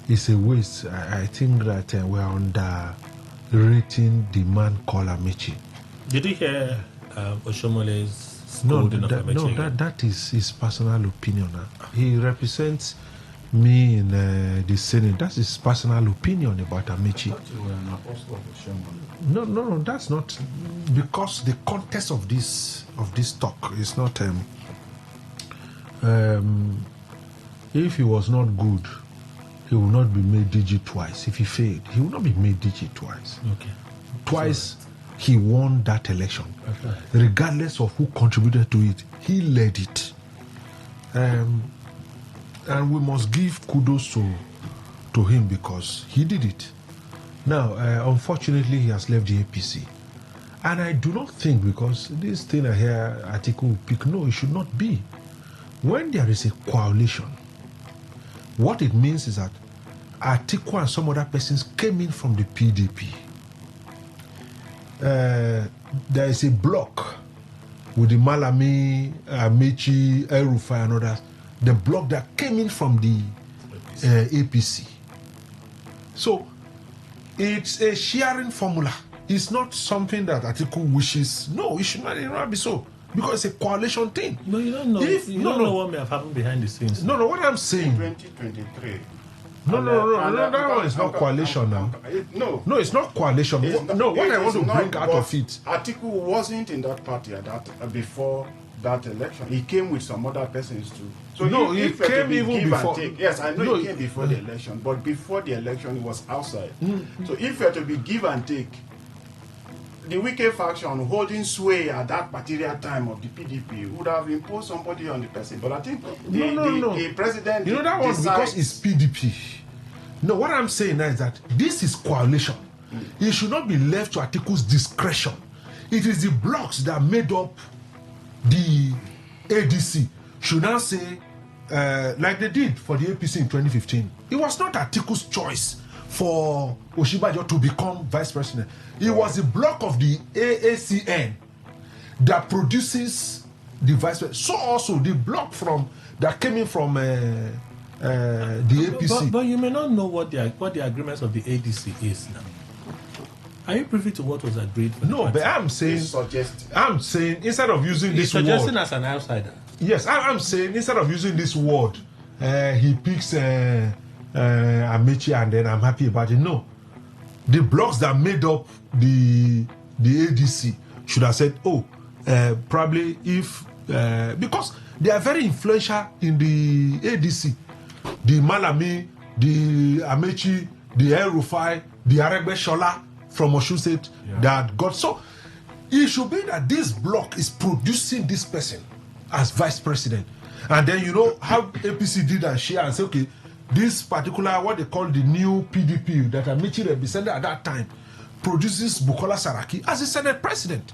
is a waste. I think that we are underrating the man called Amici. Did you hear Oshomole's scolding of Amici? No, that is his personal opinion. He represents me in the Senate. That's his personal opinion about Amici. I thought you were an apostle of Oshomole. No, that's not, because the context of this talk is not. If he was not good, he will not be made DG twice. If he failed, he will not be made DG twice. Okay. Twice he won that election. Right. Regardless of who contributed to it, he led it. And we must give kudos to him because he did it. Now, unfortunately, he has left the APC. And I do not think, because this thing I hear Atiku will pick, no, it should not be. When there is a coalition, what it means is that Atiku and some other persons came in from the PDP. There is a block with the Malami, Amechi, El-Rufai and others. The block that came in from the APC. So, it's a sharing formula. It's not something that Atiku wishes. No, it should not be so. Because it's a coalition thing. No, you don't know. You don't know what may have happened behind the scenes. No, what I'm saying. 2023. No, that one is not coalition now. No, it's not coalition. What I want to bring out of it. Atiku wasn't in that party at that before that election. He came with some other persons too. So no, he came even before. Yes, I know he came before the election, but before the election, he was outside. So if you had to be give and take, the wicked faction holding sway at that particular time of the PDP would have imposed somebody on the person. But I think the president... You know that was because it's PDP. No, what I'm saying now is that this is coalition. It should not be left to Atiku's discretion. It is the blocks that made up the ADC should now say, like they did for the APC in 2015. It was not Atiku's choice for Oshibajo to become vice president. It was the block of the AACN that produces the vice president. So also the block that came in from the APC. But you may not know what the agreements of the ADC is now. Are you privy to what was agreed? No, but I'm saying instead of using this word, suggesting as an outsider. Yes, I'm saying instead of using this word, he picks Amechi and then I'm happy about it. No, the blocks that made up the ADC should have said, probably if because they are very influential in the ADC, the Malami, the Amechi, the El-Rufai, the Aregbe Shola from Osun State that got so. It should be that this block is producing this person as vice president, and then you know how APC did and share and say, okay, this particular what they call the new PDP that Amici represented at that time produces Bukola Saraki as the Senate president.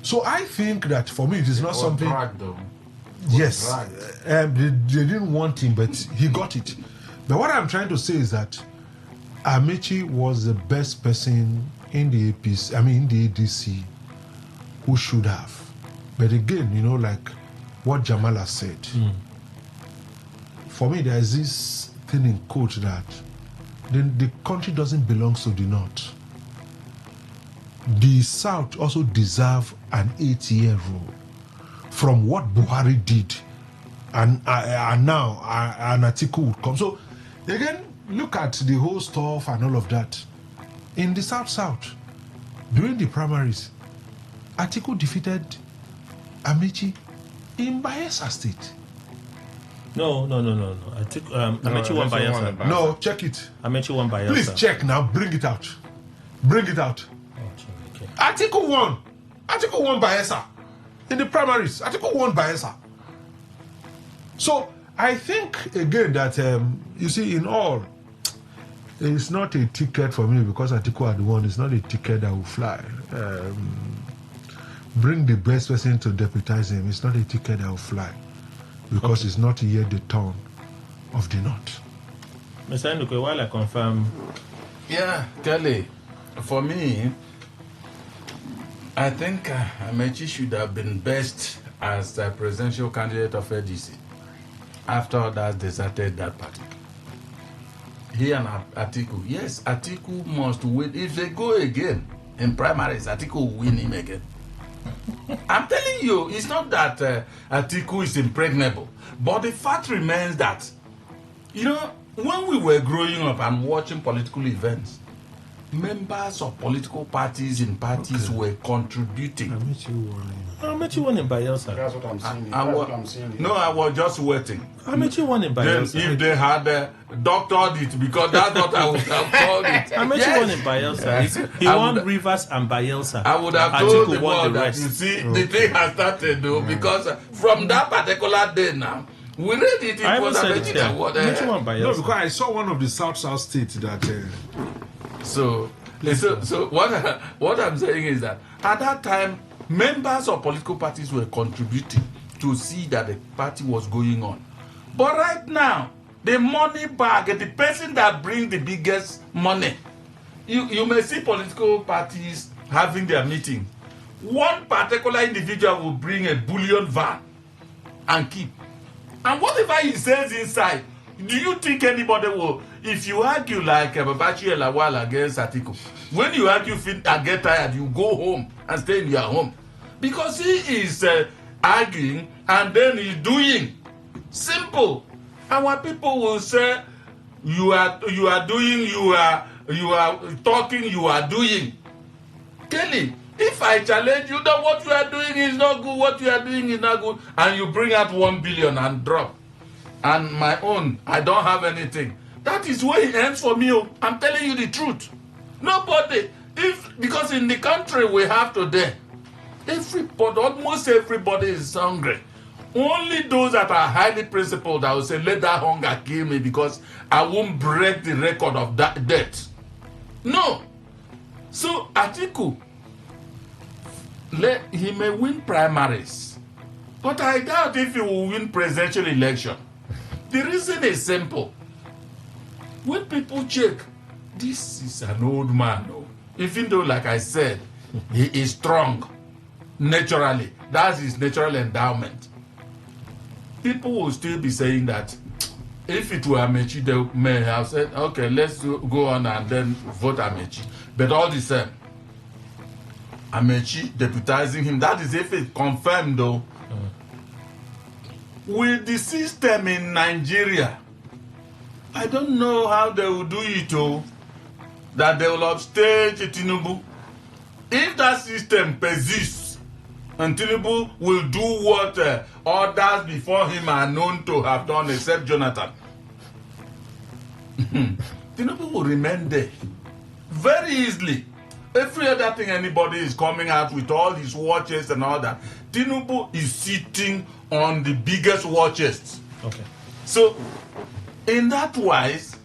So I think that for me it is not something. Yes, they didn't want him, but he got it. But what I'm trying to say is that Amici was the best person in the APC, in the ADC, who should have. But again, you know, like what Jamala said, for me, there's this thing in quote that the country doesn't belong to the North. The South also deserve an 8-year rule from what Buhari did and now an Atiku would come. So again, look at the whole stuff and all of that. In the South, during the primaries, Atiku defeated Amechi in Bayelsa State. No. Amechi won Bayelsa. No, check it. Amechi won Bayelsa. Please check now. Bring it out. Okay. Atiku won. Atiku won Bayelsa. In the primaries, Atiku won Bayelsa. So I think again that you see, in all, it's not a ticket for me because Atiku had won. It's not a ticket that will fly. Bring the best person to deputize him. It's not a ticket that will fly because it's not yet the turn of the North. Mr. Nduke, while I confirm. Yeah, Kelly, for me, I think Amechi should have been best as the presidential candidate of ADC after others deserted that party. He and Atiku, yes, Atiku must win. If they go again in primaries, Atiku will win him again. I'm telling you, it's not that Atiku is impregnable, but the fact remains that, when we were growing up and watching political events, members of political parties in parties were contributing. Amechi won in Bayelsa. That's what I'm saying. No, I was just waiting. Amechi won in Bayelsa. Then if they had doctored it, because that's what I would have called it. Amechi won in Bayelsa. He won Rivers and Bayelsa. I would have told the world that, you see, the thing has started though, because from that particular day now, we read it. I haven't said it here. Amechi won Bayelsa. No, because I saw one of the South states that... So what I'm saying is that at that time, members of political parties were contributing to see that the party was going on. But right now, the money bag, the person that brings the biggest money, you may see political parties having their meeting. One particular individual will bring a bullion van and keep. And whatever he says inside, do you think anybody will? If you argue like Babachi Elawal against Atiku, when you argue and get tired, you go home and stay in your home. Because he is arguing and then he's doing. Simple. Our people will say, you are doing, you are talking, you are doing. Kelly, if I challenge you that what you are doing is not good, what you are doing is not good, and you bring out 1 billion and drop, and my own, I don't have anything. That is where it ends for me. I'm telling you the truth. Nobody, because in the country we have today, almost everybody is hungry. Only those that are highly principled that will say, let that hunger kill me because I won't break the record of that death. No. So Atiku, he may win primaries, but I doubt if he will win presidential election. The reason is simple. When people check, this is an old man, even though, like I said, he is strong naturally. That's his natural endowment. People will still be saying that if it were Amechi, they may have said, okay, let's go on and then vote Amechi. But all the same, Amechi deputizing him, that is if it's confirmed though. With the system in Nigeria, I don't know how they will do it, that they will upstage Tinubu. If that system persists, and Tinubu will do what others before him are known to have done, except Jonathan, Tinubu will remain there very easily. Every other thing anybody is coming out with, all his watches and all that, Tinubu is sitting on the biggest watches. Okay. So, in that wise,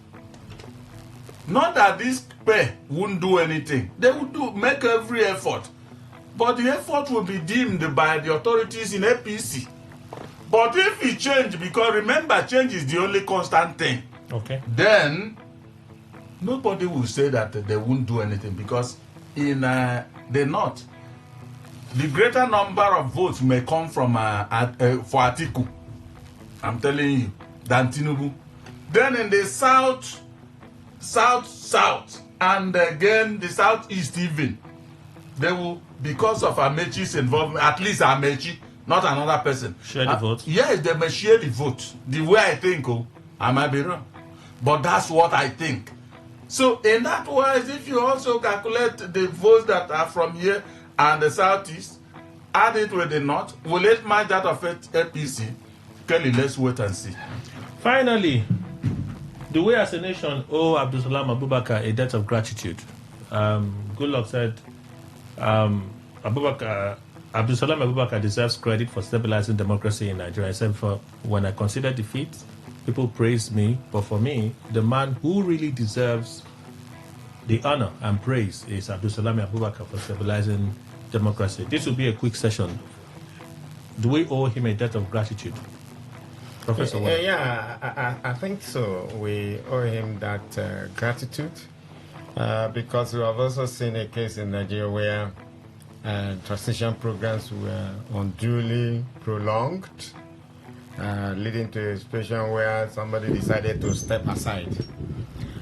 not that this pair wouldn't do anything. They would make every effort. But the effort will be deemed by the authorities in APC. But if it change, because remember, change is the only constant thing. Okay. Then, nobody will say that they won't do anything, because in the North, the greater number of votes may come from for Atiku, I'm telling you, than Tinubu. Then in the South, and again the Southeast even, they will, because of Amechi's involvement, at least Amechi, not another person. Share the vote? Yes, they may share the vote. The way I think, I might be wrong. But that's what I think. So in that wise, if you also calculate the votes that are from here and the southeast, add it with the north, will it match that of APC? Kelly, let's wait and see. Finally, do we as a nation owe Abdul Salam Abubakar a debt of gratitude? Goodluck said Abdul Salam Abubakar deserves credit for stabilizing democracy in Nigeria. He said, for when I consider defeat, people praise me, but for me, the man who really deserves the honor and praise is Abdul Salam Abubakar for stabilizing democracy. This will be a quick session. Do we owe him a debt of gratitude? Professor? I think so. We owe him that gratitude because we have also seen a case in Nigeria where transition programs were unduly prolonged, leading to a situation where somebody decided to step aside.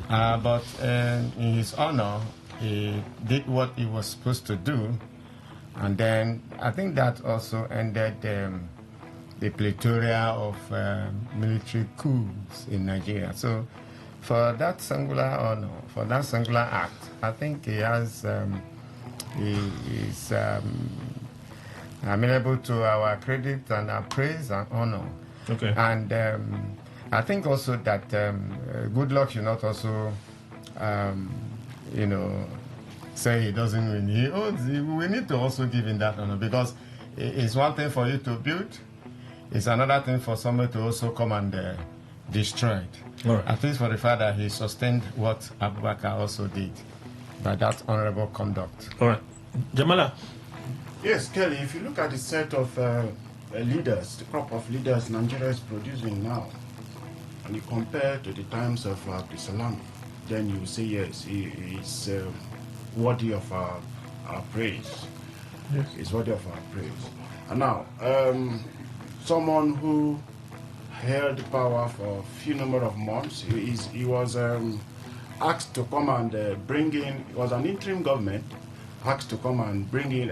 But in his honor, he did what he was supposed to do. And then I think that also ended the plethora of military coups in Nigeria. So for that singular honor, for that singular act, I think he has, he is amenable to our credit and our praise and honor. Okay. And I think also that Goodluck should not also, say he doesn't win. He owns, we need to also give him that honor because it's one thing for you to build, it's another thing for someone to also come and destroy it. Right. At least for the fact that he sustained what Abubakar also did by that honorable conduct. All right. Jamala? Yes, Kelly, if you look at the set of leaders, the crop of leaders Nigeria is producing now, and you compare to the times of Abdul Salam, then you say, yes, he is worthy of our praise. Yes. He's worthy of our praise. And now, someone who held power for a few number of months, he was asked to come and bring in, it was an interim government, asked to come and bring in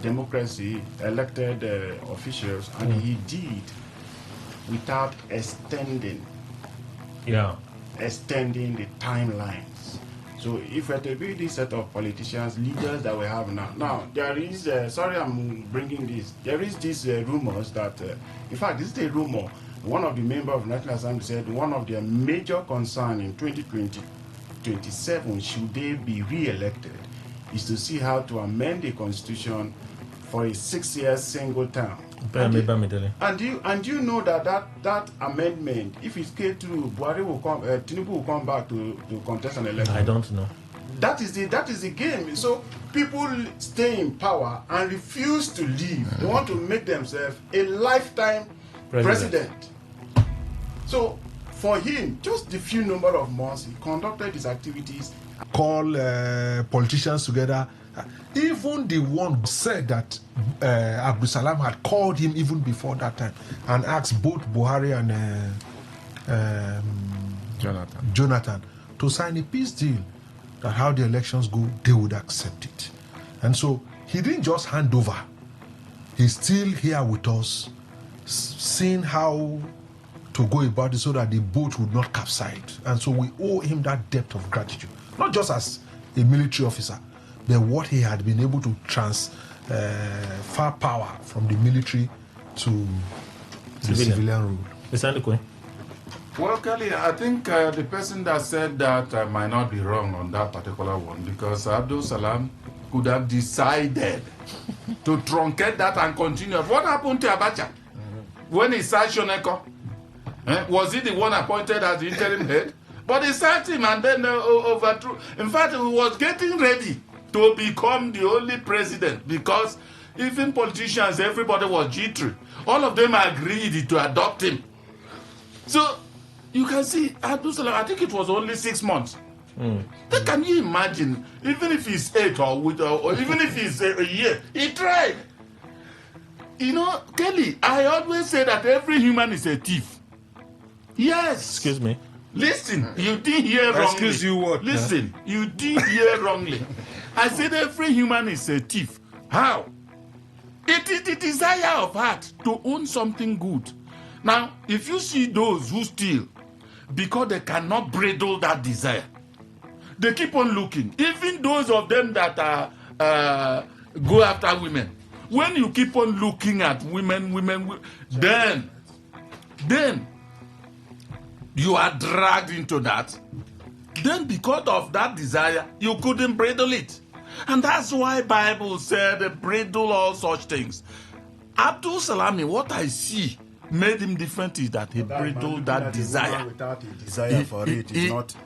democracy, elected officials, and he did without extending the timelines. So if we're to be this set of politicians, leaders that we have now there is, sorry I'm bringing this, there is this rumors that, in fact this is a rumor, one of the members of the National Assembly said one of their major concerns in 2027, should they be re-elected, is to see how to amend the constitution for a 6-year single term. And you know that amendment, if it's came through, Buhari will come, Tinubu will come back to contest an election. I don't know. That is the game. So people stay in power and refuse to leave. They want to make themselves a lifetime president. So for him, just the few number of months, he conducted his activities. Call politicians together. Even the one said that Abdul Salam had called him even before that time and asked both Buhari and Jonathan to sign a peace deal that how the elections go, they would accept it. And so he didn't just hand over. He's still here with us, seeing how to go about it so that the boat would not capsize. And so we owe him that debt of gratitude, not just as a military officer, but what he had been able to transfer power from the military to the civilian rule. Well, Kelly, I think the person that said that might not be wrong on that particular one, because Abdul Salam could have decided to truncate that and continue. What happened to Abacha when he sacked Shoneko? Was he the one appointed as the interim head? But he sacked him and then overthrew. In fact, he was getting ready to become the only president, because even politicians, everybody was jittery. All of them agreed to adopt him. So you can see, Abdul Salam, I think it was only 6 months. Then can you imagine, even if he's 8 or even if he's a year, he tried. You know, Kelly, I always say that every human is a thief. Yes. Excuse me. Listen, you didn't hear wrongly. Excuse you what? Listen, you didn't hear wrongly. I said every human is a thief. How? It is the desire of heart to own something good. Now, if you see those who steal because they cannot bridle that desire, they keep on looking. Even those of them that go after women, when you keep on looking at women, then you are dragged into that. Then because of that desire, you couldn't bridle it. And that's why Bible said bridle all such things. Abdul Salami, what I see made him different is that he bridled that desire. Without a desire for it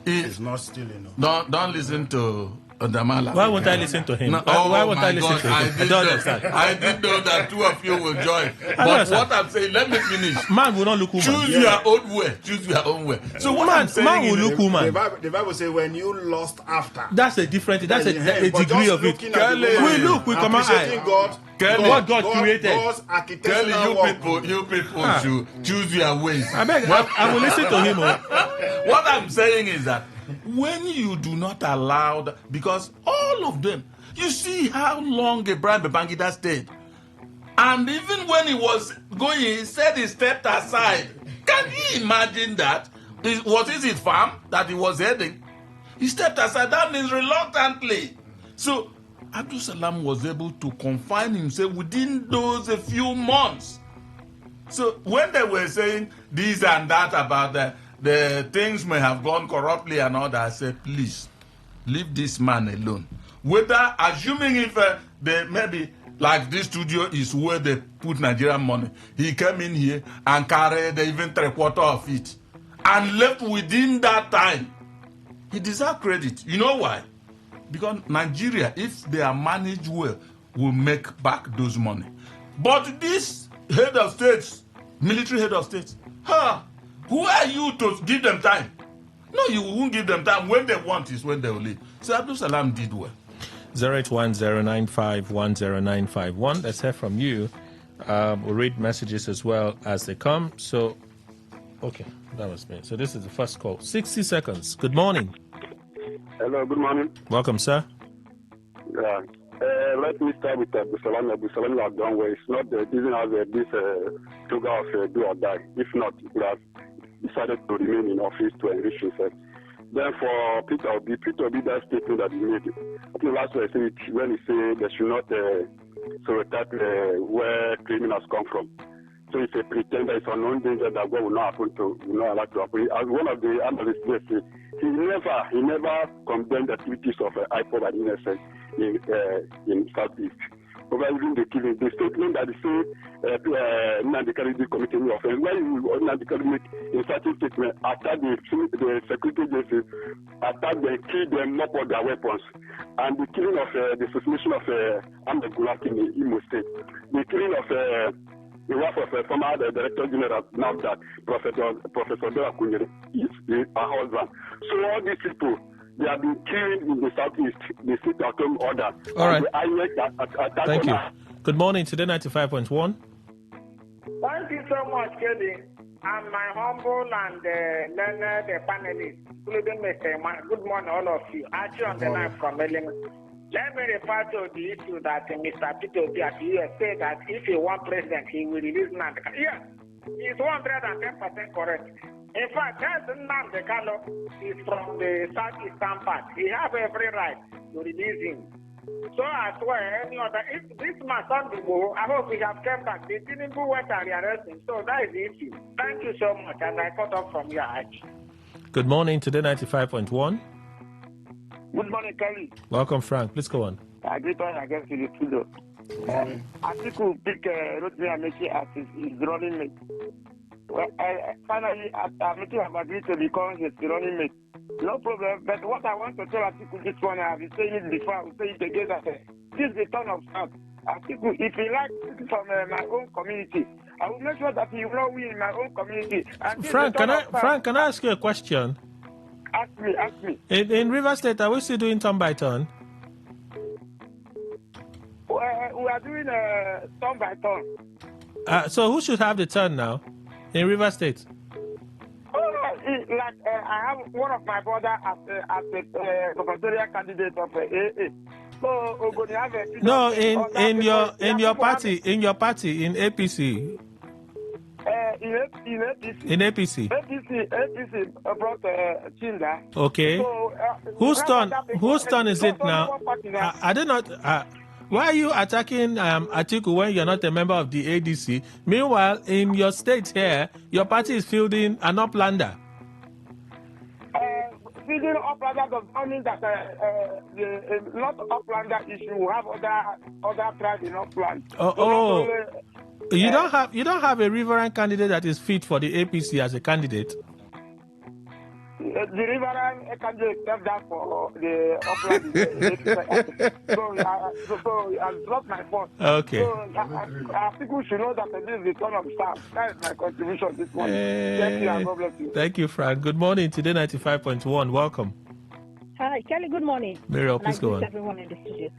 is not stealing. Don't listen to Odamala. Why won't I listen to him? No, why won't I listen to him? I don't understand. I didn't know that two of you will join. But what I'm saying, let me finish. Man will not look woman. Choose your own way. Choose your own way. So what I'm saying man will look woman. The Bible says when you lust after. That's a different. That's a degree of it. We look. We come out. God, what God created. Kelly, you people should choose your ways. I beg. I will listen to him. What I'm saying is that when you do not allow because all of them, you see how long Abraham Babangida stayed. And even when he was going, he said he stepped aside. Can you imagine that? Was it his farm that he was heading? He stepped aside. That means reluctantly. So Abdul Salam was able to confine himself within those a few months. So when they were saying this and that about the things may have gone corruptly and all that, I said, please, leave this man alone. Whether, assuming if they maybe, like this studio is where they put Nigerian money, he came in here and carried even 3/4 of it and left within that time. He deserves credit. You know why? Because Nigeria, if they are managed well, will make back those money. But this head of states, military head of states, who are you to give them time? No, you won't give them time. When they want is when they will leave. So Abdul Salam did well. 08109510951. Let's hear from you. We'll read messages as well as they come. So, okay, that was me. So this is the first call. 60 seconds. Good morning. Hello, good morning. Welcome, sir. Yeah. Let me start with Abdulsalam. Abdulsalam has done well. It's not doesn't have this toga of do or die. If not, he would have decided to remain in office to enrich himself. Then for Peter Obi, that statement that he made, I think last week I said it when he said they should not stereotype where criminals come from. So it's a pretender, it's an unknown danger that God will not allow to happen. As one of the analysts said, he never condemned the activities of IPOB and innocent in Southeast. Over even the killing, the statement that they say Nandikari did commit any offense. When you Nandikari make a certain statement, attack the security agencies, attack them, kill them, mop all their weapons, and the killing of the assassination of Ahmed Gulak in Imo State, the killing of the wife of former Director General, now that Professor Dora Kunyere is her husband. So all these people, they have been killed in the Southeast. They sit at home order. All right. Thank you. Good morning. Today 95.1. Thank you so much, Kelly. And my humble and learned panelists, including Mr. Good morning, all of you. Actually, on the line from Ellington. Let me refer to the issue that Mr. Peter Obi at the US said that if he wants president, he will release Nnamdi. Yes, he's 110% correct. In fact, Nnamdi Kanu is from the southeastern part. He has every right to release him. So as well, any other, if this man Sunday go, I hope we have kept back. They didn't go west and arrest him. So that is the issue. Thank you so much, and I cut off from your edge. Good morning. Today 95.1. Good morning, Kelly. Welcome, Frank. Please go on. I greet all against the studio. Atiku pick Rotimi Amechi as his running mate. Well, finally, Amechi have agreed to become his running mate. No problem. But what I want to tell Atiku this one, I have been saying it before, I will say it again. That this is the turn of South. Atiku, if he likes from my own community, I will make sure that he will not win in my own community. Frank, can I ask you a question? Ask me. In River State, are we still doing turn by turn? We are doing turn by turn. So who should have the turn now in River State? I have one of my brother as a gubernatorial candidate of AA. No, in your party, in APC. In APC. Brought Chinda. Okay. So, Whose turn is it now? I did not. Why are you attacking Atiku when you're not a member of the ADC? Meanwhile, in your state here, your party is fielding an uplander. Fielding uplander does not mean that not uplander issue. We have other tribes in upland. You don't have a reverend candidate that is fit for the APC as a candidate. The reverend candidate left that for the upland. So it's not my fault. Okay. So I think we should know that this is the turn of staff. That is my contribution this morning. Thank you and God bless you. Thank you, Frank. Good morning. Today 95.1. Welcome. Hi, Kelly. Good morning. Muriel, please go on. Everyone in the studio.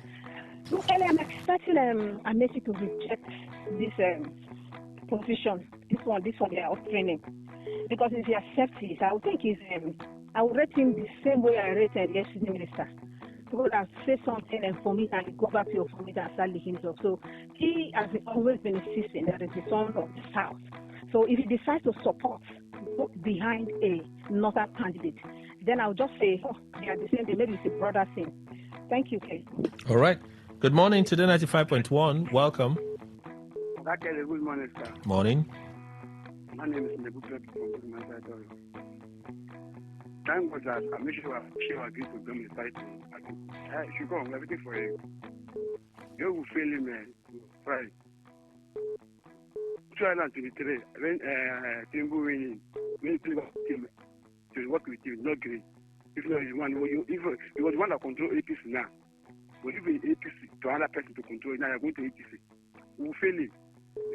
So, Kelly, I'm expecting Amesi to reject this position. This one they are training. Because if he accepts it, I would think I would rate him the same way I rated the yesterday minister. People that say something and vomit and go back to your vomit and start licking it up. So he has always been insisting that it's the son of the South. So if he decides to support behind a northern candidate, then I'll just say, they are the same thing. Maybe it's a brother thing. Thank you, Kelly. All right. Good morning, Today 95.1. Welcome. Kelly, good morning, sir. Morning. My name is Nebutret from Goodman. Thank God that I'm sure she will agree to come inside to she go, we're waiting for you. You will fail him, right? 2023, when Timbu winning, when you team to work with you, not great. If not, you was the one that control APC now. But if APC to another person to control it, now you're going to APC. We will fail him.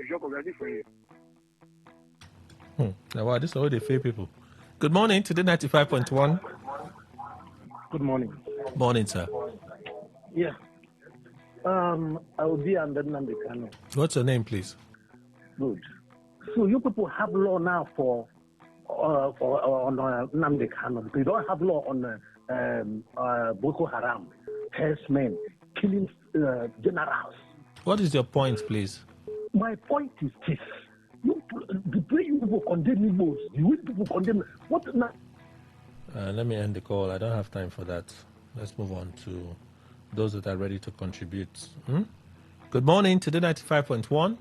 You're ready for you. Wow, this is all the fair people. Good morning, Today 95.1. Good morning. Morning, sir. Yeah. I will be under Namdekano. What's your name, please? Good. So you people have law now for on Namdekano. You don't have law on Boko Haram, herdsmen, killing generals. What is your point, please? My point is this. The way you people condemn Igbos, the way people condemn what now? Let me end the call. I don't have time for that. Let's move on to those that are ready to contribute. Good morning, Today 95.1.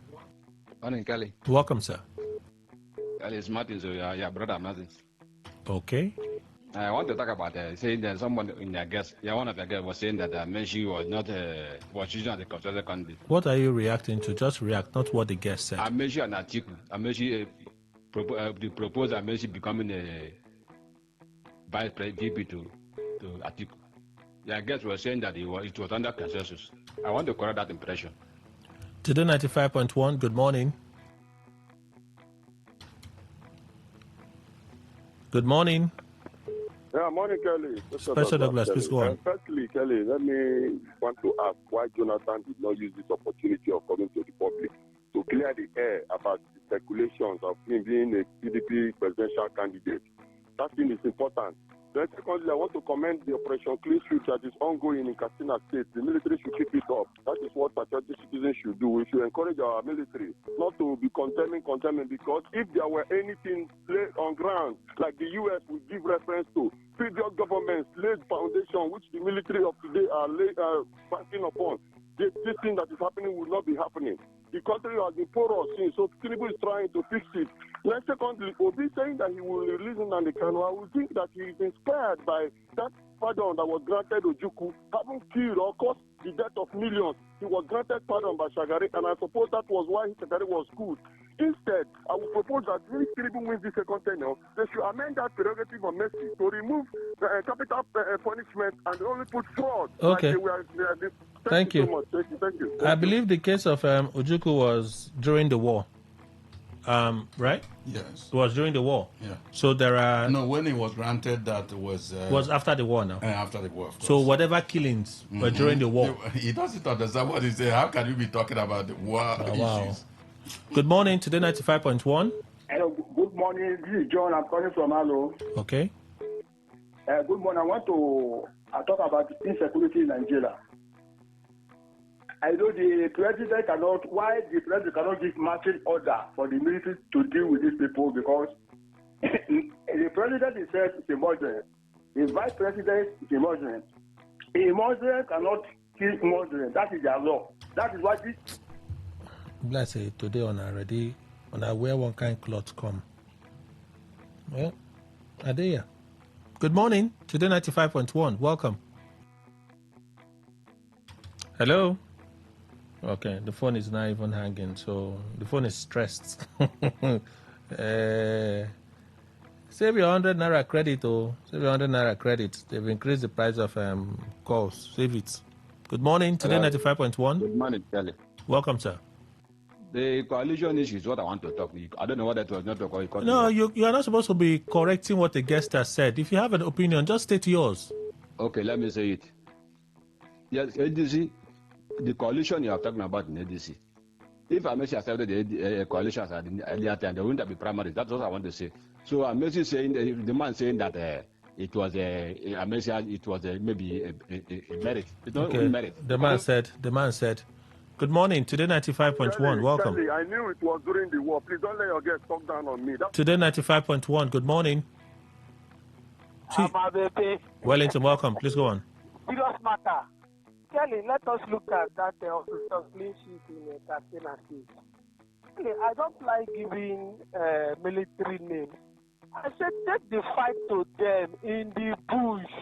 Morning, Kelly. Welcome, sir. Kelly, it's Martin, so your brother Martin. Okay. I want to talk about saying that someone in their guest, one of your guests was saying that Menshi was not was chosen as a constitutional candidate. What are you reacting to? Just react, not what the guest said. Menshi and Atiku. Menshi proposed Menshi becoming a vice president VP to Atiku. Your guest was saying that it was under consensus. I want to correct that impression. Today 95.1. Good morning. Good morning. Yeah, morning, Kelly. Special Douglas, please go on. Firstly, Kelly, let me want to ask why Jonathan did not use this opportunity of coming to the public to clear the air about the speculations of him being a PDP presidential candidate. That thing is important. Then secondly, I want to commend the Operation Clean Sweep that is ongoing in Katsina State. The military should keep it up. That is what patriotic citizens should do. We should encourage our military not to be condemning, because if there were anything laid on ground, like the U.S. would give reference to, previous governments laid foundation which the military of today are banking upon, this thing that is happening will not be happening. The country has been porous since, so Tinubu is trying to fix it. Then secondly, Obi saying that he will release Nnamdi Kanu, I would think that he is inspired by that pardon that was granted Ojukwu, having killed or caused the death of millions. He was granted pardon by Shagari, and I suppose that was why Shagari was good. Instead, I would propose that if Tinubu wins the second tenure, they should amend that prerogative of mercy to remove capital punishment and only put fraud. Okay. Thank you you. so much. Thank you. I believe the case of Ojukwu was during the war. Right? Yes. It was during the war. Yeah. So there are... No, when it was granted, that was after the war now. After the war, of course. So whatever killings were during the war. He doesn't understand what he said. How can you be talking about the war issues? Wow. Good morning, Today 95.1. Hello, good morning. This is John. I'm calling from Alo. Okay. Good morning. I want to talk about insecurity in Nigeria. I know the president cannot. Why the president cannot give marching order for the military to deal with these people? Because the president himself is a Muslim. The vice president is a Muslim. A Muslim cannot kill Muslim. That is their law. That is what this. Let's say today on already when I wear one kind clothes come. Well, Adeya. Good morning. Today 95.1. Welcome. Hello. Okay, the phone is not even hanging, so the phone is stressed. Save your 100 naira credit, oh. Save your 100 naira credit. They've increased the price of calls. Save it. Good morning. Today 95.1. Good morning, Kelly. Welcome, sir. The coalition issue is what I want to talk. I don't know what that was not to call. No, you are not supposed to be correcting what the guest has said. If you have an opinion, just state yours. Okay, let me say it. Yes, ADC, the coalition you are talking about in ADC. If Amechi accepted the coalition at the earlier time, there wouldn't be primaries. That's what I want to say. So Amechi saying the man saying that it was Amechi, it was maybe a merit. It's not okay. merit. The man said. Good morning. Today 95.1. Welcome. Kelly, I knew it was during the war. Please don't let your guests talk down on me. Today 95.1. Good morning. Wellington, welcome. Please go on. Serious matter. Kelly, let us look at that officer clean sheet in Katsina State. Kelly, I don't like giving military names. I said take the fight to them in the bush.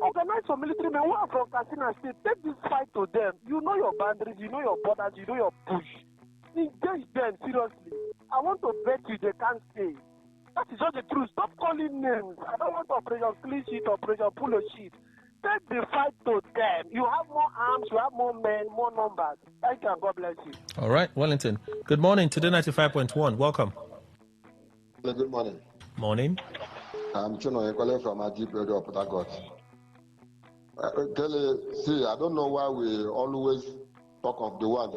Organize some military men who are from Katsina State. Take this fight to them. You know your boundaries, you know your borders, you know your bush. Engage them seriously. I want to bet you they can't stay. That is just the truth. Stop calling names. I don't want Operation Clean Sheet, Operation Pull a Sheet. Take the fight to them. You have more arms, you have more men, more numbers. Thank you and God bless you. All right, Wellington. Good morning. Today 95.1. Welcome. Good morning. Morning. I'm Chuno calling from Ajib Radio of Port Harcourt. Kelly, see, I don't know why we always talk of the one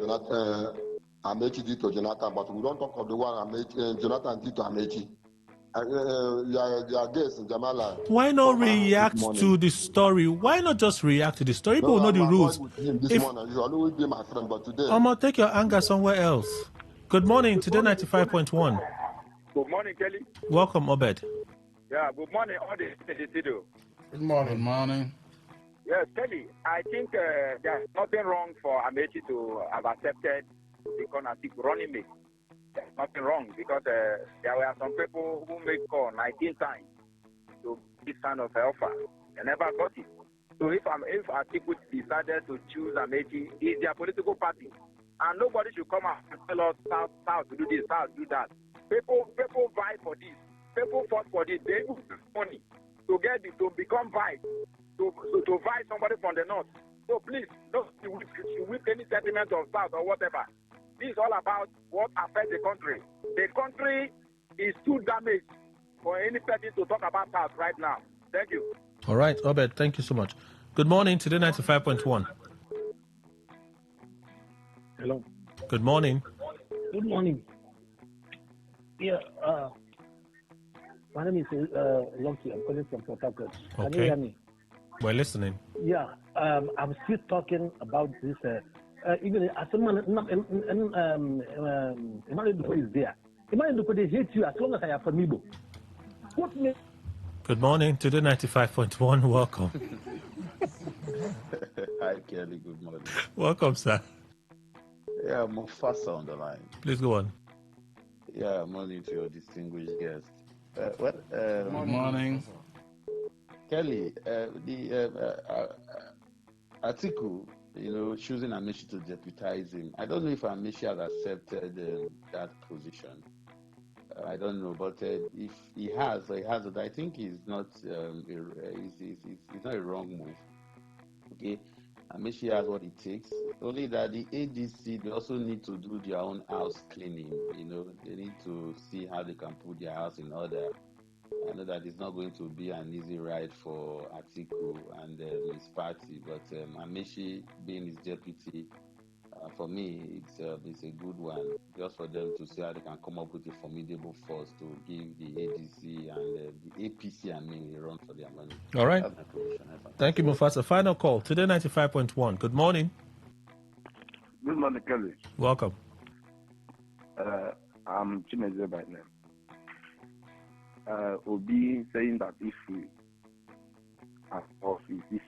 Amechi did to Jonathan, but we don't talk of the one Jonathan did to Amechi. Your guest, Jamala. Why not react to the story? Why not just react to the story? People know the rules. This morning, you always be my friend, but today. I'm going to take your anger somewhere else. Good morning. Today 95.1. Good morning, Kelly. Welcome, Obed. Yeah, good morning, all the studio. Good morning. Good morning. Yes, Kelly, I think there's nothing wrong for Amechi to have accepted to become a running mate. There's nothing wrong because there were some people who made call 19 times to this kind of offer. They never got it. So if Atiku decided to choose Amechi, it's their political party. And nobody should come out and tell us South to do this, South to do that. People vie for this. People fought for this. They use money to get it, to become vice. To vie somebody from the north. So please, don't with any sentiment of South or whatever. This is all about what affects the country. The country is too damaged for any person to talk about South right now. Thank you. All right, Obed, thank you so much. Good morning, today 95.1. Hello. Good morning. Good morning. Yeah, my name is Lucky. I'm calling from Port Harcourt. Can you hear me? We're listening. Yeah, I'm still talking about this. Even as someone, Emmanuel is there. Emmanuel, they hate you as long as I am from Igbo. Good morning, today 95.1. Welcome. Hi, Kelly. Good morning. Welcome, sir. Yeah, Mufasa on the line. Please go on. Yeah, morning to your distinguished guest. Good morning. Kelly, the Atiku, choosing Amechi to deputize him. I don't know if Amechi has accepted that position. I don't know, but if he has, I think it's not it's not a wrong move. Okay, Amechi has what it takes. Only that the ADC, they also need to do their own house cleaning. They need to see how they can put their house in order. I know that it's not going to be an easy ride for Atiku and his party, but Amechi being his deputy, for me, it's a good one, just for them to see how they can come up with a formidable force to give the ADC and the APC, a run for their money. All right. Thank you, Mufasa. Final call, today 95.1. Good morning. Good morning, Kelly. Welcome. I'm Chimeze by name. Obi saying that if we are off in this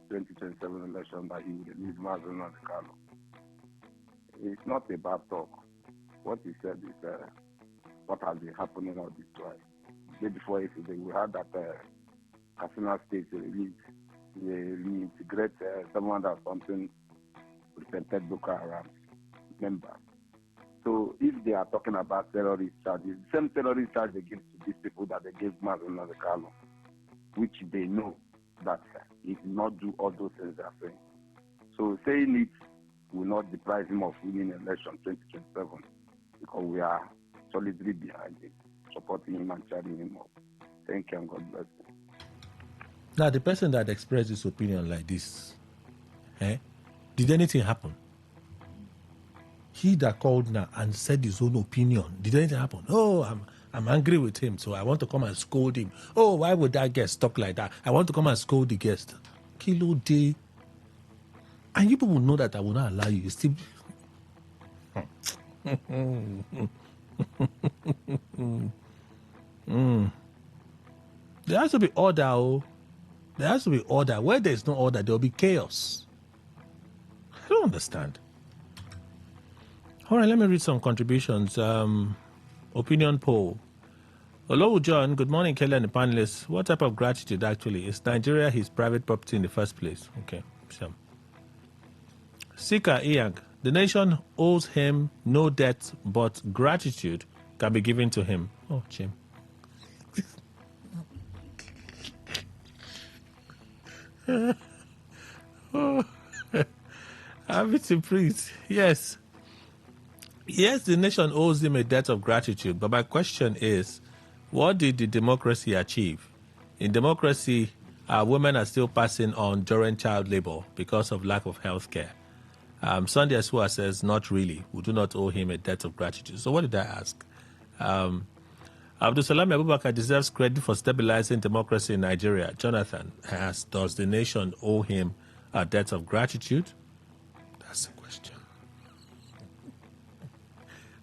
2027 election, that he will release Mazen Kano. It's not a bad talk. What he said is what has been happening all this while. The day before yesterday, we had that Katsina State reintegrate someone that something represented Boko Haram members. So if they are talking about terrorist charges, the same terrorist charge they give to these people that they gave Mazen Kano, which they know that he did not do all those things they are saying. So saying it will not deprive him of winning election 2027 because we are solidly behind him, supporting him and cheering him up. Thank you and God bless him. Now, the person that expressed his opinion like this, did anything happen? He that called now and said his own opinion, did anything happen? Oh, I'm angry with him, so I want to come and scold him. Oh, why would that guest talk like that? I want to come and scold the guest. Kilo day. And you people will know that I will not allow you. You still... There has to be order. Oh. There has to be order. Where there is no order, there will be chaos. I don't understand. All right, let me read some contributions. Opinion poll. Hello, John. Good morning, Kelly and the panelists. What type of gratitude, actually? Is Nigeria his private property in the first place? Okay. So. Sika Iyang. The nation owes him no debt, but gratitude can be given to him. Oh, Jim. Oh. Please. Yes. Yes, the nation owes him a debt of gratitude, but my question is, what did the democracy achieve? In democracy, women are still passing on during child labor because of lack of health care. Sunday Asua says, not really. We do not owe him a debt of gratitude. So what did I ask? Abdul Salam Abubakar deserves credit for stabilizing democracy in Nigeria. Jonathan asks, does the nation owe him a debt of gratitude? That's the question.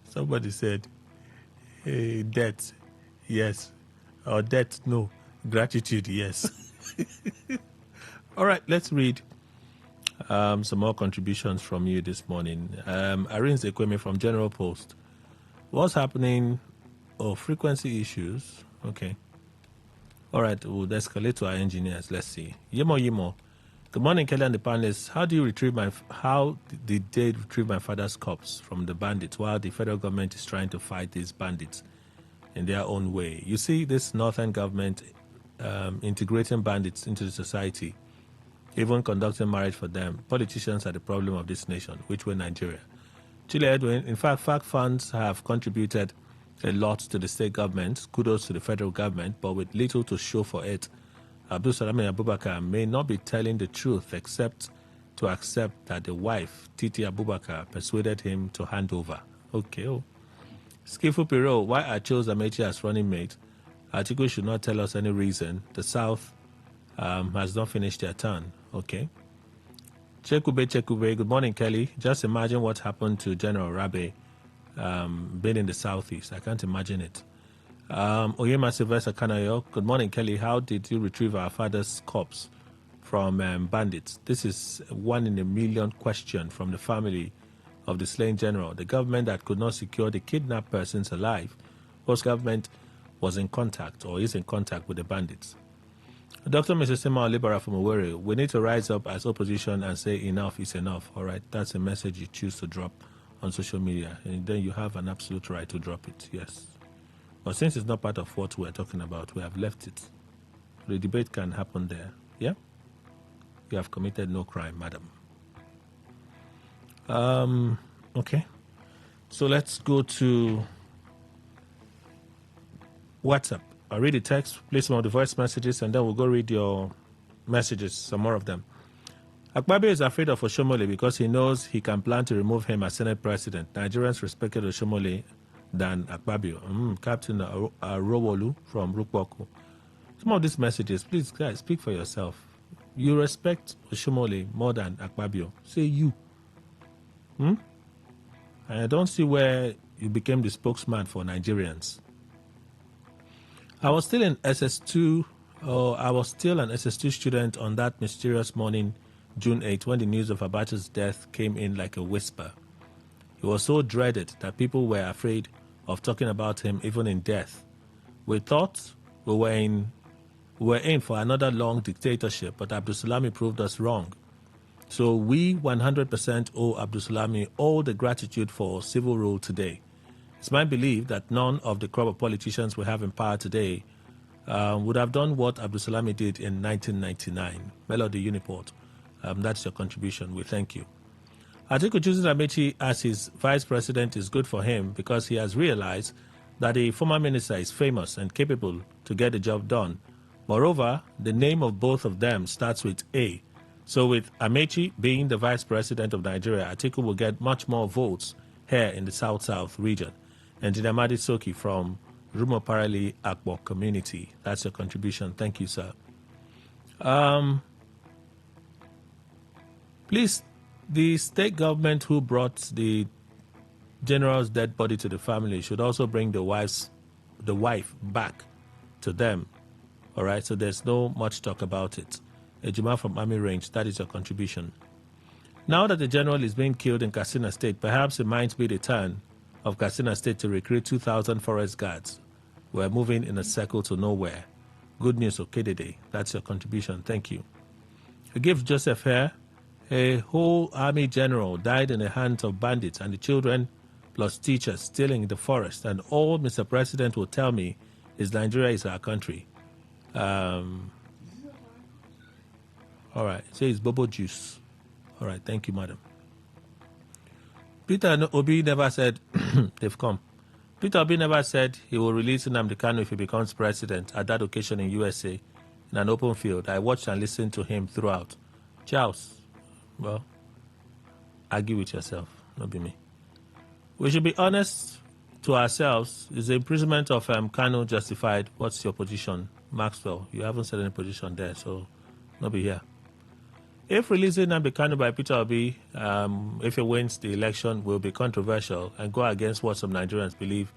Somebody said, hey, debt, yes. Or debt, no. Gratitude, yes. All right, let's read some more contributions from you this morning. Irene Zekweme from General Post. What's happening? Oh, frequency issues. Okay. All right, we'll escalate to our engineers. Let's see. Yemo. Good morning, Kelly and the panelists. How did they retrieve my father's corpse from the bandits while the federal government is trying to fight these bandits in their own way? You see, this northern government integrating bandits into the society, even conducting marriage for them. Politicians are the problem of this nation, which were Nigeria. Chile Edwin, in fact, FAC funds have contributed a lot to the state government. Kudos to the federal government, but with little to show for it. Abdul Salami Abubakar may not be telling the truth except to accept that the wife, Titi Abubakar, persuaded him to hand over. Okay. Oh. Skifu Piro, why I chose Amechi as running mate? Atiku should not tell us any reason. The South has not finished their turn. Okay. Chekube, good morning, Kelly. Just imagine what happened to General Rabe being in the Southeast. I can't imagine it. Oyema Sylvester Kanayo, good morning, Kelly. How did you retrieve our father's corpse from bandits? This is 1 in a million question from the family of the slain general. The government that could not secure the kidnapped persons alive, whose government was in contact or is in contact with the bandits. Dr. Mrs. Sima Olibara from Owerri, we need to rise up as opposition and say enough is enough. All right, that's a message you choose to drop on social media, and then you have an absolute right to drop it, yes. But since it's not part of what we're talking about, we have left it. The debate can happen there, yeah? You have committed no crime, madam. Okay. So let's go to WhatsApp. I'll read the text, play some of the voice messages, and then we'll go read your messages, some more of them. Akpabio is afraid of Oshomole because he knows he can plan to remove him as Senate President. Nigerians respected Oshomole than Akpabio. Captain Arowolu from Rukwoku. Some of these messages, please, guys, speak for yourself. You respect Oshomole more than Akpabio. Say you. I don't see where you became the spokesman for Nigerians. I was still in SS2, or I was still an SS2 student on that mysterious morning, June 8, when the news of Abacha's death came in like a whisper. He was so dreaded that people were afraid of talking about him even in death. We thought we were in for another long dictatorship, but Abdulsalami proved us wrong. So we 100% owe Abdulsalami all the gratitude for civil rule today. It's my belief that none of the crop of politicians we have in power today would have done what Abdulsalami did in 1999. Melody Uniport, that's your contribution. We thank you. Atiku choosing Amechi as his vice president is good for him because he has realized that the former minister is famous and capable to get the job done. Moreover, the name of both of them starts with A. So with Amechi being the vice president of Nigeria, Atiku will get much more votes here in the South-South region. Engineer Madi Soki from Rumo Parali Akbo community. That's your contribution. Thank you, sir. Please, the state government who brought the general's dead body to the family should also bring the wife back to them. All right, so there's no much talk about it. Ejima from Army Range, that is your contribution. Now that the general is being killed in Katsina State, perhaps it might be the turn of Katsina State to recruit 2,000 forest guards. We're moving in a circle to nowhere. Good news, Okedede. That's your contribution. Thank you. A gift Joseph here. A whole army general died in the hands of bandits and the children plus teachers stealing in the forest. And all Mr. President will tell me is Nigeria is our country. All right. It says Bobo Juice. All right. Thank you, madam. Peter Obi never said they've come. Peter Obi never said he will release Nnamdi Kanu if he becomes president at that occasion in USA in an open field. I watched and listened to him throughout. Charles. Well, argue with yourself, not be me. We should be honest to ourselves. Is the imprisonment of Kanu justified? What's your position? Maxwell, you haven't said any position there, so not be here. If releasing Nnamdi Kanu by Peter Obi, if he wins the election, will be controversial and go against what some Nigerians believe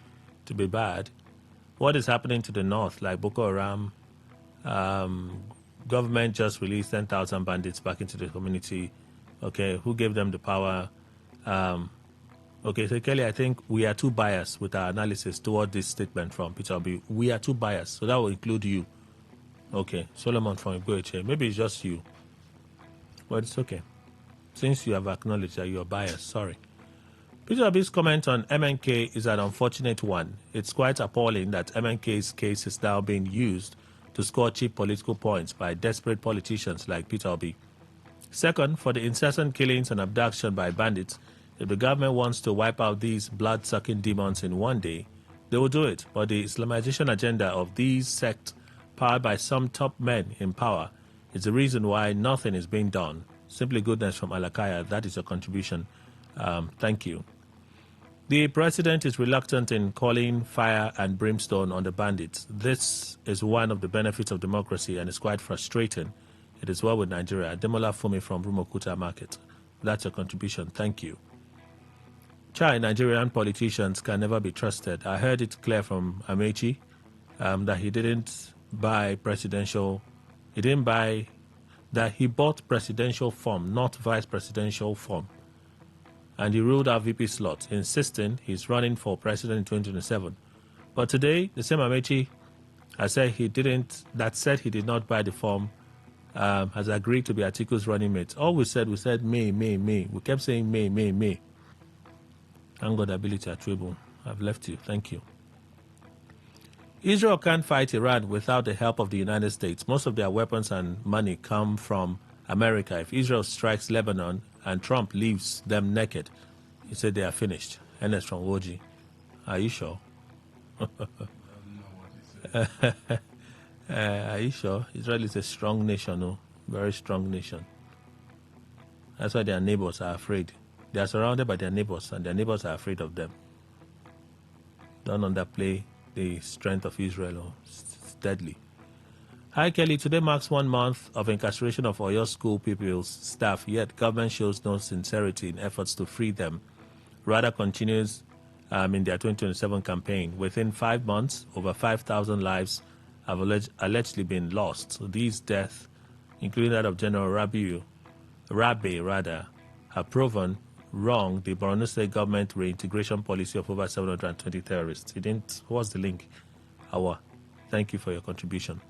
to be bad, what is happening to the north, like Boko Haram, government just released 10,000 bandits back into the community. Okay, who gave them the power? Okay, so Kelly, I think we are too biased with our analysis toward this statement from Peter Obi. We are too biased, so that will include you. Okay, Solomon from Igboeche. Maybe it's just you. But it's okay. Since you have acknowledged that you're biased, sorry. Peter Obi's comment on MNK is an unfortunate one. It's quite appalling that MNK's case is now being used to score cheap political points by desperate politicians like Peter Obi. Second, for the incessant killings and abduction by bandits, if the government wants to wipe out these blood-sucking demons in one day, they will do it. But the Islamization agenda of these sects, powered by some top men in power, is the reason why nothing is being done. Simply goodness from Alakaya. That is your contribution. Thank you. The president is reluctant in calling fire and brimstone on the bandits. This is one of the benefits of democracy and is quite frustrating. It is well with Nigeria. Demola Fumi from Rumokuta Market. That's your contribution. Thank you. Nigerian politicians can never be trusted. I heard it clear from Amechi that he didn't buy presidential. That he bought presidential form, not vice presidential form. And he ruled out VP slot, insisting he's running for president in 2027. But today, the same Amechi said he did not buy the form, has agreed to be Atiku's running mate. All we said May. We kept saying May. Thank God ability at Tribune. I've left you. Thank you. Israel can't fight Iran without the help of the United States. Most of their weapons and money come from America. If Israel strikes Lebanon and Trump leaves them naked, he said they are finished. Ernest from Woji. Are you sure? Are you sure? Israel is a strong nation, no? Very strong nation. That's why their neighbors are afraid. They are surrounded by their neighbors, and their neighbors are afraid of them. Don't underplay the strength of Israel. It's deadly. Hi, Kelly. Today marks 1 month of incarceration of Oyo school pupils, staff, yet government shows no sincerity in efforts to free them. Rather continues in their 2027 campaign. Within 5 months, over 5,000 lives have allegedly been lost. So these deaths, including that of General Rabe, have proven wrong the Borno State government reintegration policy of over 720 terrorists. What's the link? Thank you for your contribution.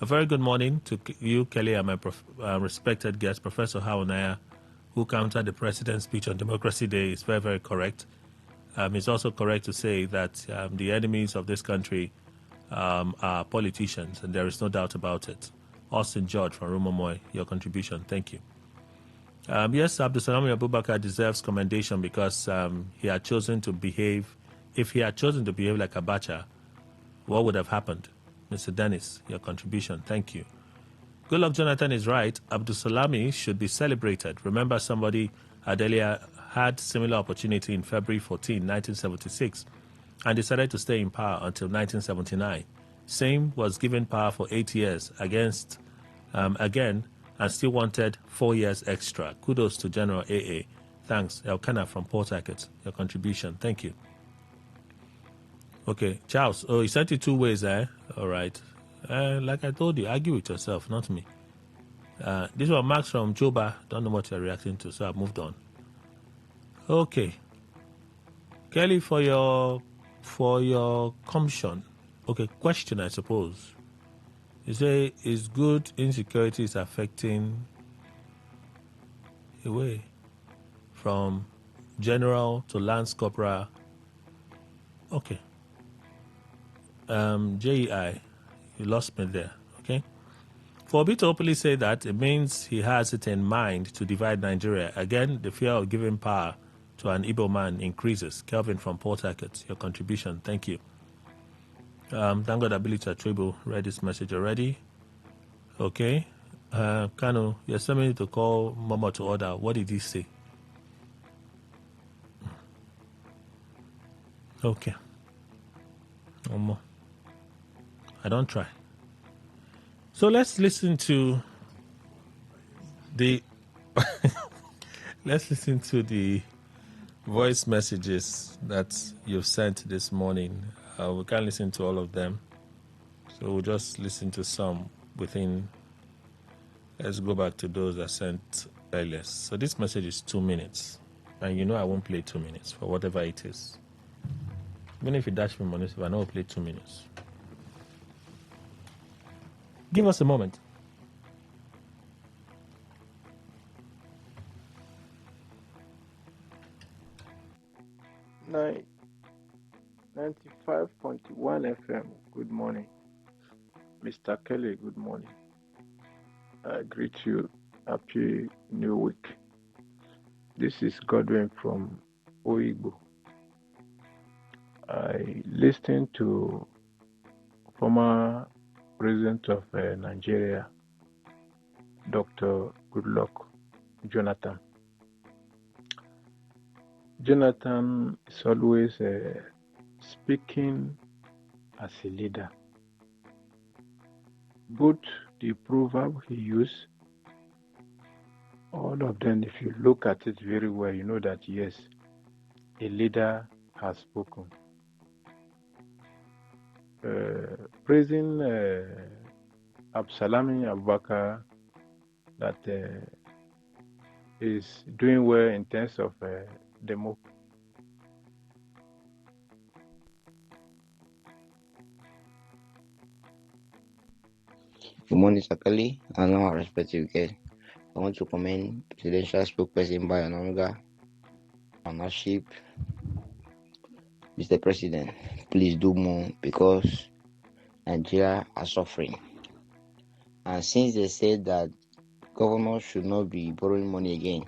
A very good morning to you, Kelly, and my respected guest, Professor Haonaya, who countered the President's speech on Democracy Day. Is very, very correct. It's also correct to say that the enemies of this country are politicians, and there is no doubt about it. Austin George from Rumomoy, your contribution. Thank you. Yes, Abdusalami Abubakar deserves commendation because he had chosen to behave. If he had chosen to behave like Abacha, what would have happened? Mr. Dennis, your contribution. Thank you. Goodluck Jonathan is right. Abdusalami should be celebrated. Remember, somebody Adelia had similar opportunity in February 14, 1976, and decided to stay in power until 1979. Same was given power for 8 years against again, and still wanted 4 years extra. Kudos to General AA. Thanks, Elkanah from Port Harcourt. Your contribution. Thank you. Okay, Charles. Oh, he sent it 2 ways, eh? All right. Like I told you, argue with yourself, not me. This one, Max from Joba. Don't know what you're reacting to, so I've moved on. Okay. Kelly, for your commission. Okay, question, I suppose. You say, is good insecurity is affecting away from general to lance corporal? Okay. JEI, you lost me there, okay? For Obi to openly say that, it means he has it in mind to divide Nigeria. Again, the fear of giving power to an Igbo man increases. Kelvin from Port Harcourt, your contribution. Thank you. Thank God Ability Tribu read this message already. Okay. Kanu, you're sending me to call Mama to order. What did he say? Okay. No more. I don't try. So let's listen to the voice messages that you've sent this morning. We can't listen to all of them, so we'll just listen to some within. Let's go back to those that sent earlier. So this message is 2 minutes, and you know I won't play 2 minutes for whatever it is. Even if you dash me money, if I know I'll play 2 minutes. Give us a moment. Nine 95.1 FM. Good morning. Mr. Kelly, good morning. I greet you. Happy New Week. This is Godwin from Oigbo. I listened to former President of Nigeria, Dr. Goodluck Jonathan. Jonathan is always speaking as a leader. Both the proverb he used, all of them, if you look at it very well, you know that yes, a leader has spoken. Praising Absalami Abubakar that is doing well in terms of demo. Good morning, Sakali. I know how respective guest. I want to commend Presidential Spokesperson by Anonga, ownership. Mr. President, please do more because Nigeria are suffering. And since they said that governors should not be borrowing money again,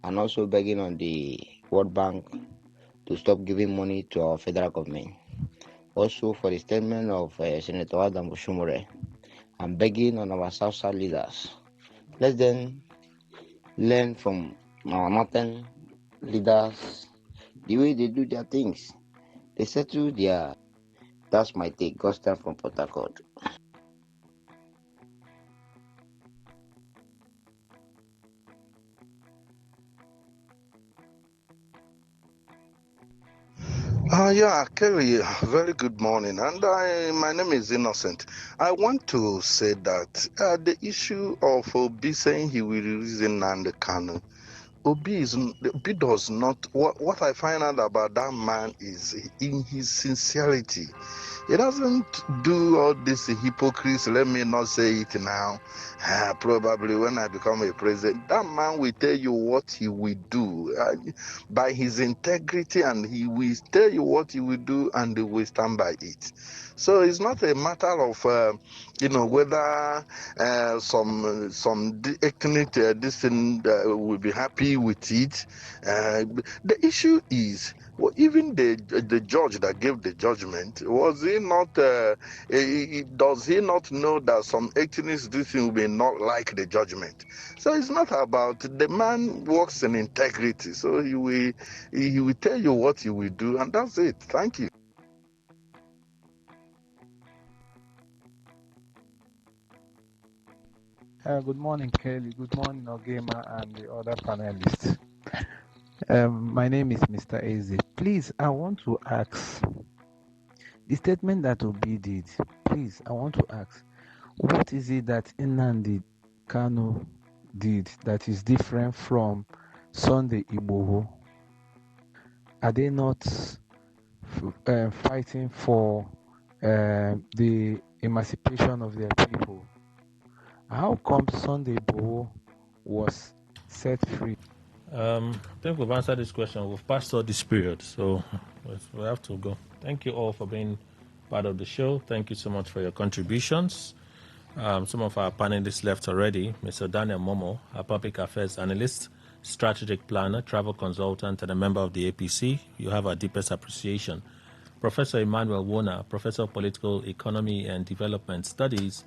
and also begging on the World Bank to stop giving money to our federal government. Also for the statement of Senator Adam Oshomore, I'm begging on our South leaders. Let them learn from our northern leaders the way they do their things. They settle their. That's my take. Gostan from Port Harcourt. Yeah, Kelly, very good morning. And my name is Innocent. I want to say that the issue of Obi saying he will reason and Kanu, Obi does not. What I find out about that man is in his sincerity. He doesn't do all this hypocrisy. Let me not say it now. Probably when I become a president, that man will tell you what he will do by his integrity, and he will tell you what he will do, and he will stand by it. So it's not a matter of whether some ethnic this thing will be happy with it. The issue is, well, even the judge that gave the judgment, was he not? Does he not know that some ethnics this thing will not like the judgment? So it's not about the man works in integrity. So he will tell you what he will do, and that's it. Thank you. Good morning, Kelly. Good morning, Ogema, and the other panelists. My name is Mr. Eze. Please, I want to ask the statement that Obi did. Please, I want to ask, what is it that Nnamdi Kanu did that is different from Sunday Igboho? Are they not fighting for the emancipation of their people? How come Sunday Igboho was set free? I think we've answered this question. We've passed all this period, so we have to go. Thank you all for being part of the show. Thank you so much for your contributions. Some of our panelists left already. Mr. Daniel Momo, a public affairs analyst, strategic planner, travel consultant, and a member of the APC. You have our deepest appreciation. Professor Emmanuel Wona, professor of political economy and development studies,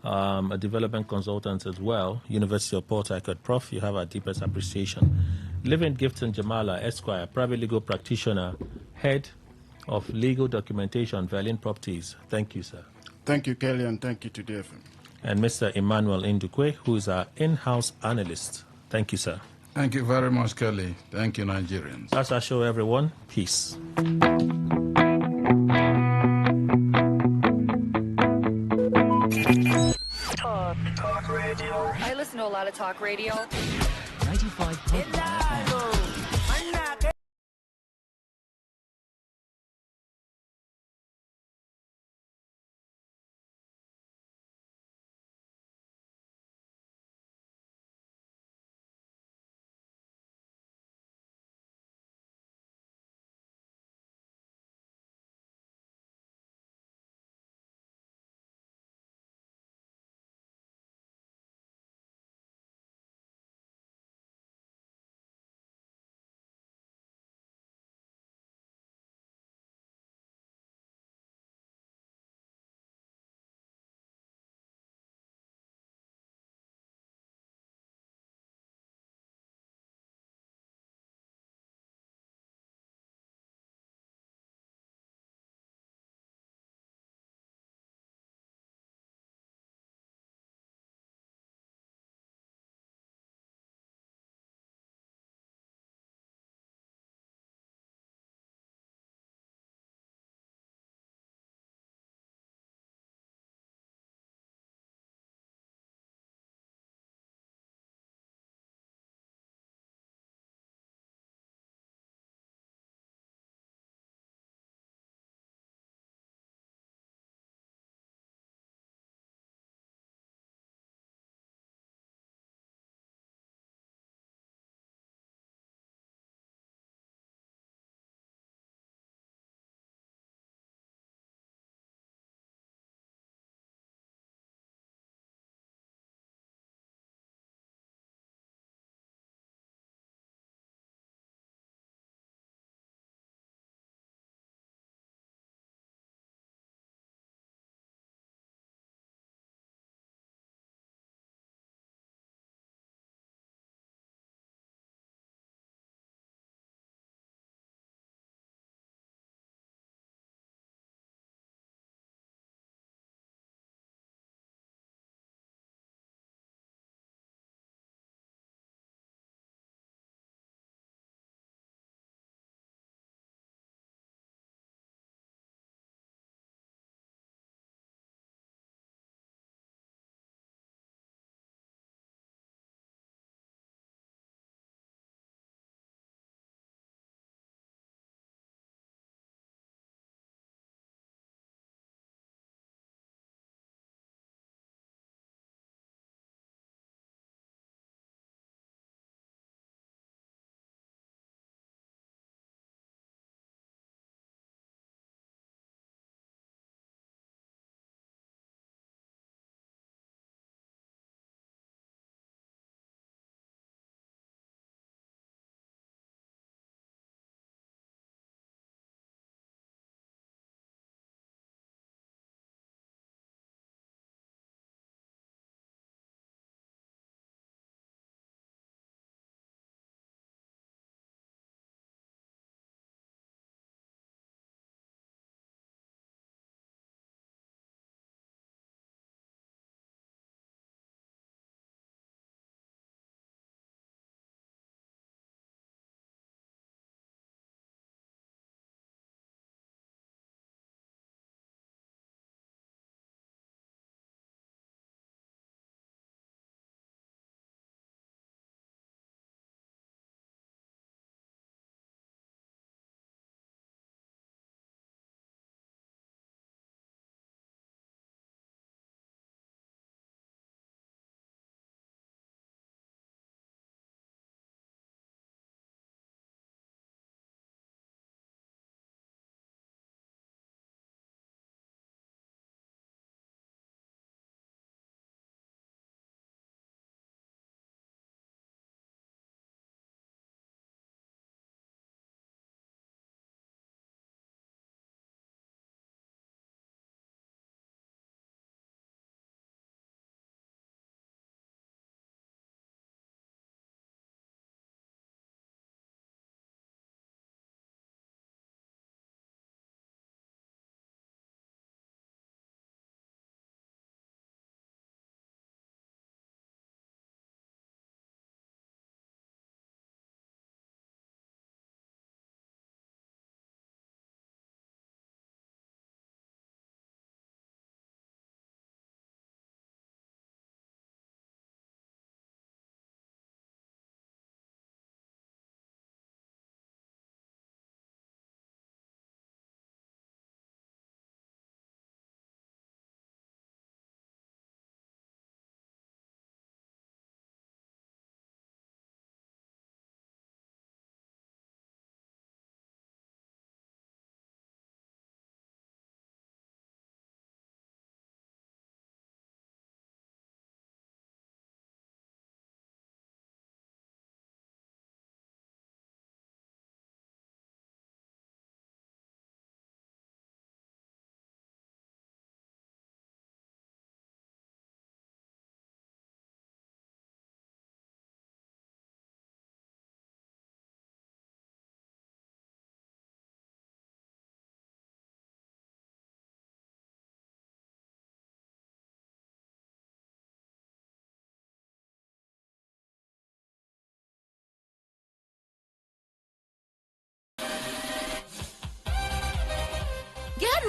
a development consultant as well, University of Port Harcourt. Prof, you have our deepest appreciation. Living Gifton Jamala, Esquire, private legal practitioner, head of legal documentation, Berlin Properties. Thank you, sir. Thank you, Kelly, and thank you to DFM. And Mr. Emmanuel Indukwe, who is our in-house analyst. Thank you, sir. Thank you very much, Kelly. Thank you, Nigerians. That's our show, everyone. Peace. Talk radio. I listen to a lot of talk radio. 95.1 FM.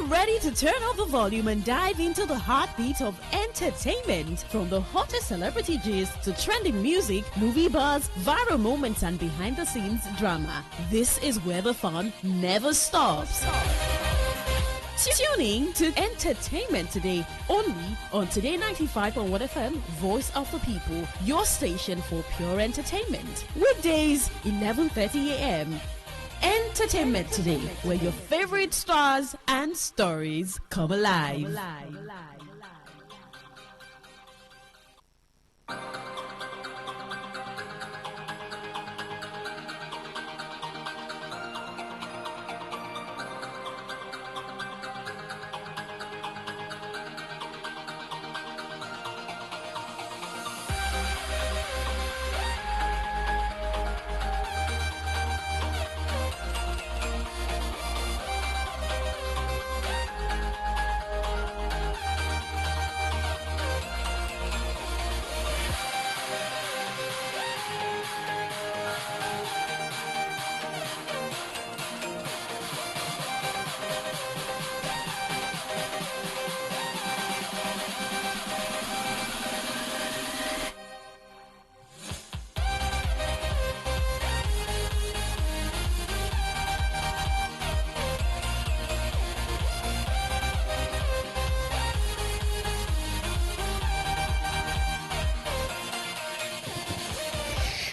ready to turn up the volume and dive into the heartbeat of entertainment? From the hottest celebrity gist to trending music, movie buzz, viral moments, and behind-the-scenes drama. This is where the fun never stops. Tuning to Entertainment Today, only on Today95.1 FM, Voice of the People, your station for pure entertainment. Weekdays, 11:30 a.m. Entertainment Today, where your favorite stars and stories come alive.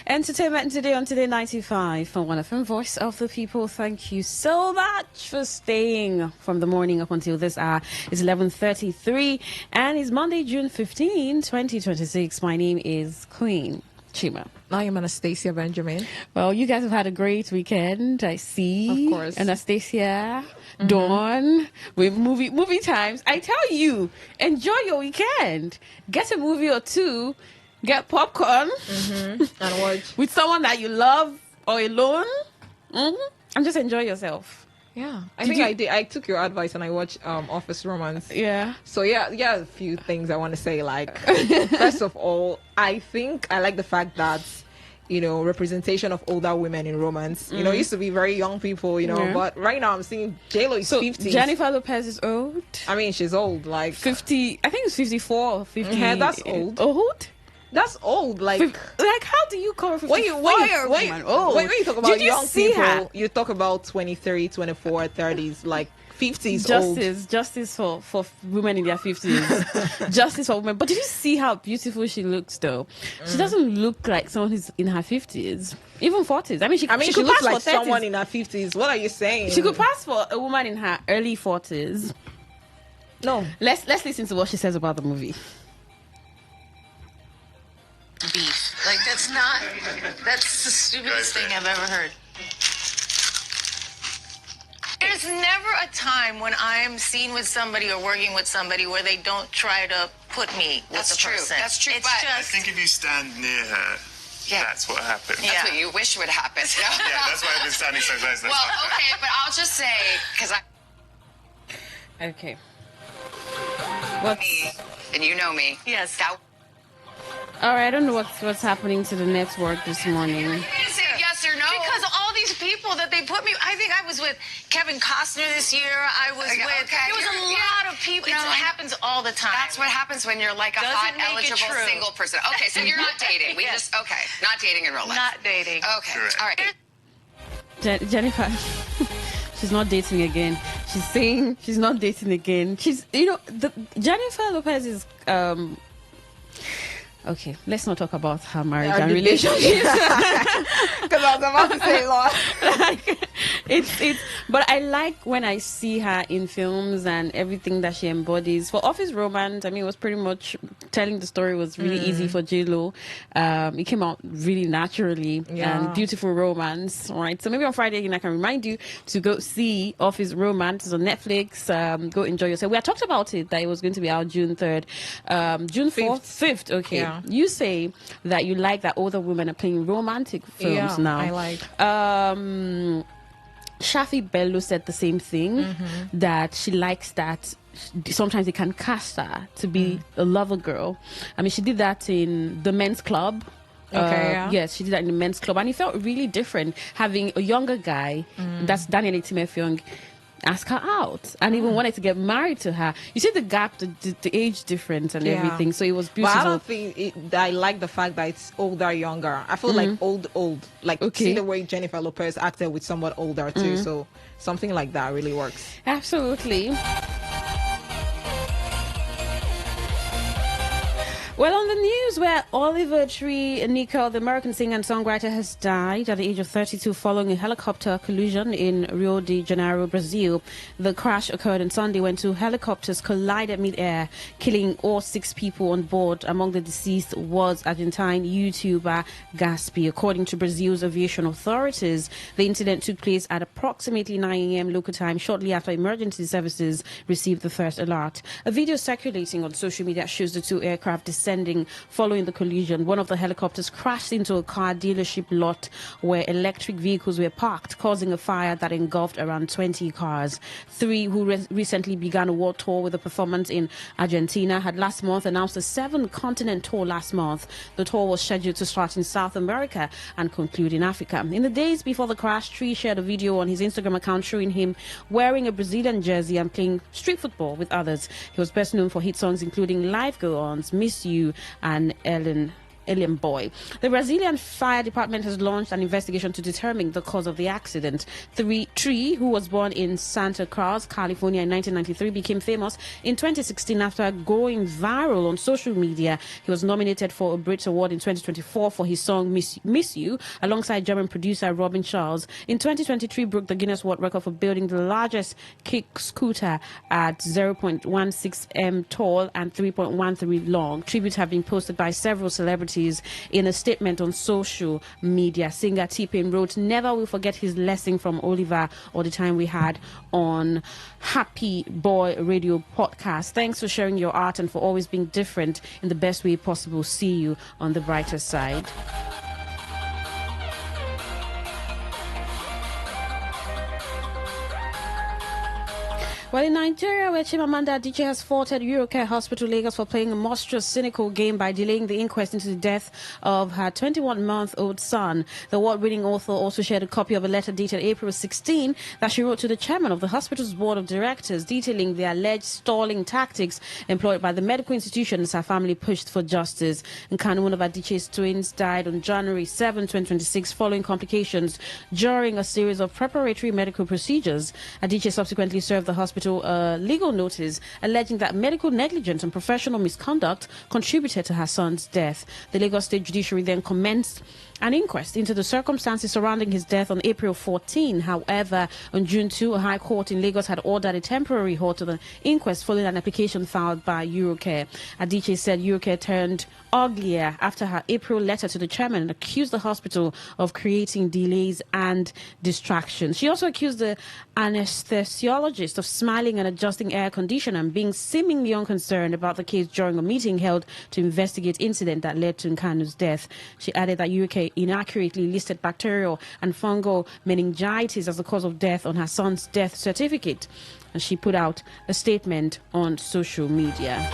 Entertainment Today on Today 95.1 FM, Voice of the People. Thank you so much for staying from the morning up until this hour. It's 11:33 and it's Monday, June 15, 2026. My name is Queen Chima. I am Anastasia Benjamin. Well, you guys have had a great weekend, I see. Of course. Anastasia, Dawn, with movie times. I tell you, enjoy your weekend. Get a movie or two. Get popcorn and watch with someone that you love or alone, and just enjoy yourself. Yeah, I think I did. I took your advice and I watched Office Romance. Yeah. So yeah, a few things I want to say. Like, first of all, I think I like the fact that, you know, representation of older women in romance. You know, it used to be very young people, you know, but right now I'm seeing J-Lo is 50. Jennifer Lopez is old. I mean, she's old, like 50. I think it's 54 or 50. Yeah, that's old. Old? That's old. Like how do you call 54? When you talk about young people, you talk about 23, 24, 30s, like 50s old. Justice for women in their 50s. Justice for women. But did you see how beautiful she looks, though? She doesn't look like someone who's in her 50s, even 40s. I mean, she could looks pass like for 30s. someone in her 50s. What are you saying? She could pass for a woman in her early 40s. No. Let's listen to what she says about the movie. Beef. Like, that's the stupidest thing I've ever heard. There's never a time when I'm seen with somebody or working with somebody where they don't try to put me with the person. That's true. It's But just, I think if you stand near her, that's what happens. That's what you wish would happen. Yeah, that's why I've been standing so close. Well, okay, but I'll just say, because Okay. And you know me. Yes. All right, I don't know what's happening to the network this morning. Is it yes or no? Because all these people that they put me, I think I was with Kevin Costner this year. I was with, there was a lot of people. It happens all the time. That's what happens when you're like a hot, eligible, single person. Okay, so you're not dating. Not dating in real life. Not dating. Okay, all right. Jennifer, she's not dating again. She's saying she's not dating again. Jennifer Lopez is okay, let's not talk about her marriage and relationships. Because I was about to say, Lord. But I like when I see her in films and everything that she embodies. For Office Romance, I mean, it was pretty much telling the story was really easy for J-Lo. It came out really naturally and beautiful romance, right? So maybe on Friday again, I can remind you to go see Office Romance. It's on Netflix. Go enjoy yourself. We had talked about it, that it was going to be out June 3rd. June 5th, okay. Yeah. You say that you like that older women are playing romantic films now. I like. Shafi Bello said the same thing, that she likes that sometimes they can cast her to be a lover girl. I mean, she did that in The Men's Club. Yes, she did that in The Men's Club, and it felt really different having a younger guy, that's Daniel Etimefeong, ask her out and even wanted to get married to her. You see the gap, the age difference and everything. So it was beautiful. But I don't think I like the fact that it's older, younger. I feel like old. Like, see the way Jennifer Lopez acted with somewhat older too. So something like that really works. Absolutely. Well, on the news, where Oliver Tree Nicole, the American singer and songwriter, has died at the age of 32 following a helicopter collision in Rio de Janeiro, Brazil. The crash occurred on Sunday when two helicopters collided mid-air, killing all 6 people on board. Among the deceased was Argentine YouTuber Gaspi. According to Brazil's aviation authorities, the incident took place at approximately 9 a.m. local time, shortly after emergency services received the first alert. A video circulating on social media shows the two aircraft descending following the collision. One of the helicopters crashed into a car dealership lot where electric vehicles were parked, causing a fire that engulfed around 20 cars. 3 who recently began a world tour with a performance in Argentina had last month announced a 7-continent tour last month. The tour was scheduled to start in South America and conclude in Africa. In the days before the crash, Tree shared a video on his Instagram account showing him wearing a Brazilian jersey and playing street football with others. He was best known for hit songs including Life Go On's, Miss You, and Alien Boy. The Brazilian Fire Department has launched an investigation to determine the cause of the accident. Tree, who was born in Santa Cruz, California in 1993, became famous in 2016 after going viral on social media. He was nominated for a Brit Award in 2024 for his song Miss You, alongside German producer Robin Charles. In 2023, broke the Guinness World Record for building the largest kick scooter at 0.16 m tall and 3.13 long. Tributes have been posted by several celebrities. In a statement on social media, singer T-Pain wrote, "Never will forget his lesson from Oliver or the time we had on Happy Boy Radio podcast. Thanks for sharing your art and for always being different in the best way possible. See you on the brighter side." Well, in Nigeria, where Chimamanda Adichie has faulted Eurocare Hospital Lagos for playing a monstrous, cynical game by delaying the inquest into the death of her 21-month-old son. The award-winning author also shared a copy of a letter dated April 16 that she wrote to the chairman of the hospital's board of directors, detailing the alleged stalling tactics employed by the medical institution as her family pushed for justice. And one of Adichie's twins, died on January 7, 2026, following complications during a series of preparatory medical procedures. Adichie subsequently served the hospital a legal notice alleging that medical negligence and professional misconduct contributed to her son's death. The Lagos State Judiciary then commenced an inquest into the circumstances surrounding his death on April 14. However, on June 2, a high court in Lagos had ordered a temporary halt to the inquest following an application filed by Eurocare. Adichie said Eurocare turned uglier after her April letter to the chairman and accused the hospital of creating delays and distractions. She also accused the anesthesiologist of smiling and adjusting air conditioner and being seemingly unconcerned about the case during a meeting held to investigate incident that led to Nkanu's death. She added that Eurocare inaccurately listed bacterial and fungal meningitis as the cause of death on her son's death certificate, and she put out a statement on social media.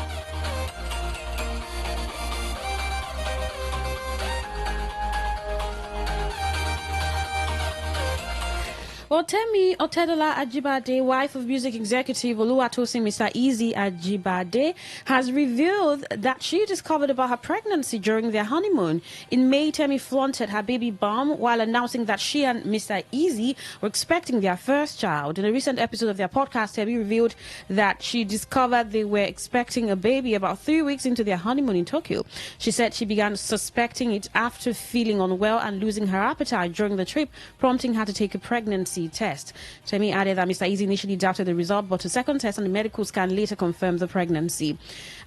Otemi Otedola Ajibade, wife of music executive Oluwatosin Mr. Easy Ajibade, has revealed that she discovered about her pregnancy during their honeymoon. In May, Temi flaunted her baby bump while announcing that she and Mr. Easy were expecting their first child. In a recent episode of their podcast, Temi revealed that she discovered they were expecting a baby about 3 weeks into their honeymoon in Tokyo. She said she began suspecting it after feeling unwell and losing her appetite during the trip, prompting her to take a pregnancy test. Temi added that Mr. Easy initially doubted the result, but a second test and the medical scan later confirmed the pregnancy.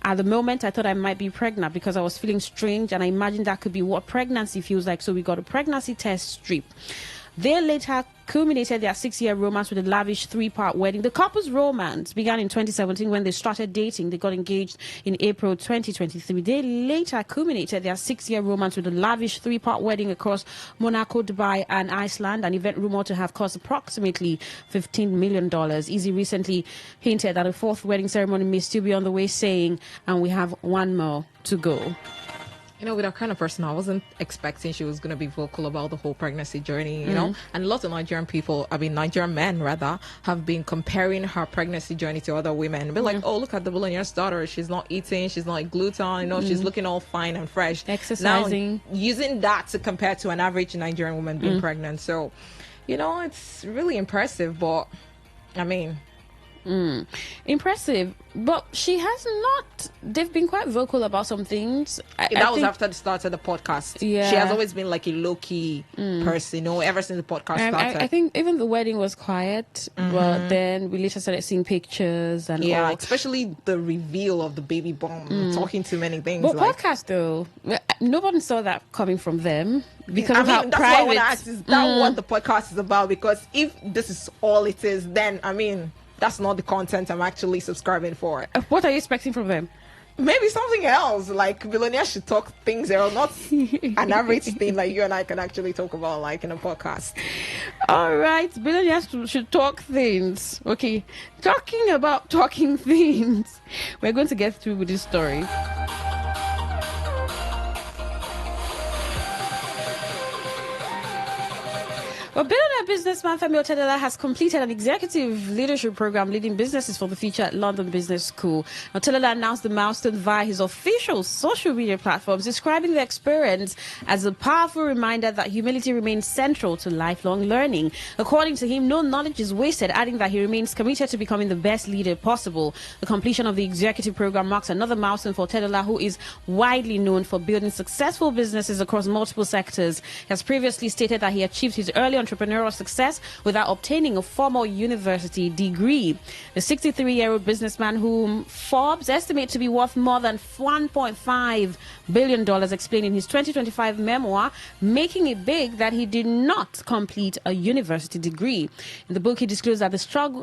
At the moment, I thought I might be pregnant because I was feeling strange, and I imagined that could be what pregnancy feels like, so we got a pregnancy test strip. They later culminated their 6-year romance with a lavish 3-part wedding. The couple's romance began in 2017 when they started dating. They got engaged in April 2023. They later culminated their 6-year romance with a lavish 3-part wedding across Monaco, Dubai, and Iceland, an event rumored to have cost approximately $15 million. Easy recently hinted that a 4th wedding ceremony may still be on the way, saying, "And we have one more to go." With that kind of person, I wasn't expecting she was going to be vocal about the whole pregnancy journey, and a lot of Nigerian men rather, have been comparing her pregnancy journey to other women. But like, oh, look at the billionaire's daughter. She's not eating. She's not gluten. She's looking all fine and fresh. Exercising. Now, using that to compare to an average Nigerian woman being pregnant. So, it's really impressive, but I mean... Impressive, but she has not. They've been quite vocal about some things. That was after the start of the podcast. Yeah, she has always been like a low-key person, ever since the podcast started. I think even the wedding was quiet, but then we later started seeing pictures and all. Especially the reveal of the baby bomb, talking too many things. But podcast though, no one saw that coming from them because of how that's private. What I want to ask, is that what the podcast is about? Because if this is all it is, then that's not the content I'm actually subscribing for. What are you expecting from them? Maybe something else, like billionaires should talk things that are not an average thing like you and I can actually talk about, like in a podcast. All right, billionaires should talk things. Okay, talking about talking things. We're going to get through with this story. Well, billionaire businessman Femi Otedola has completed an executive leadership program leading businesses for the future at London Business School. Otedola announced the milestone via his official social media platforms, describing the experience as a powerful reminder that humility remains central to lifelong learning. According to him, no knowledge is wasted, adding that he remains committed to becoming the best leader possible. The completion of the executive program marks another milestone for Otedola, who is widely known for building successful businesses across multiple sectors. He has previously stated that he achieved his early entrepreneurial success without obtaining a formal university degree. The 63-year-old businessman, whom Forbes estimates to be worth more than $1.5 billion, explained in his 2025 memoir, Making It Big, that he did not complete a university degree. In the book, he disclosed that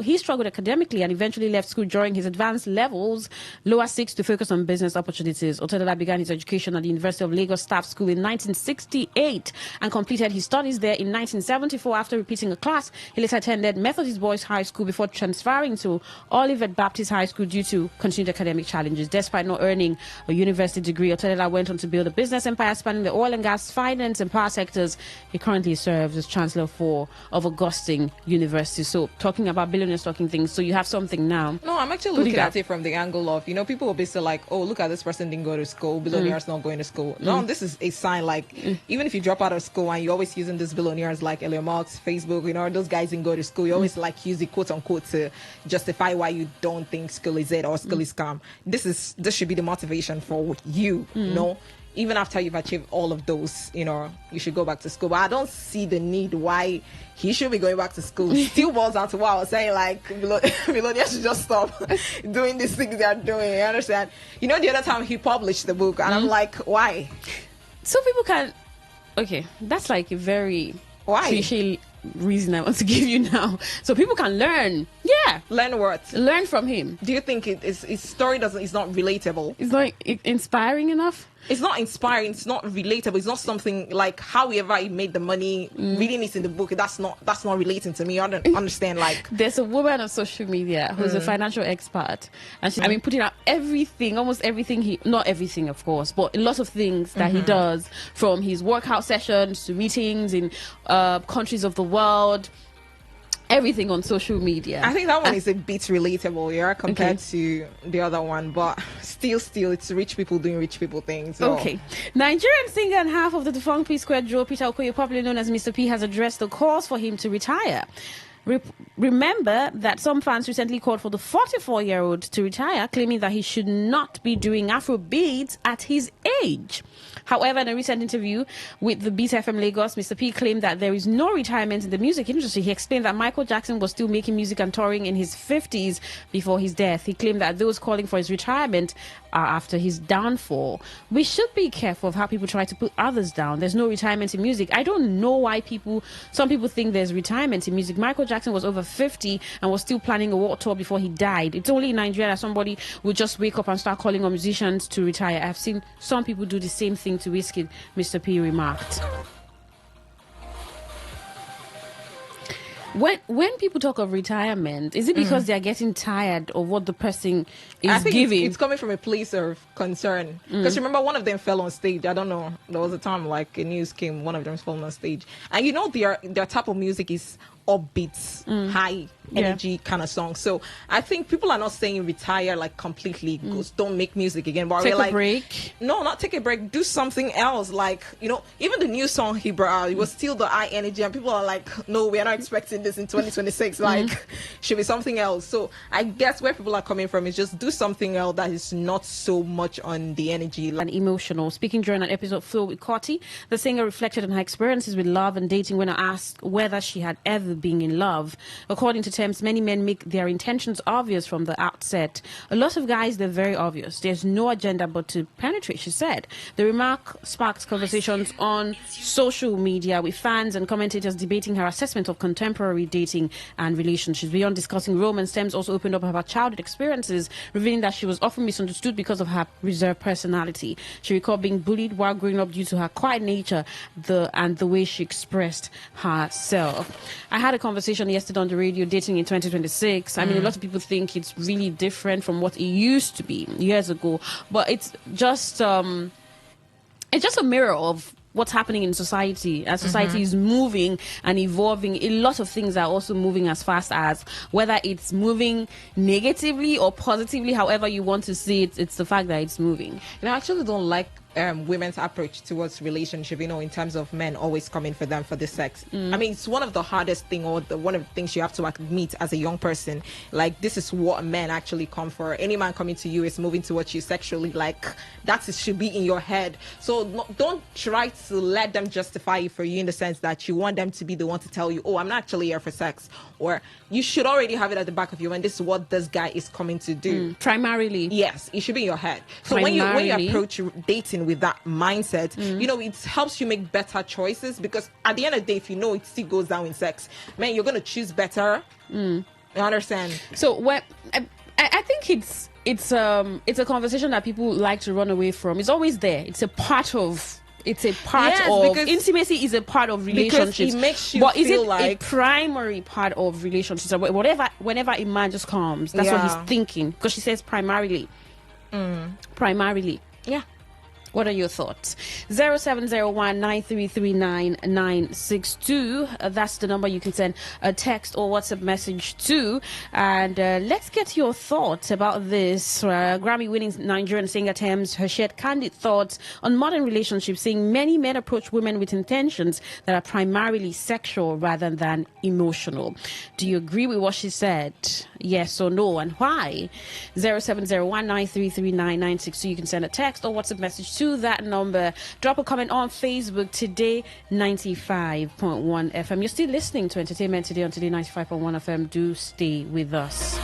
he struggled academically and eventually left school during his advanced levels, lower six, to focus on business opportunities. Otedola began his education at the University of Lagos Staff School in 1968 and completed his studies there in 1974. After repeating a class, he later attended Methodist Boys High School before transferring to Olivet Baptist High School due to continued academic challenges. Despite not earning a university degree, Otedola went on to build a business empire spanning the oil and gas, finance and power sectors. He currently serves as Chancellor of Augustine University. So, talking about billionaires talking things, so you have something now. No, I'm actually looking at it from the angle of, people will be so like, oh, look at this person didn't go to school, billionaires not going to school. No, this is a sign, like, even if you drop out of school and you're always using these billionaires like Elon Musk, Facebook, those guys didn't go to school, you always like use the quote unquote to justify why you don't think school is it or school is scam. This should be the motivation for you, even after you've achieved all of those, you should go back to school. But I don't see the need why he should be going back to school. Still boils down to what I was saying, like, billionaires should just stop doing these things they're doing. You understand? The other time he published the book, and I'm like, why? So people can... Okay, that's like a very... Why? Cliche reason I want to give you now, so people can learn. Yeah, learn what? Learn from him. Do you think his story is not relatable? It's not inspiring enough. It's not inspiring. It's not relatable. It's not something like however he made the money. Reading it in the book, that's not relating to me. I don't understand. Like, there's a woman on social media who's a financial expert, and she's putting out almost everything not everything, of course, but a lot of things that he does, from his workout sessions to meetings in countries of the world. Everything on social media. I think that one is a bit relatable, compared to the other one, but still, it's rich people doing rich people things. So. Okay. Nigerian singer and half of the defunct P-Square Joe, Peter Okoye, popularly known as Mr. P, has addressed the calls for him to retire. Remember that some fans recently called for the 44-year-old to retire, claiming that he should not be doing Afrobeats at his age. However, in a recent interview with the Beat FM Lagos, Mr. P claimed that there is no retirement in the music industry. He explained that Michael Jackson was still making music and touring in his 50s before his death. He claimed that those calling for his retirement are after his downfall. We should be careful of how people try to put others down. There's no retirement in music. I don't know why some people think there's retirement in music. Michael Jackson was over 50 and was still planning a world tour before he died. It's only in Nigeria that somebody would just wake up and start calling on musicians to retire. I've seen some people do the same thing to Wizkid, Mr. P remarked. When people talk of retirement, is it because they're getting tired of what the person is I think giving? it's coming from a place of concern. Because remember, one of them fell on stage. I don't know. There was a time like a news came, one of them fell on stage, and their type of music is upbeat, high energy kind of song. So I think people are not saying retire like completely, don't make music again. But Take we're a like, break. no, not take a break. Do something else. Like even the new song he brought out, it was still the high energy, and people are like, no, we are not expecting this in 2026. Like, should be something else. So I guess where people are coming from is just do something else that is not so much on the energy And emotional. Speaking during an episode filled with Cotty, the singer reflected on her experiences with love and dating when asked whether she had ever been in love. According to Thames, many men make their intentions obvious from the outset. A lot of guys, they're very obvious. There's no agenda but to penetrate, she said. The remark sparked conversations on social media with fans and commentators debating her assessment of contemporary dating and relationships. Beyond discussing romance, Thames also opened up about childhood experiences, revealing that she was often misunderstood because of her reserved personality. She recalled being bullied while growing up due to her quiet nature and the way she expressed herself. I had a conversation yesterday on the radio, dating in 2026. I mean, a lot of people think it's really different from what it used to be years ago, but it's just a mirror of what's happening in society. As society is moving and evolving, a lot of things are also moving as fast as, whether it's moving negatively or positively, however you want to see it, it's the fact that it's moving. I actually don't like women's approach towards relationship, in terms of men always coming for them for the sex. I mean, it's one of the hardest thing, or one of the things you have to admit as a young person. Like, this is what men actually come for. Any man coming to you is moving towards you sexually. Like, should be in your head. So don't try to let them justify it for you, in the sense that you want them to be the one to tell you, oh, I'm not actually here for sex. Or you should already have it at the back of your mind, this is what this guy is coming to do. Primarily. Yes, it should be in your head. So when you approach dating with that mindset, it helps you make better choices, because at the end of the day, if it still goes down in sex, man, you're going to choose better. You understand? So I think it's a conversation that people like to run away from. It's always there. It's a part of intimacy, is a part of relationships. Because it makes you but feel is it like a primary part of relationships? Whenever a man just comes, that's what he's thinking. Because she says primarily. Primarily. Yeah. What are your thoughts? 0701-9339-962. That's the number you can send a text or WhatsApp message to. And let's get your thoughts about this. Grammy-winning Nigerian singer Thames has shared candid thoughts on modern relationships, saying many men approach women with intentions that are primarily sexual rather than emotional. Do you agree with what she said? Yes or no, and why? 0701-9339-962. You can send a text or WhatsApp message to that number. Drop a comment on Facebook. Today 95.1 FM. You're still listening to Entertainment Today on Today 95.1 FM. Do stay with us.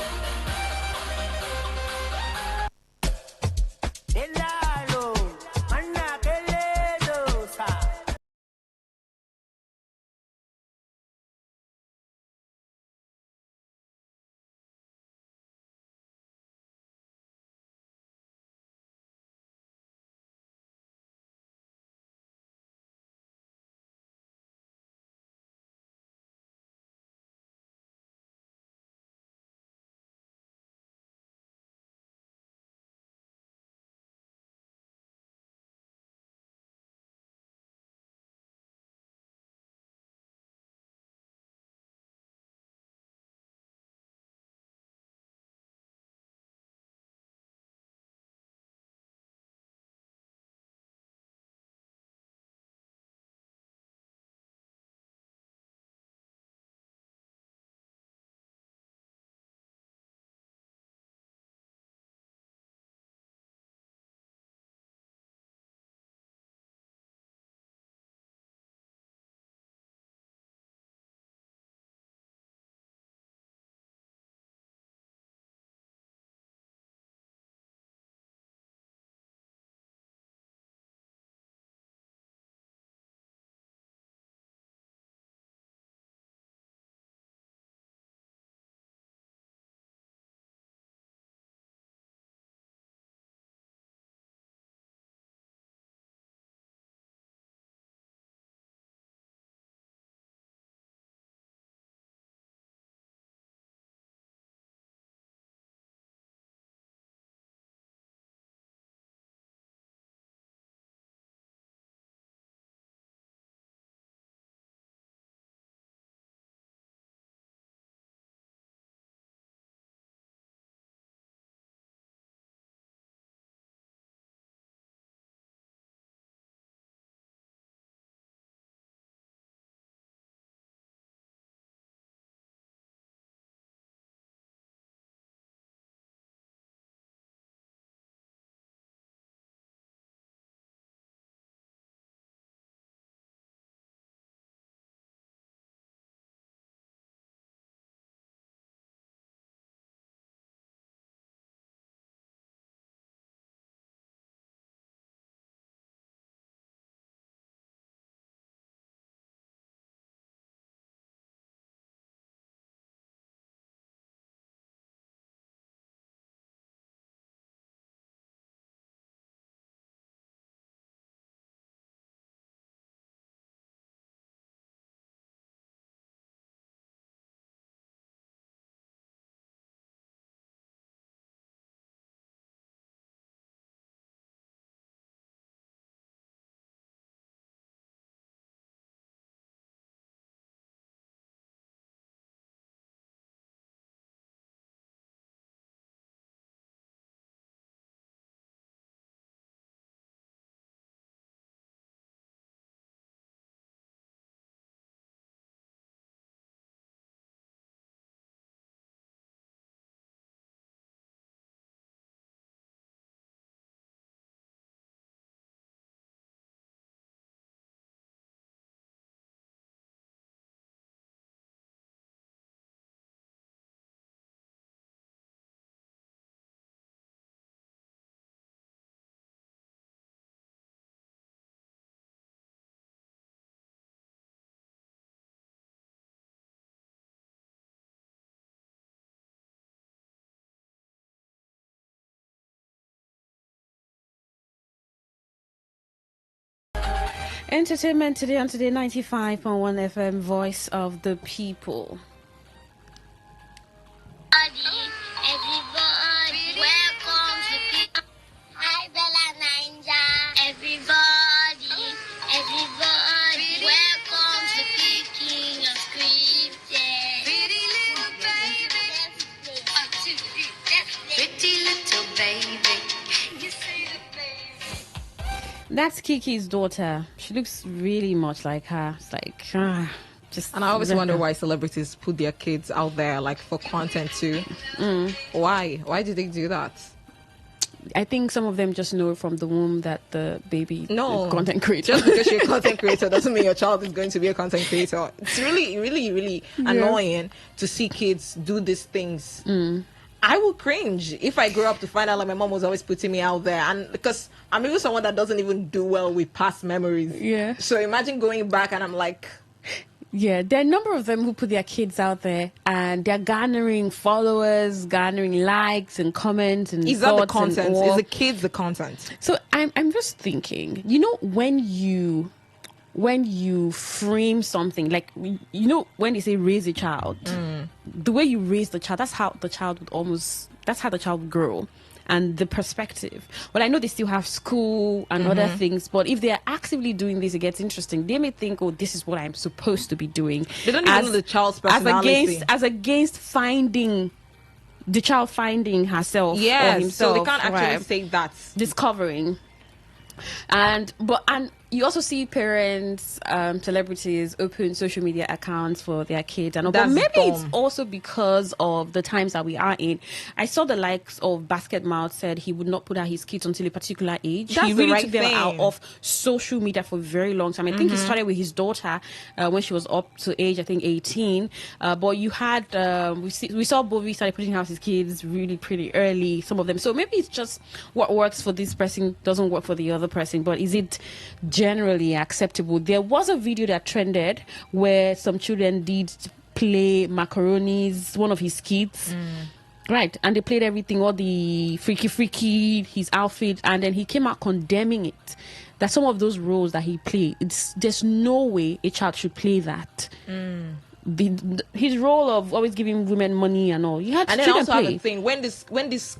Entertainment today on Today95.1 FM, Voice of the People. Everybody, welcome to Peter. Hi, Bella Ninja. Everybody, welcome to Picking Your Scripture. Pretty little baby. 1, 2, 3, let's play. Pretty little baby. You say the baby. That's Kiki's daughter. She looks really much like her. It's like, just. And I always wonder why celebrities put their kids out there, like, for content too. Why? Why do they do that? I think some of them just know from the womb that the baby is a content creator. Just because you're a content creator doesn't mean your child is going to be a content creator. It's really, really, really annoying to see kids do these things. I will cringe if I grow up to find out like my mom was always putting me out there, and because I'm even someone that doesn't even do well with past memories. Yeah. So imagine going back and I'm like, yeah, there are a number of them who put their kids out there and they're garnering followers, garnering likes and comments and is that the thoughts content? and Is the kids the content? So I'm just thinking, you know, when you frame something, like, you know, when they say raise a child, the way you raise the child, that's how the child would grow. And the perspective. Well, I know they still have school and other things, but if they are actively doing this, it gets interesting. They may think, oh, this is what I'm supposed to be doing. They don't even know the child's personality. As against finding the child finding herself or himself. So they can't actually say that. Discovering. And you also see parents, celebrities open social media accounts for their kids, and but maybe it's also because of the times that we are in. I saw the likes of Basket Mouth said he would not put out his kids until a particular age. That's he really took the right them out thing. of social media for a very long time. I think he started with his daughter when she was up to age, I think 18. But you had we saw Bobby started putting out his kids really pretty early. Some of them. So maybe it's just what works for this person doesn't work for the other person. But is it generally acceptable? There was a video that trended where some children did play macaronis, one of his skits. Right, and they played everything, all the freaky, his outfit, and then he came out condemning it. That some of those roles that he played, there's no way a child should play that. His role of always giving women money and all, you had to and then also play. have a thing when this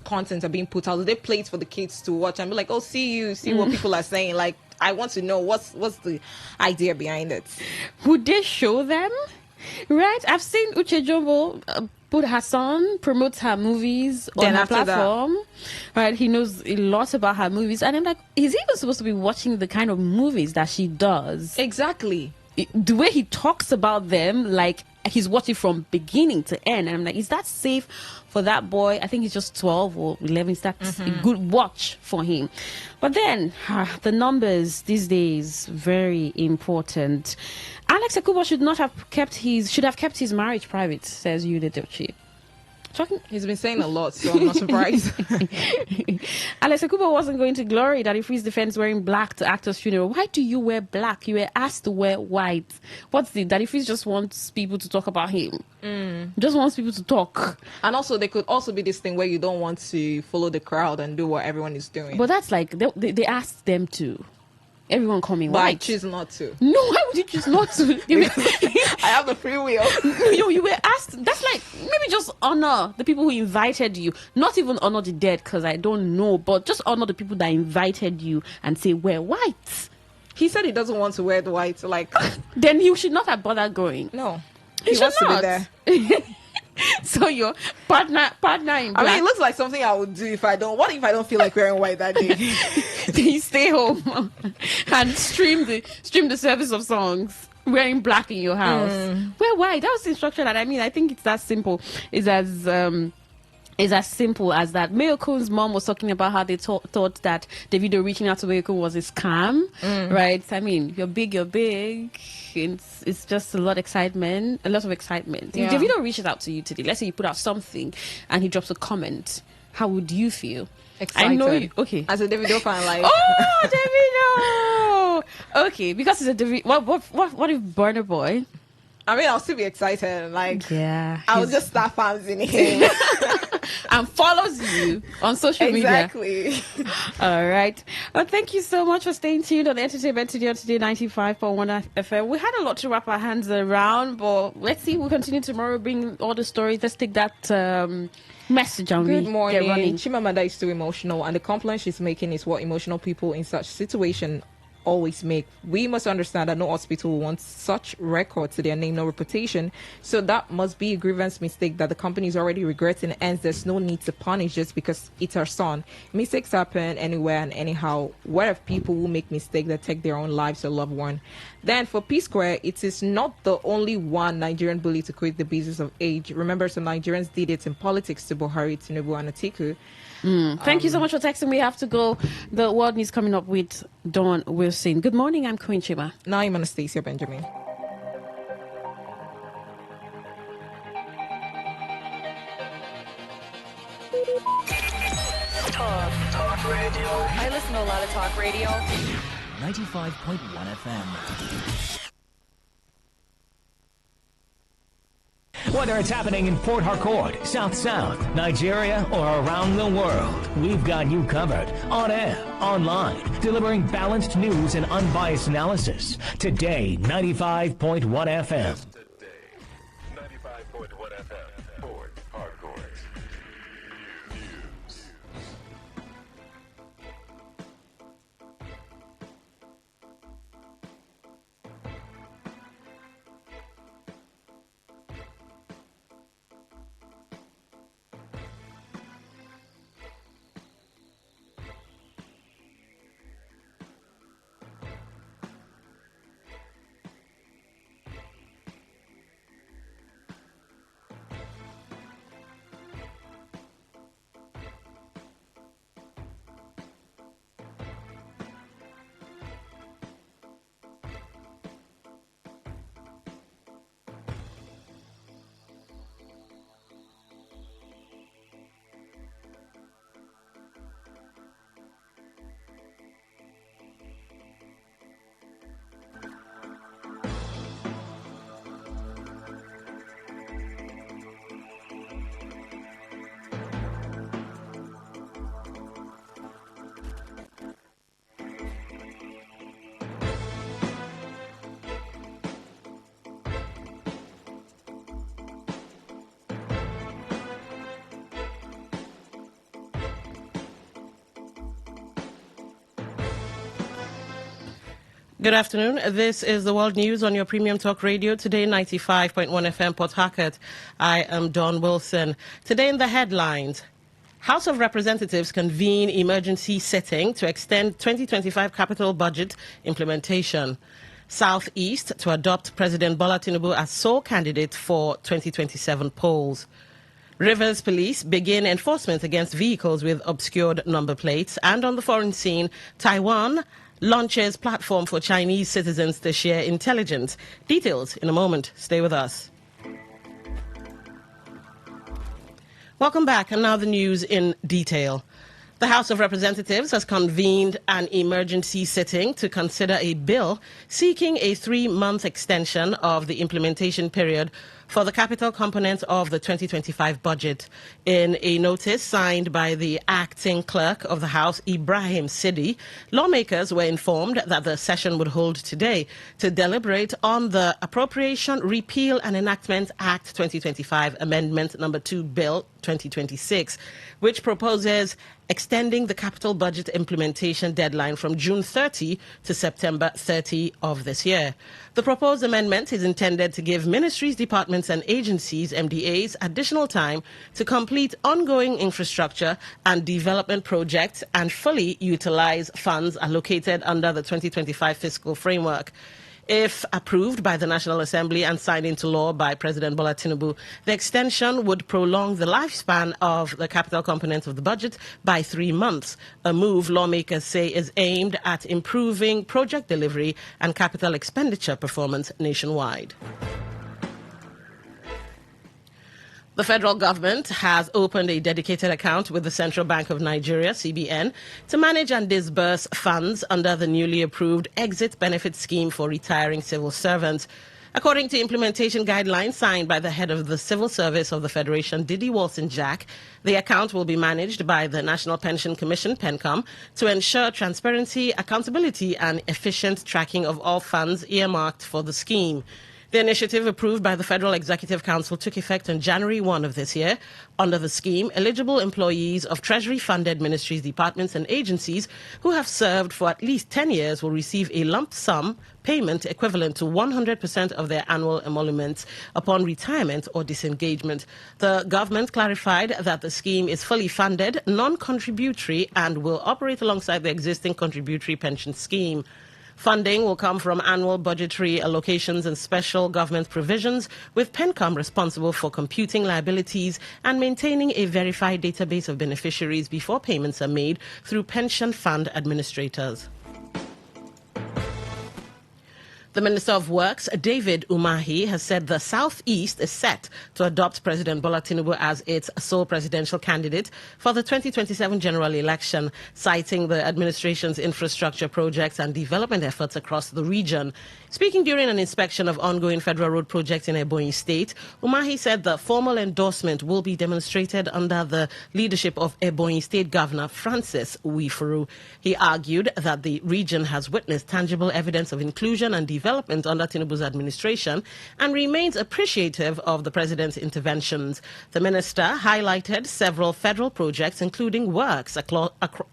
content are being put out, they play it for the kids to watch and be like, oh, see what people are saying. Like, I want to know what's the idea behind it. Would they show them? Right, I've seen Uche Jumbo put her son promotes her movies on her platform. Right, he knows a lot about her movies, and I'm like, is he even supposed to be watching the kind of movies that she does? Exactly. The way he talks about them, like he's watching from beginning to end, and I'm like, is that safe for that boy? I think he's just 12 or 11. That's a good watch for him. But then the numbers these days, very important. Alex Akubo should have kept his marriage private, says Yude Dochi. He's been saying a lot, so I'm not surprised. Alex Akubo wasn't going to glory that he frees defense wearing black to actor's funeral. Why do you wear black? You were asked to wear white. What's it? Daddy Freeze just wants people to talk about him. Just wants people to talk. And also, there could also be this thing where you don't want to follow the crowd and do what everyone is doing. But that's like, they asked them to. Everyone coming but white. I choose not to. No, why would you choose not to? I have the free will. You were asked. That's like, maybe just honor the people who invited you. Not even honor the dead, because I don't know, but just honor the people that invited you and say, wear white. He said he doesn't want to wear the white. Like, then he should not have bothered going. No, he wants not. to be there. So your partner in black. I mean, it looks like something I would do if I don't. What if I don't feel like wearing white that day? Then you stay home and stream the service of songs wearing black in your house. Wear white. That was the instruction. And I mean, I think it's that simple. It's as simple as that. Mayokun's mom was talking about how they thought that the video reaching out to Mayokun was a scam, right? I mean, you're big. It's just a lot of excitement. Yeah. If the video reaches out to you today, let's say you put out something and he drops a comment, how would you feel? Excited. I know you. Okay. As a Davido fan, like, oh, Davido. Okay, because it's a Davido. What if Burna Boy I mean, I'll still be excited. Like, yeah, I'll just start fancying him. And follows you on social media. Exactly. All right. Well, thank you so much for staying tuned on Entertainment Today on Today 95.1 FM. We had a lot to wrap our hands around, but let's see. We'll continue tomorrow, bring all the stories. Let's take that message and Good we morning. get running. Chimamanda is too emotional, and the complaint she's making is what emotional people in such situation always make. We must understand that no hospital wants such records to their name, no reputation. So that must be a grievance mistake that the company is already regretting, and there's no need to punish just because it's her son. Mistakes happen anywhere and anyhow. What if people who make mistakes that take their own lives or loved one? Then for P Square, it is not the only one Nigerian bully to quit the business of age. Remember, some Nigerians did it in politics to Buhari, Tinubu, and Atiku. Thank you so much for texting. We have to go. The world news coming up with Dawn Wilson. Good morning. I'm Queen Chima. Now I'm Anastasia Benjamin. Talk radio. I listen to a lot of talk radio. 95.1 FM. Whether it's happening in Port Harcourt, South South, Nigeria, or around the world, we've got you covered. On air, online, delivering balanced news and unbiased analysis. Today, 95.1 FM. Good afternoon. This is the World News on your Premium Talk Radio. Today, 95.1 FM, Port Harcourt. I am Dawn Wilson. Today in the headlines, House of Representatives convene emergency sitting to extend 2025 capital budget implementation. Southeast to adopt President Bola Tinubu as sole candidate for 2027 polls. Rivers Police begin enforcement against vehicles with obscured number plates. And on the foreign scene, Taiwan launches platform for Chinese citizens to share intelligence. Details in a moment. Stay with us. Welcome back, and now the news in detail. The House of Representatives has convened an emergency sitting to consider a bill seeking a 3-month extension of the implementation period for the capital component of the 2025 budget. In a notice signed by the acting clerk of the House, Ibrahim Sidi, lawmakers were informed that the session would hold today to deliberate on the Appropriation, Repeal and Enactment Act 2025 Amendment Number 2 Bill 2026, which proposes extending the capital budget implementation deadline from June 30 to September 30 of this year. The proposed amendment is intended to give ministries, departments and agencies, MDAs, additional time to complete ongoing infrastructure and development projects and fully utilize funds allocated under the 2025 fiscal framework. If approved by the National Assembly and signed into law by President Bola Tinubu, the extension would prolong the lifespan of the capital component of the budget by 3 months, a move lawmakers say is aimed at improving project delivery and capital expenditure performance nationwide. The federal government has opened a dedicated account with the Central Bank of Nigeria, CBN, to manage and disburse funds under the newly approved Exit Benefit Scheme for retiring civil servants. According to implementation guidelines signed by the head of the Civil Service of the Federation, Didi Walton-Jack, the account will be managed by the National Pension Commission, PENCOM, to ensure transparency, accountability, and efficient tracking of all funds earmarked for the scheme. The initiative, approved by the Federal Executive Council, took effect on January 1 of this year. Under the scheme, eligible employees of Treasury-funded ministries, departments, and agencies who have served for at least 10 years will receive a lump sum payment equivalent to 100% of their annual emoluments upon retirement or disengagement. The government clarified that the scheme is fully funded, non-contributory, and will operate alongside the existing contributory pension scheme. Funding will come from annual budgetary allocations and special government provisions, with PENCOM responsible for computing liabilities and maintaining a verified database of beneficiaries before payments are made through pension fund administrators. The Minister of Works, David Umahi, has said the Southeast is set to adopt President Bola Tinubu as its sole presidential candidate for the 2027 general election, citing the administration's infrastructure projects and development efforts across the region. Speaking during an inspection of ongoing federal road projects in Ebonyi State, Umahi said the formal endorsement will be demonstrated under the leadership of Ebonyi State Governor Francis Uifuru. He argued that the region has witnessed tangible evidence of inclusion and development under Tinubu's administration and remains appreciative of the president's interventions. The minister highlighted several federal projects, including works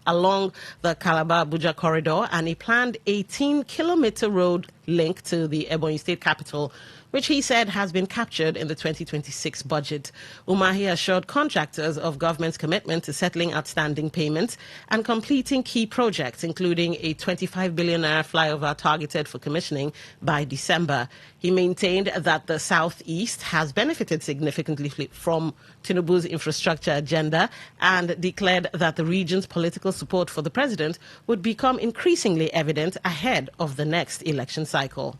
along the Calabar-Abuja corridor and a planned 18-kilometer road link to the Ebonyi State capital, which he said has been captured in the 2026 budget. Umahi assured contractors of government's commitment to settling outstanding payments and completing key projects, including a 25 billion naira flyover targeted for commissioning by December. He maintained that the Southeast has benefited significantly from Tinubu's infrastructure agenda and declared that the region's political support for the president would become increasingly evident ahead of the next election cycle.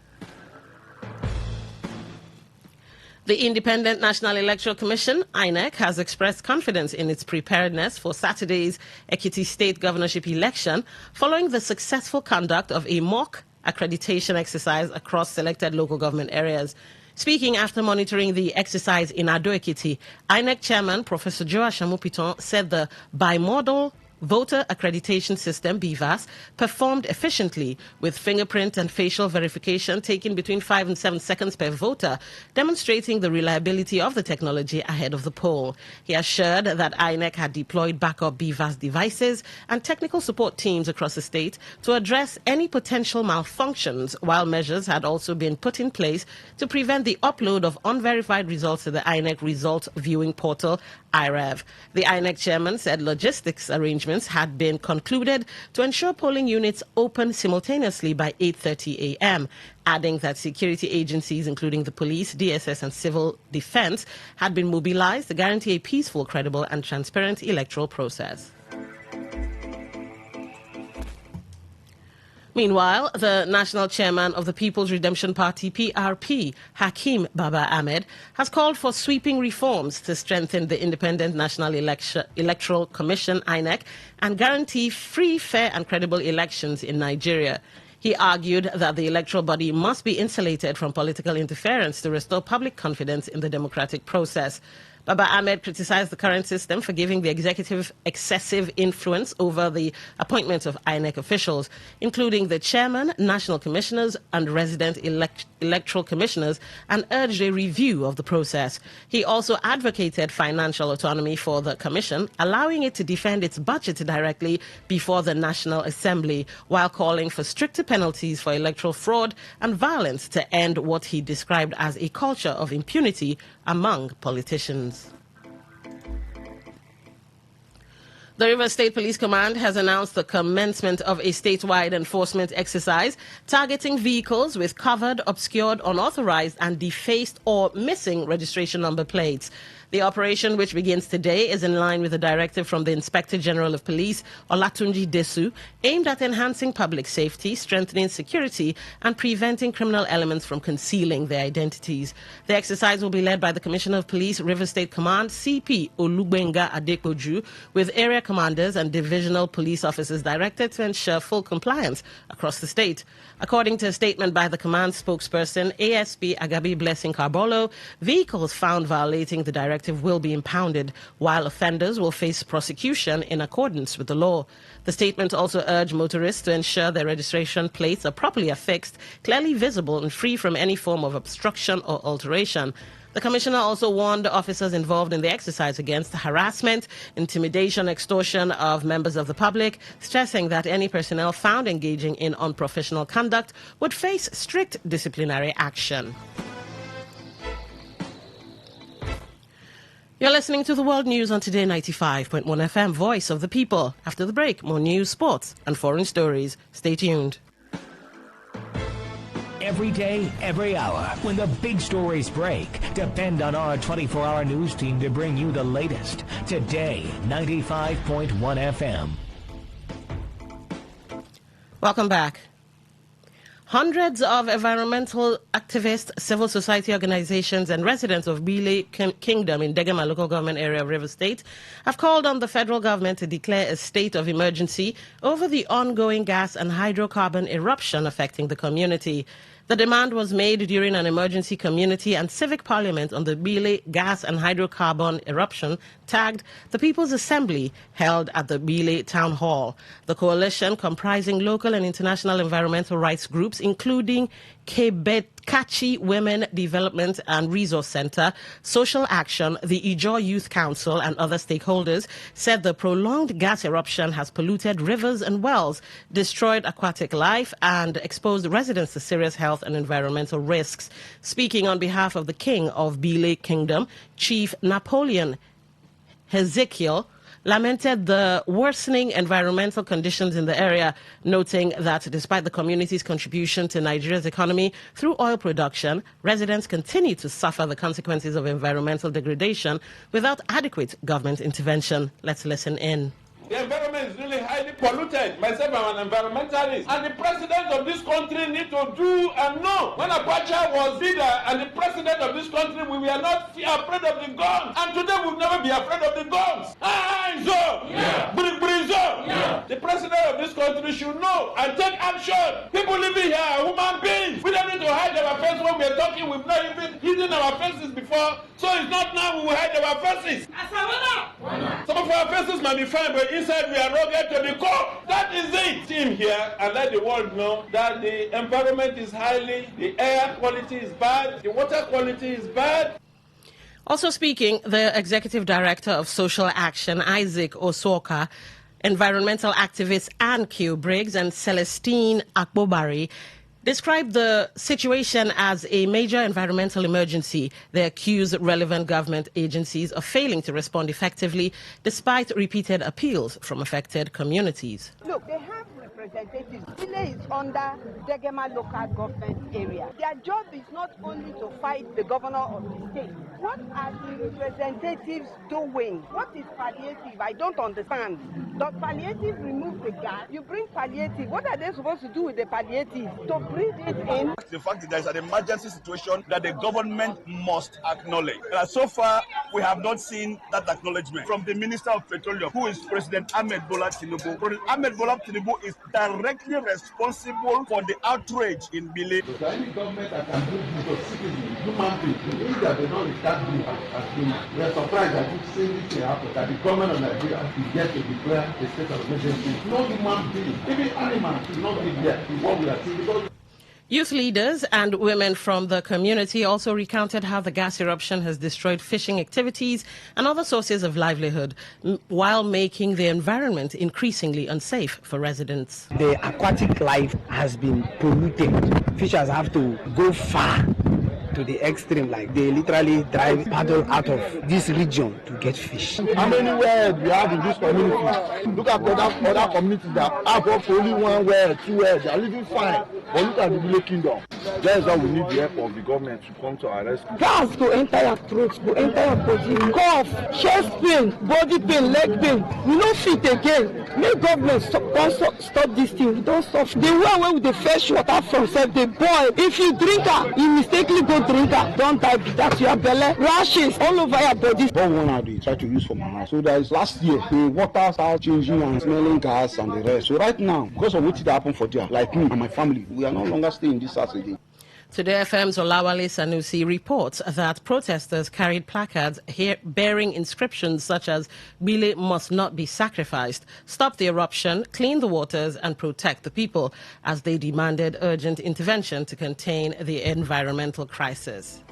The Independent National Electoral Commission, INEC, has expressed confidence in its preparedness for Saturday's Ekiti State governorship election following the successful conduct of a mock accreditation exercise across selected local government areas. Speaking after monitoring the exercise in Ado-Ekiti, INEC Chairman Professor Joa Shamupiton said the bimodal voter accreditation system, BVAS, performed efficiently with fingerprint and facial verification taking between 5 and 7 seconds per voter, demonstrating the reliability of the technology ahead of the poll. He assured that INEC had deployed backup BVAS devices and technical support teams across the state to address any potential malfunctions, while measures had also been put in place to prevent the upload of unverified results to the INEC result viewing portal, IREV. The INEC chairman said logistics arrangements had been concluded to ensure polling units open simultaneously by 8:30 a.m., adding that security agencies, including the police, DSS, and civil defense, had been mobilized to guarantee a peaceful, credible, and transparent electoral process. Meanwhile, the national chairman of the People's Redemption Party, PRP, Hakeem Baba Ahmed, has called for sweeping reforms to strengthen the Independent National Electoral Commission, INEC, and guarantee free, fair, and credible elections in Nigeria. He argued that the electoral body must be insulated from political interference to restore public confidence in the democratic process. Baba Ahmed criticized the current system for giving the executive excessive influence over the appointment of INEC officials, including the chairman, national commissioners, and resident electoral commissioners, and urged a review of the process. He also advocated financial autonomy for the commission, allowing it to defend its budget directly before the National Assembly, while calling for stricter penalties for electoral fraud and violence to end what he described as a culture of impunity among politicians. The Rivers State Police Command has announced the commencement of a statewide enforcement exercise targeting vehicles with covered, obscured, unauthorized, and defaced or missing registration number plates. The operation, which begins today, is in line with a directive from the Inspector General of Police, Olatunji Desu, aimed at enhancing public safety, strengthening security, and preventing criminal elements from concealing their identities. The exercise will be led by the Commissioner of Police, River State Command, CP Olugbenga Adepoju, with area commanders and divisional police officers directed to ensure full compliance across the state. According to a statement by the command spokesperson, ASP Agabi Blessing Carbolo, vehicles found violating the directive will be impounded, while offenders will face prosecution in accordance with the law. The statement also urged motorists to ensure their registration plates are properly affixed, clearly visible, and free from any form of obstruction or alteration. The commissioner also warned officers involved in the exercise against harassment, intimidation, extortion of members of the public, stressing that any personnel found engaging in unprofessional conduct would face strict disciplinary action. You're listening to the World News on Today 95.1 FM, Voice of the People. After the break, more news, sports, and foreign stories. Stay tuned. Every day, every hour, when the big stories break, depend on our 24-hour news team to bring you the latest. Today 95.1 FM. Welcome back. Hundreds of environmental activists, civil society organizations, and residents of Bile Kingdom in Degema local government area of River State have called on the federal government to declare a state of emergency over the ongoing gas and hydrocarbon eruption affecting the community. The demand was made during an emergency community and civic parliament on the Bile gas and hydrocarbon eruption tagged the People's Assembly held at the Bile Town Hall. The coalition, comprising local and international environmental rights groups, including Kebetkachi Women Development and Resource Center, Social Action, the Ijaw Youth Council, and other stakeholders, said the prolonged gas eruption has polluted rivers and wells, destroyed aquatic life, and exposed residents to serious health and environmental risks. Speaking on behalf of the King of Bile Kingdom, Chief Napoleon Hezekiel lamented the worsening environmental conditions in the area, noting that despite the community's contribution to Nigeria's economy through oil production, residents continue to suffer the consequences of environmental degradation without adequate government intervention. Let's listen in. The environment is really highly polluted. Myself, I'm an environmentalist. And the president of this country need to do and know. When Abacha was leader and the president of this country, we were not afraid of the guns. And today we'll never be afraid of the guns. The president of this country should know and take action. People living here are human beings. We don't need to hide our faces when we're talking. We've not even hidden our faces before. So it's not now we will hide our faces. Some of our faces might be fine, but inside we are rugged to the core. That is it. Team here and let the world know that the environment is the air quality is bad, the water quality is bad. Also speaking, the executive director of Social Action, Isaac Osoka, environmental activist Anne Q. Briggs, and Celestine Akbobari described the situation as a major environmental emergency. They accused relevant government agencies of failing to respond effectively despite repeated appeals from affected communities. Look, they have representatives. Ile is under Degema local government area. Their job is not only to fight the governor of the state. What are the representatives doing? What is palliative? I don't understand. Does palliative remove the gas? You bring palliative. What are they supposed to do with the palliative? To breathe it in? The fact that there is an emergency situation that the government must acknowledge. So far, we have not seen that acknowledgement from the Minister of Petroleum, who is President Ahmed Bola Tinubu. President Ahmed Bola Tinubu is directly responsible for the outrage in Bile. So any government that can do this for citizens, human beings, if that they don't start doing as human, we are surprised that this same thing happened, that the government of Nigeria is yet to declare a state of emergency. No human being, even animals, should not be there in what we are seeing. Because youth leaders and women from the community also recounted how the gas eruption has destroyed fishing activities and other sources of livelihood, while making the environment increasingly unsafe for residents. The aquatic life has been polluted. Fishers have to go far to the extreme, like they literally drive paddle out of this region to get fish. How many wells we have in this community? Look at other communities that have up only 1 well, 2 wells. They are living fine. But look at the Village Kingdom. That is why we need the help of the government to come to our rescue. Gas go enter your throat, go enter your body. Cough, chest pain, body pain, leg pain. We no fit again. Make government stop this thing. We don't stop. The well where we fetch water from self, they boil. If you drink her, you mistakenly go drink her. Don't die that your belly, rashes all over your body. Don't one out they try to use for my house. So that is last year the water started changing and smelling gas and the rest. So right now, because of what did happen for there, like me and my family, we are no longer staying in this house again. Today FM's Olawale Sanusi reports that protesters carried placards here bearing inscriptions such as "Bile must not be sacrificed," "Stop the eruption," "Clean the waters," and "Protect the people," as they demanded urgent intervention to contain the environmental crisis.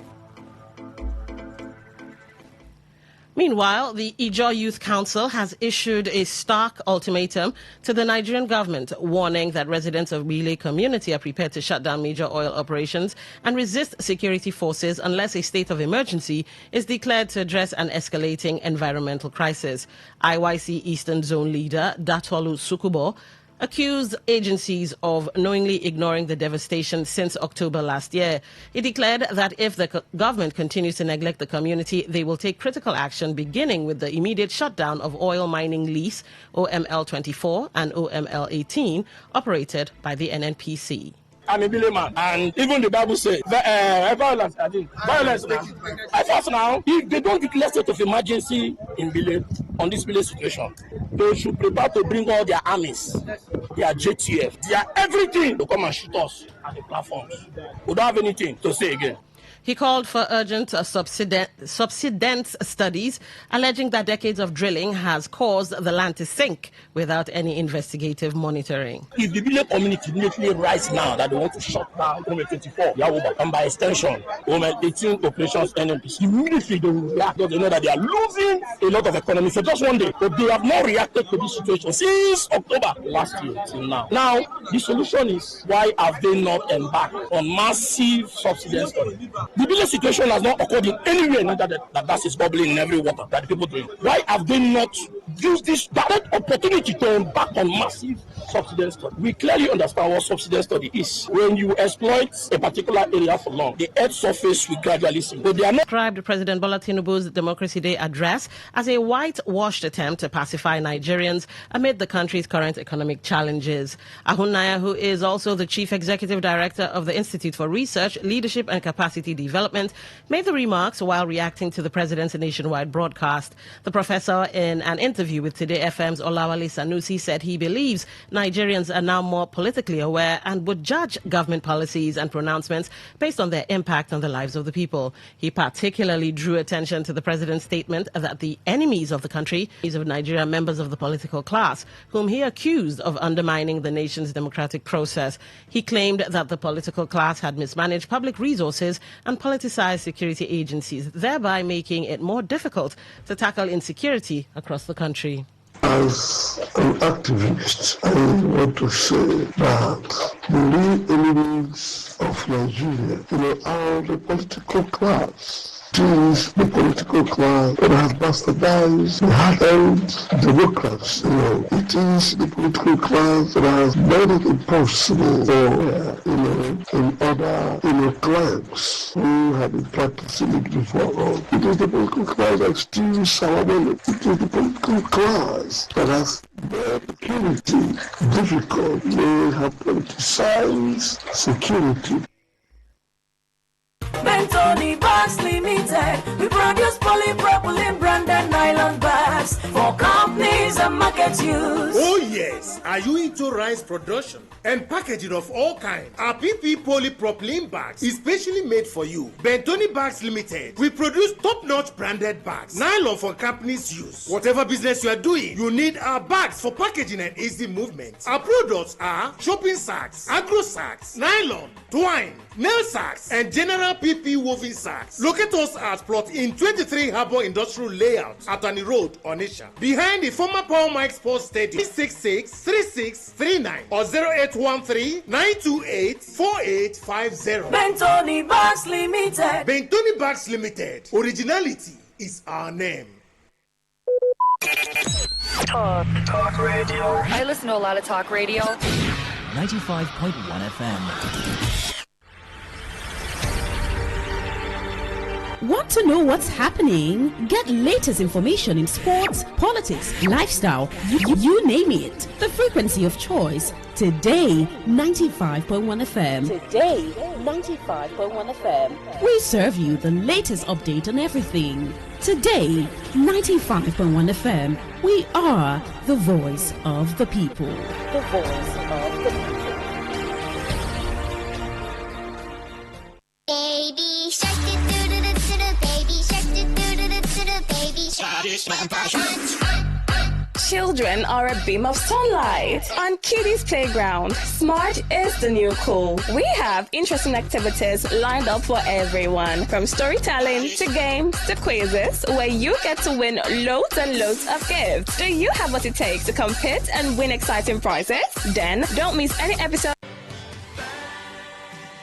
Meanwhile, the Ijaw Youth Council has issued a stark ultimatum to the Nigerian government, warning that residents of Bile community are prepared to shut down major oil operations and resist security forces unless a state of emergency is declared to address an escalating environmental crisis. IYC Eastern Zone leader Datolu Sukubo accused agencies of knowingly ignoring the devastation since October last year. He declared that if the government continues to neglect the community, they will take critical action, beginning with the immediate shutdown of oil mining lease OML 24 and OML 18, operated by the NNPC. I'm a Bile man, and even the Bible says violence. Violence. I thought now, if they don't declare state of emergency in Bile on this Bile situation, they should prepare to bring all their armies, their JTF, their everything to come and shoot us at the platforms. We don't have anything to say again. He called for urgent subsidence studies, alleging that decades of drilling has caused the land to sink without any investigative monitoring. If the Bile community immediately rise now that they want to shut down OML 24, Yawoba, and by extension, OML 18 operations NNPC, immediately they will react because they know that they are losing a lot of economy for just one day. But they have not reacted to this situation since October last year till now. Now, the solution is, why have they not embarked on massive subsidence study? The Bile situation has not occurred in anywhere that gas is bubbling in every water that the people drink. Why have they not used this direct opportunity to embark on massive subsidence study? We clearly understand what subsidence study is. When you exploit a particular area for long, the earth surface will gradually sink. But they are not described President Bola Tinubu's Democracy Day address as a whitewashed attempt to pacify Nigerians amid the country's current economic challenges. Ahunaya, who is also the Chief Executive Director of the Institute for Research, Leadership and Capacity Development, made the remarks while reacting to the president's nationwide broadcast. The professor, in an interview with Today FM's Olawale Sanusi, said he believes Nigerians are now more politically aware and would judge government policies and pronouncements based on their impact on the lives of the people. He particularly drew attention to the president's statement that the enemies of the country, of Nigeria, members of the political class, whom he accused of undermining the nation's democratic process. He claimed that the political class had mismanaged public resources and politicized security agencies, thereby making it more difficult to tackle insecurity across the country. As an activist, I want to say that the real enemies of Nigeria, are the political class. It is the political class that has bastardized the hard-earned democrats. It is the political class that has made it impossible for, in other, clans who have been practicing it before us. It is the political class that steals our money. It is the political class that has made security difficult. They have politicized security. Bentoni Bags Limited. We produce polypropylene branded nylon bags for companies and market use. Oh yes, are you into rice production and packaging of all kinds? Our PP polypropylene bags is specially made for you. Bentoni Bags Limited. We produce top-notch branded bags, nylon for companies' use. Whatever business you are doing, you need our bags for packaging and easy movement. Our products are shopping sacks, agro sacks, nylon, twine, nail sacks, and general PP woven sacks. Locate us at plot in 23 Harbour Industrial Layout, Atani Road, Onitsha. Behind the former Paul Mike Sports Stadium, 366-3639 or 0813-928-4850. Bentoni Bags Limited. Bentoni Bags Limited. Originality is our name. Talk radio. I listen to a lot of talk radio. 95.1 FM. Want to know what's happening? Get latest information in sports, politics, lifestyle, you name it. The frequency of choice. Today, 95.1 FM. Today, 95.1 FM. We serve you the latest update on everything. Today, 95.1 FM. We are the voice of the people. The voice of the people. Baby shark, do-do-do-do-do, baby shark, do-do-do-do-do, baby shark. Children are a beam of sunlight. On Kiddies Playground, smart is the new cool. We have interesting activities lined up for everyone, from storytelling to games to quizzes, where you get to win loads and loads of gifts. Do you have what it takes to compete and win exciting prizes? Then don't miss any episode.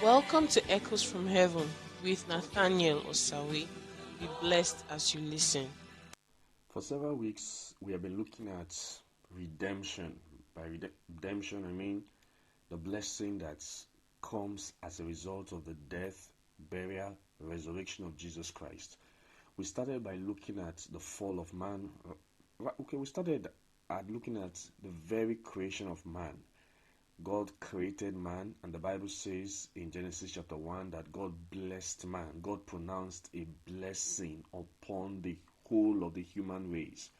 Welcome to Echoes from Heaven with Nathaniel Osawi. Be blessed as you listen. For several weeks, we have been looking at redemption. By redemption, I mean the blessing that comes as a result of the death, burial, resurrection of Jesus Christ. We started by looking at the fall of man. We started at looking at the very creation of man. God created man, and the Bible says in Genesis chapter 1 that God blessed man. God pronounced a blessing upon the whole of the human race.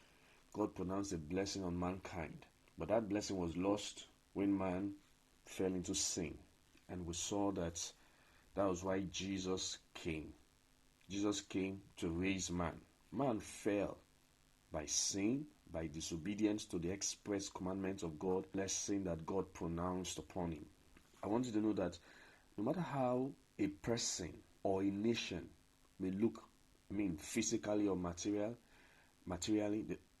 God pronounced a blessing on mankind. But that blessing was lost when man fell into sin. And we saw that was why Jesus came. Jesus came to raise man. Man fell by sin, by disobedience to the express commandments of God, blessing that God pronounced upon him. I want you to know that no matter how a person or a nation may look, physically or materially,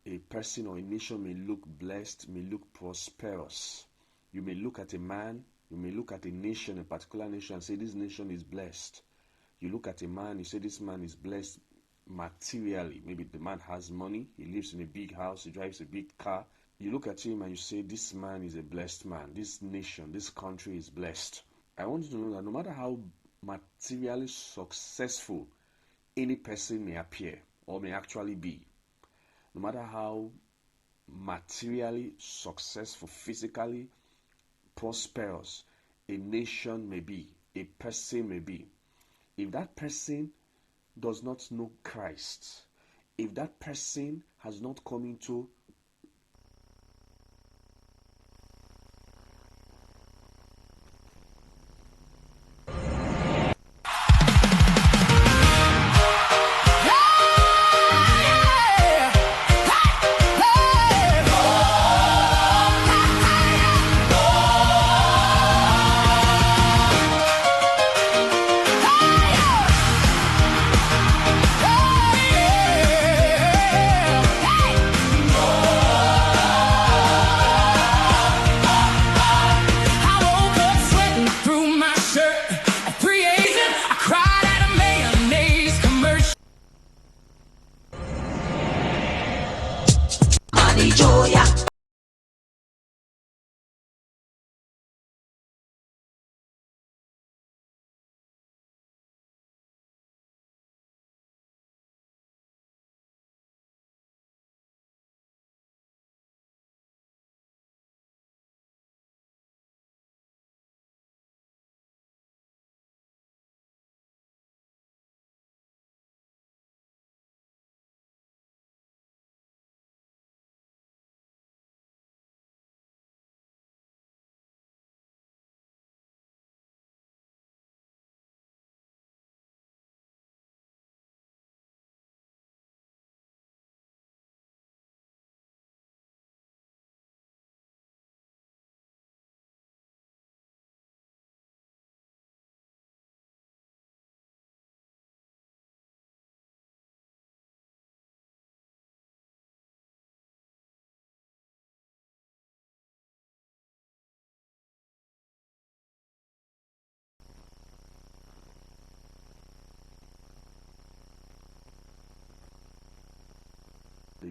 a person or a nation may look blessed, may look prosperous. You may look at a man, you may look at a nation, a particular nation, and say this nation is blessed. You look at a man, you say this man is blessed materially. Maybe the man has money, he lives in a big house, he drives a big car. You look at him and you say this man is a blessed man, this nation, this country is blessed. I want you to know that no matter how materially successful any person may appear or may actually be, no matter how materially successful, physically prosperous a nation may be, a person may be, if that person does not know Christ, if that person has not come into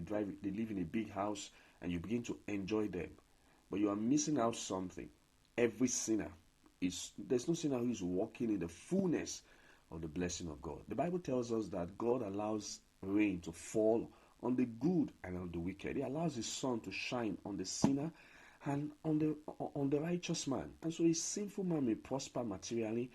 they live in a big house, and you begin to enjoy them. But you are missing out something. Every sinner there's no sinner who is walking in the fullness of the blessing of God. The Bible tells us that God allows rain to fall on the good and on the wicked. He allows his sun to shine on the sinner and on the righteous man. And so a sinful man may prosper materially.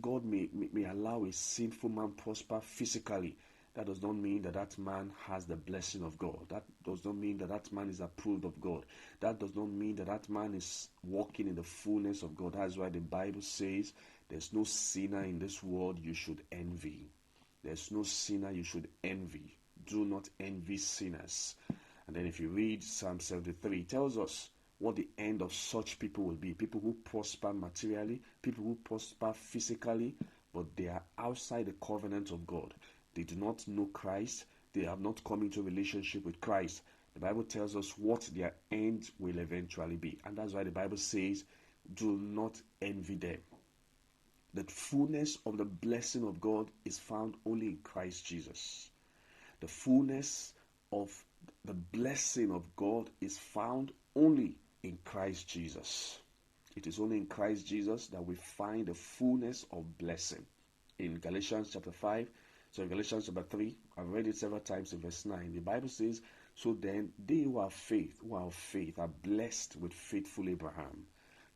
God may allow a sinful man prosper physically. That does not mean that man has the blessing of God. That does not mean that man is approved of God. That does not mean that man is walking in the fullness of God. That's why the Bible says there's no sinner in this world you should envy. There's no sinner you should envy. Do not envy sinners. And then if you read Psalm 73, it tells us what the end of such people will be. People who prosper materially, people who prosper physically, but they are outside the covenant of God. They do not know Christ. They have not come into a relationship with Christ. The Bible tells us what their end will eventually be. And that's why the Bible says, do not envy them. The fullness of the blessing of God is found only in Christ Jesus. The fullness of the blessing of God is found only in Christ Jesus. It is only in Christ Jesus that we find the fullness of blessing. In Galatians chapter 3, I've read it several times in verse 9. The Bible says, so then they who have faith are blessed with faithful Abraham.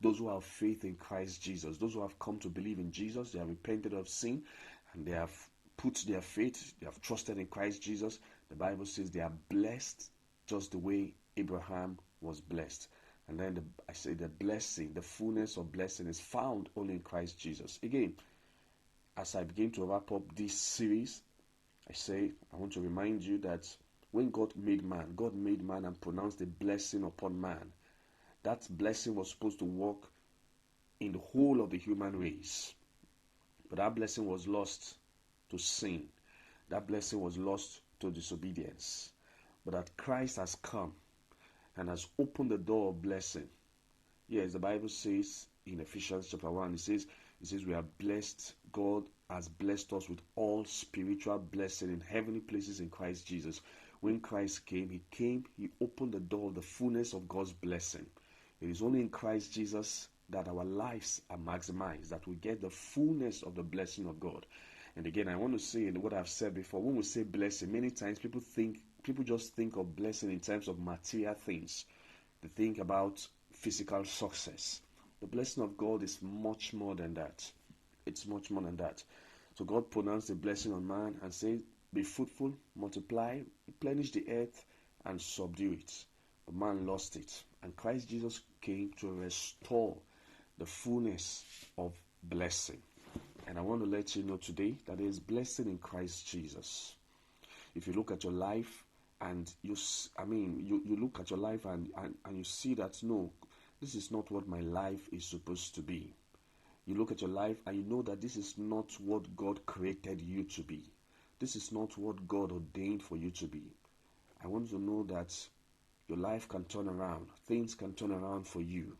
Those who have faith in Christ Jesus, those who have come to believe in Jesus, they have repented of sin, and they have put their faith, they have trusted in Christ Jesus. The Bible says they are blessed just the way Abraham was blessed. And then I say the blessing, the fullness of blessing is found only in Christ Jesus. Again, as I begin to wrap up this series, I want to remind you that when God made man and pronounced a blessing upon man. That blessing was supposed to work in the whole of the human race. But that blessing was lost to sin. That blessing was lost to disobedience. But that Christ has come and has opened the door of blessing. Yes, the Bible says in Ephesians chapter 1, it says we are blessed. God has blessed us with all spiritual blessing in heavenly places in Christ Jesus. When Christ came, he opened the door of the fullness of God's blessing. It is only in Christ Jesus that our lives are maximized, that we get the fullness of the blessing of God. And again, I want to say what I've said before, when we say blessing, many times people just think of blessing in terms of material things. They think about physical success. The blessing of God is much more than that. It's much more than that. So God pronounced a blessing on man and said, be fruitful, multiply, replenish the earth, and subdue it. But man lost it. And Christ Jesus came to restore the fullness of blessing. And I want to let you know today that there is blessing in Christ Jesus. If you look at your life and you look at your life and you see that, no, this is not what my life is supposed to be. You look at your life and you know that this is not what God created you to be. This is not what God ordained for you to be. I want you to know that your life can turn around. Things can turn around for you.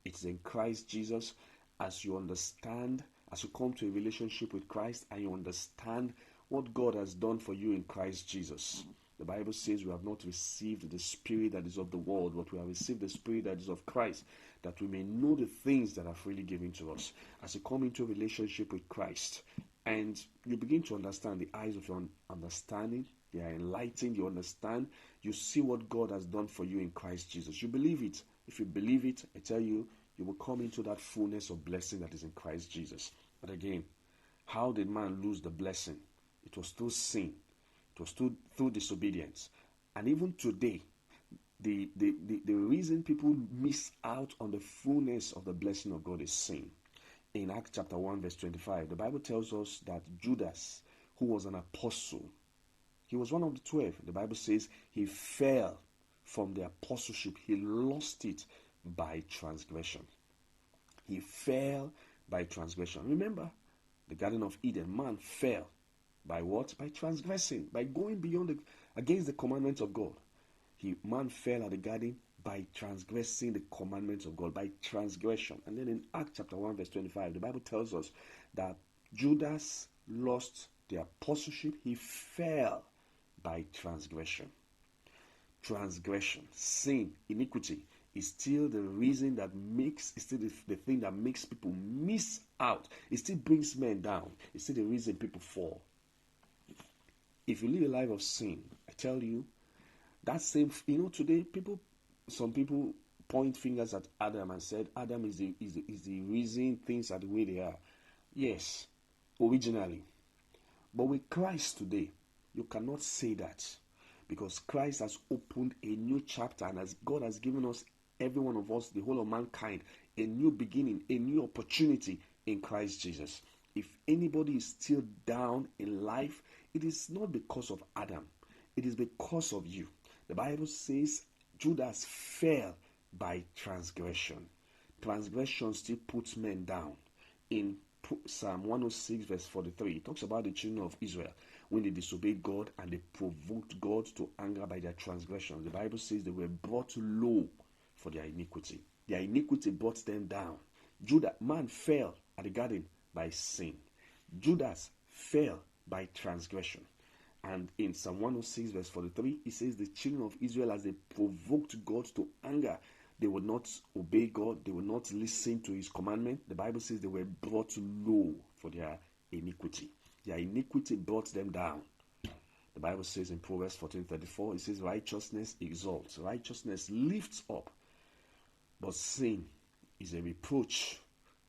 It's in Christ Jesus. As you understand, as you come to a relationship with Christ and you understand what God has done for you in Christ Jesus. The Bible says we have not received the spirit that is of the world, but we have received the spirit that is of Christ, that we may know the things that are freely given to us. As you come into a relationship with Christ and you begin to understand, the eyes of your understanding, they are enlightened, you understand, you see what God has done for you in Christ Jesus. You believe it. If you believe it, I tell you, you will come into that fullness of blessing that is in Christ Jesus. But again, how did man lose the blessing? It was through sin. It was through disobedience. And even today, the reason people miss out on the fullness of the blessing of God is sin. In Acts chapter 1 verse 25, the Bible tells us that Judas, who was an apostle, he was one of the 12. The Bible says he fell from the apostleship. He lost it by transgression. He fell by transgression. Remember, the Garden of Eden, man fell. By what? By transgressing, by going against the commandments of God. Man fell at the garden by transgressing the commandments of God, by transgression. And then in Acts chapter 1 verse 25, the Bible tells us that Judas lost the apostleship. He fell by transgression. transgression, sin, iniquity is still the reason that makes, it's still the thing that makes people miss out. It still brings men down. It's still the reason people fall. If you live a life of sin, I tell you, that same, today some people point fingers at Adam and said Adam is the reason things are the way they are. Yes, originally. But with Christ today, you cannot say that, because Christ has opened a new chapter, and as God has given us, every one of us, the whole of mankind, a new beginning, a new opportunity in Christ Jesus. If anybody is still down in life, it is not because of Adam. It is because of you. The Bible says Judas fell by transgression. Transgression still puts men down. In Psalm 106 verse 43, it talks about the children of Israel when they disobeyed God and they provoked God to anger by their transgressions. The Bible says they were brought low for their iniquity. Their iniquity brought them down. Man fell at the garden by sin. Judas fell by transgression. And in Psalm 106 verse 43, it says the children of Israel, as they provoked God to anger, they would not obey God, they would not listen to his commandment. The Bible says they were brought low for their iniquity. Their iniquity brought them down. The Bible says in Proverbs 14:34, it says righteousness exalts, righteousness lifts up, but sin is a reproach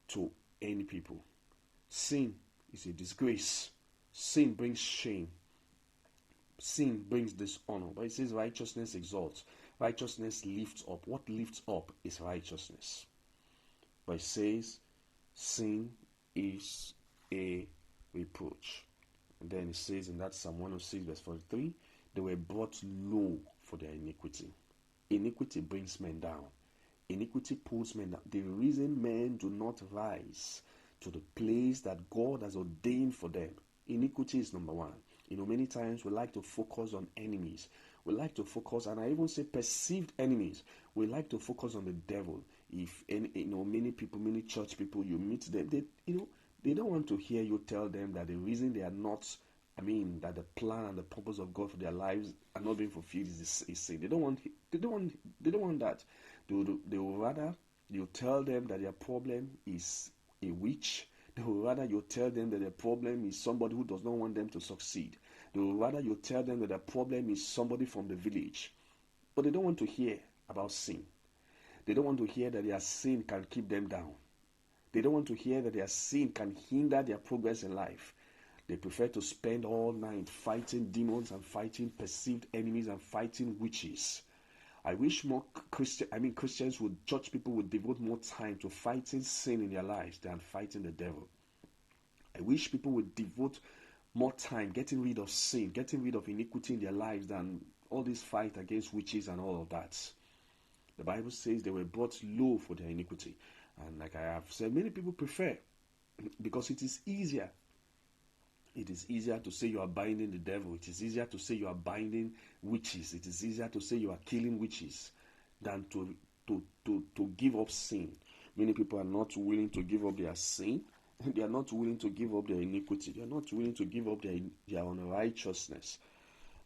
to any people. Sin is a disgrace. Sin brings shame. Sin brings dishonor. But it says righteousness exalts. Righteousness lifts up. What lifts up is righteousness. But it says sin is a reproach. And then it says in that Psalm 106 verse 43, they were brought low for their iniquity. Iniquity brings men down. Iniquity pulls men down. The reason men do not rise to the place that God has ordained for them, iniquity is number one. Many times we like to focus on enemies. We like to focus, and I even say perceived enemies. We like to focus on the devil. If many people, many church people, you meet them, they don't want to hear you tell them that the reason they are not, that the plan and the purpose of God for their lives are not being fulfilled is sin. They don't want that. They will rather you tell them that their problem is a witch. They will rather you tell them that their problem is somebody who does not want them to succeed. They will rather you tell them that their problem is somebody from the village. But they don't want to hear about sin. They don't want to hear that their sin can keep them down. They don't want to hear that their sin can hinder their progress in life. They prefer to spend all night fighting demons and fighting perceived enemies and fighting witches. I wish more Christians church people would devote more time to fighting sin in their lives than fighting the devil. I wish people would devote more time getting rid of sin, getting rid of iniquity in their lives than all this fight against witches and all of that. The Bible says they were brought low for their iniquity. And like I have said, many people prefer, because it is easier. It is easier to say you are binding the devil. It is easier to say you are binding witches. It is easier to say you are killing witches than to give up sin. Many people are not willing to give up their sin. They are not willing to give up their iniquity. They are not willing to give up their unrighteousness.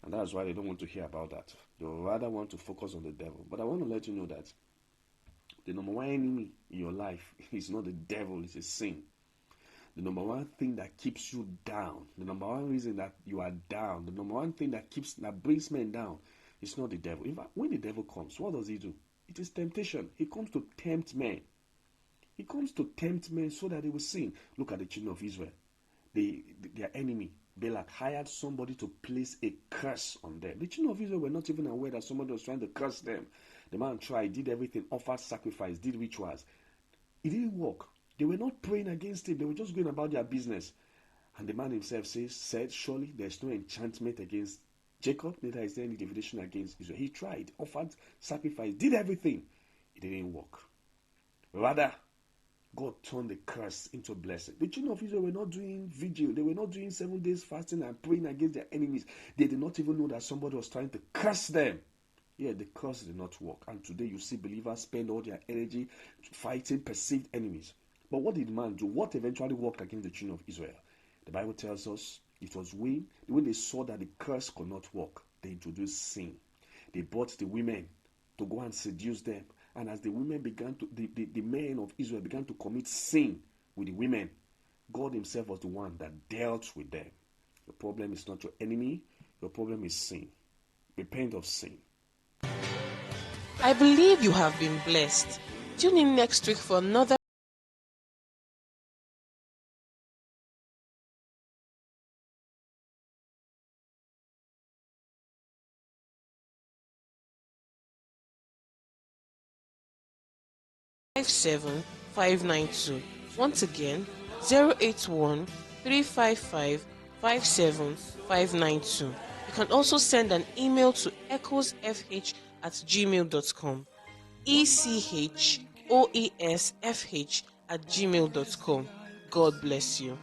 And that's why they don't want to hear about that. They rather want to focus on the devil. But I want to let you know that the number one enemy in your life is not the devil, it's a sin. The number one thing that keeps you down, the number one reason that you are down, the number one thing that brings men down is not the devil. In fact, when the devil comes, what does he do? It is temptation. He comes to tempt men. He comes to tempt men so that they will sin. Look at the children of Israel. Their enemy, Balak, hired somebody to place a curse on them. The children of Israel were not even aware that somebody was trying to curse them. The man tried, did everything, offered sacrifice, did rituals. It didn't work. They were not praying against him. They were just going about their business. And the man himself said, surely there's no enchantment against Jacob, neither is there any divination against Israel. He tried, offered sacrifice, did everything. It didn't work. Rather, God turned the curse into a blessing. The children of Israel were not doing vigil. They were not doing 7 days fasting and praying against their enemies. They did not even know that somebody was trying to curse them. Yeah, the curse did not work. And today you see believers spend all their energy fighting perceived enemies. But what did man do? What eventually worked against the children of Israel? The Bible tells us it was when they saw that the curse could not work, they introduced sin. They bought the women to go and seduce them. And as the women began to, the men of Israel began to commit sin with the women, God himself was the one that dealt with them. The problem is not your enemy. Your problem is sin. Repent of sin. I believe you have been blessed. Tune in next week for another 57592. Once again, 081 355 57592. You can also send an email to echoesfh@gmail.com. ECHOESFH@gmail.com. God bless you.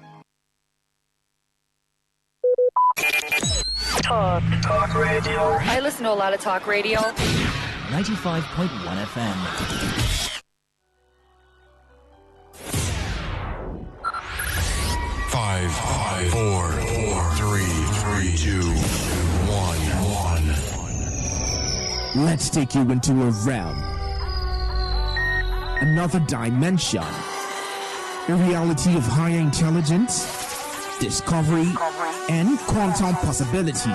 Talk radio. I listen to a lot of talk radio. 95.1 FM. 5, 4, 3, 2, 1. Let's take you into a realm, another dimension, a reality of higher intelligence, discovery, and quantum possibility.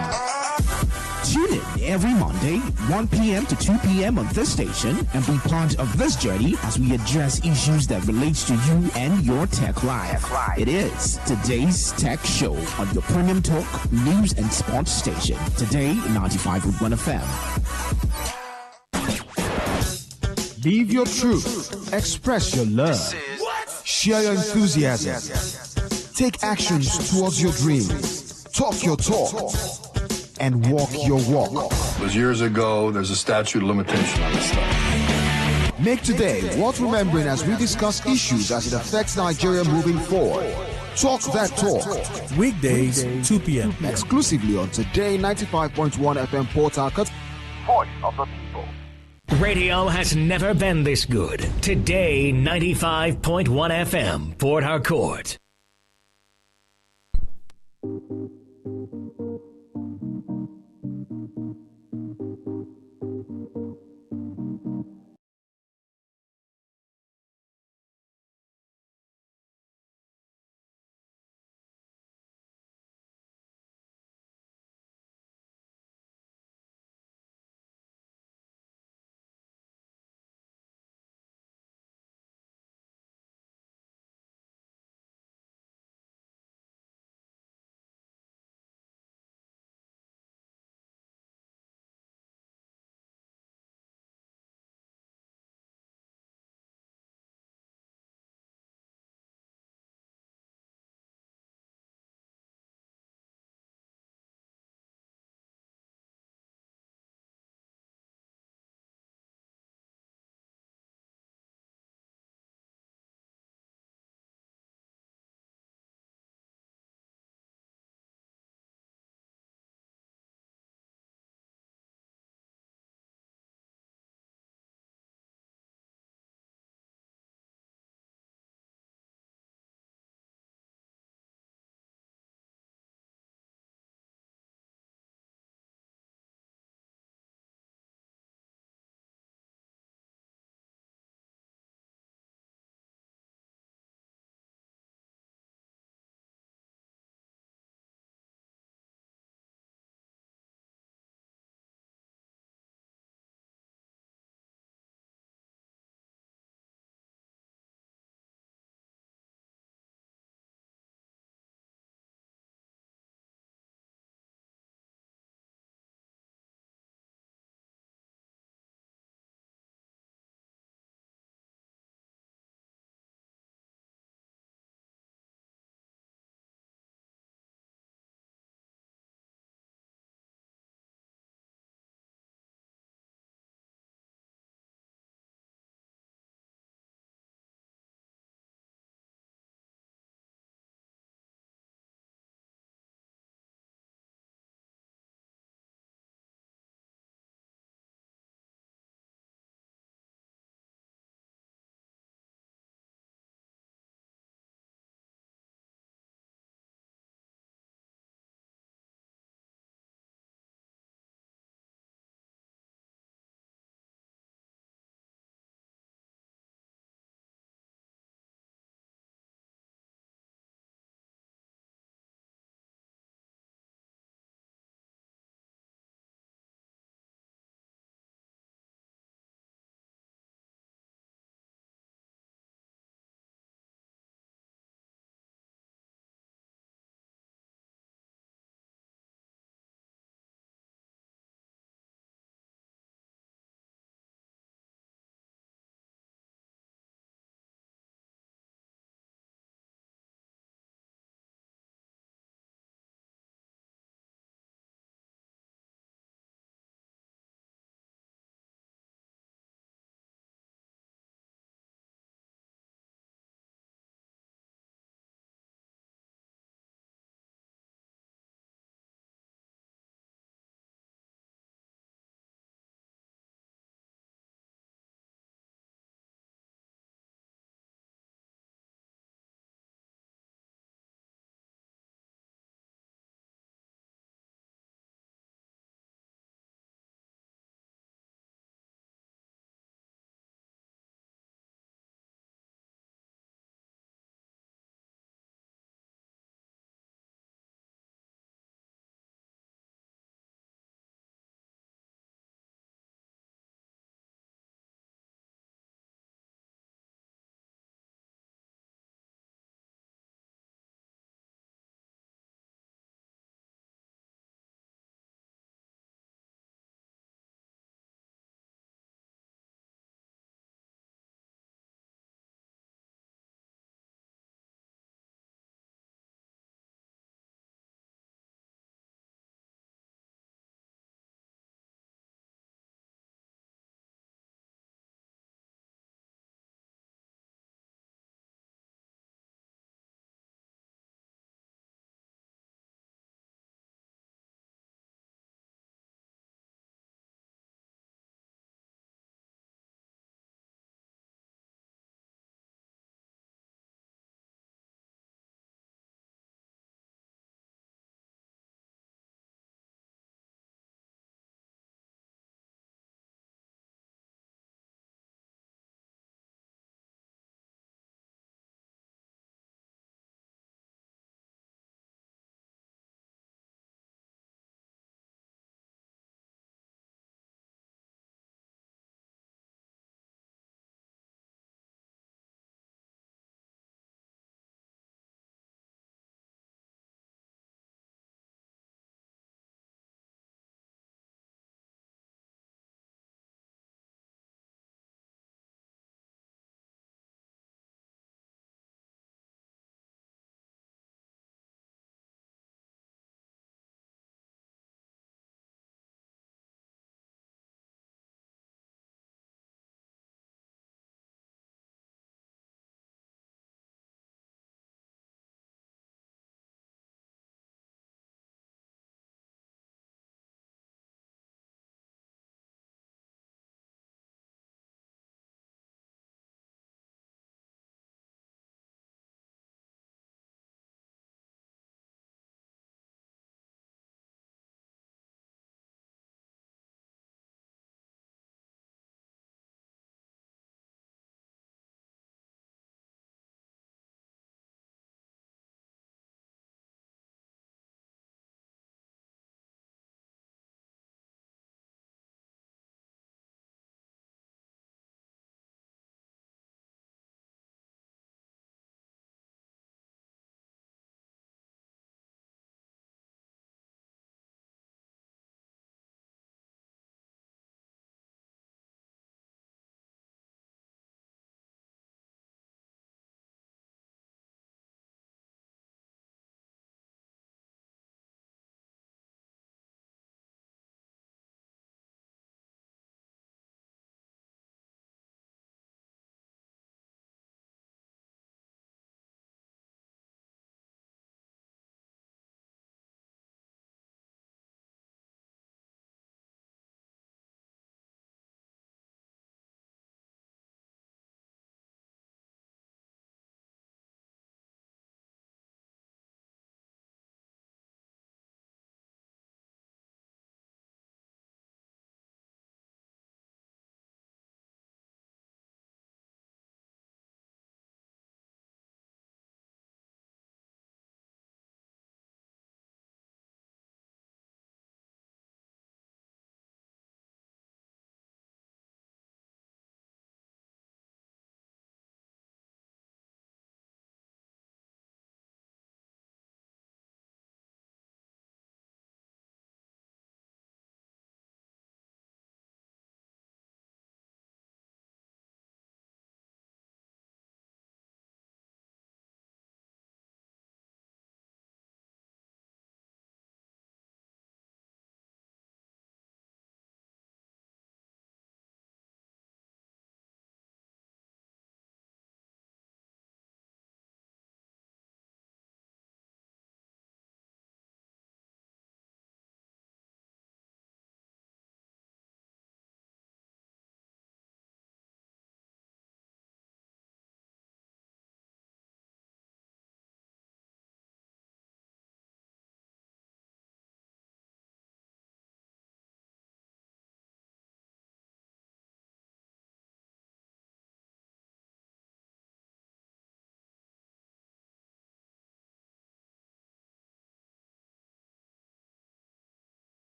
Tune in every Monday, 1 p.m. to 2 p.m. on this station and be part of this journey as we address issues that relate to you and your tech life. It is Today's Tech Show on your premium talk, news, and sports station. Today, 95.1 FM. Live your truth. Express your love. Share your enthusiasm. Take actions towards your dreams. Talk your talk. And walk your walk. It was years ago. There's a statute of limitation on this stuff. Make today worth remembering as we discuss issues as it affects Nigeria moving forward. Talk that talk. Weekdays, 2 p.m. Exclusively on Today 95.1 FM Port Harcourt. Voice of the people. Radio has never been this good. Today 95.1 FM Port Harcourt.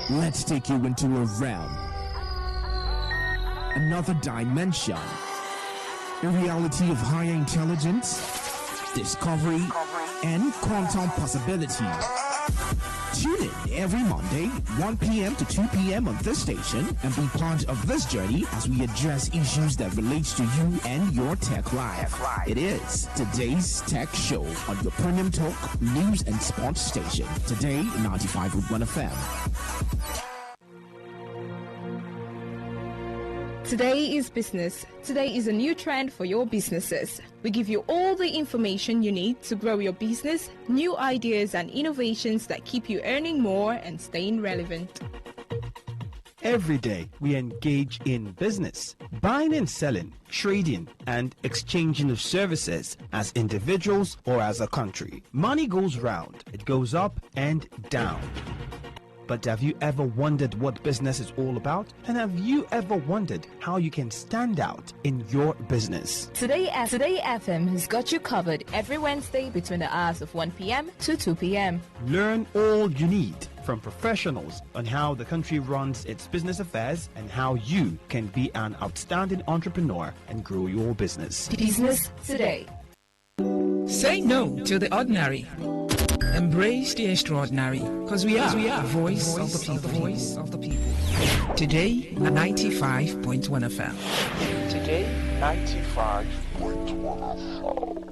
Let's take you into a realm, another dimension, a reality of higher intelligence, discovery, and quantum possibility. Tune in every Monday, 1 p.m. to 2 p.m. on this station and be part of this journey as we address issues that relate to you and your tech life. It is Today's Tech Show on your premium talk, news and sports station. Today, 95.1 FM. Today is business. Today is a new trend for your businesses. We give you all the information you need to grow your business, new ideas and innovations that keep you earning more and staying relevant. Every day we engage in business, buying and selling, trading and exchanging of services as individuals or as a country. Money goes round, it goes up and down. But have you ever wondered what business is all about? And have you ever wondered how you can stand out in your business? Today FM has got you covered every Wednesday between the hours of 1 p.m. to 2 p.m. Learn all you need from professionals on how the country runs its business affairs and how you can be an outstanding entrepreneur and grow your business. Business Today. Say no to the ordinary. Embrace the extraordinary, because we are the voice of the people. Today, 95.1 FM. Today, 95.1 FM.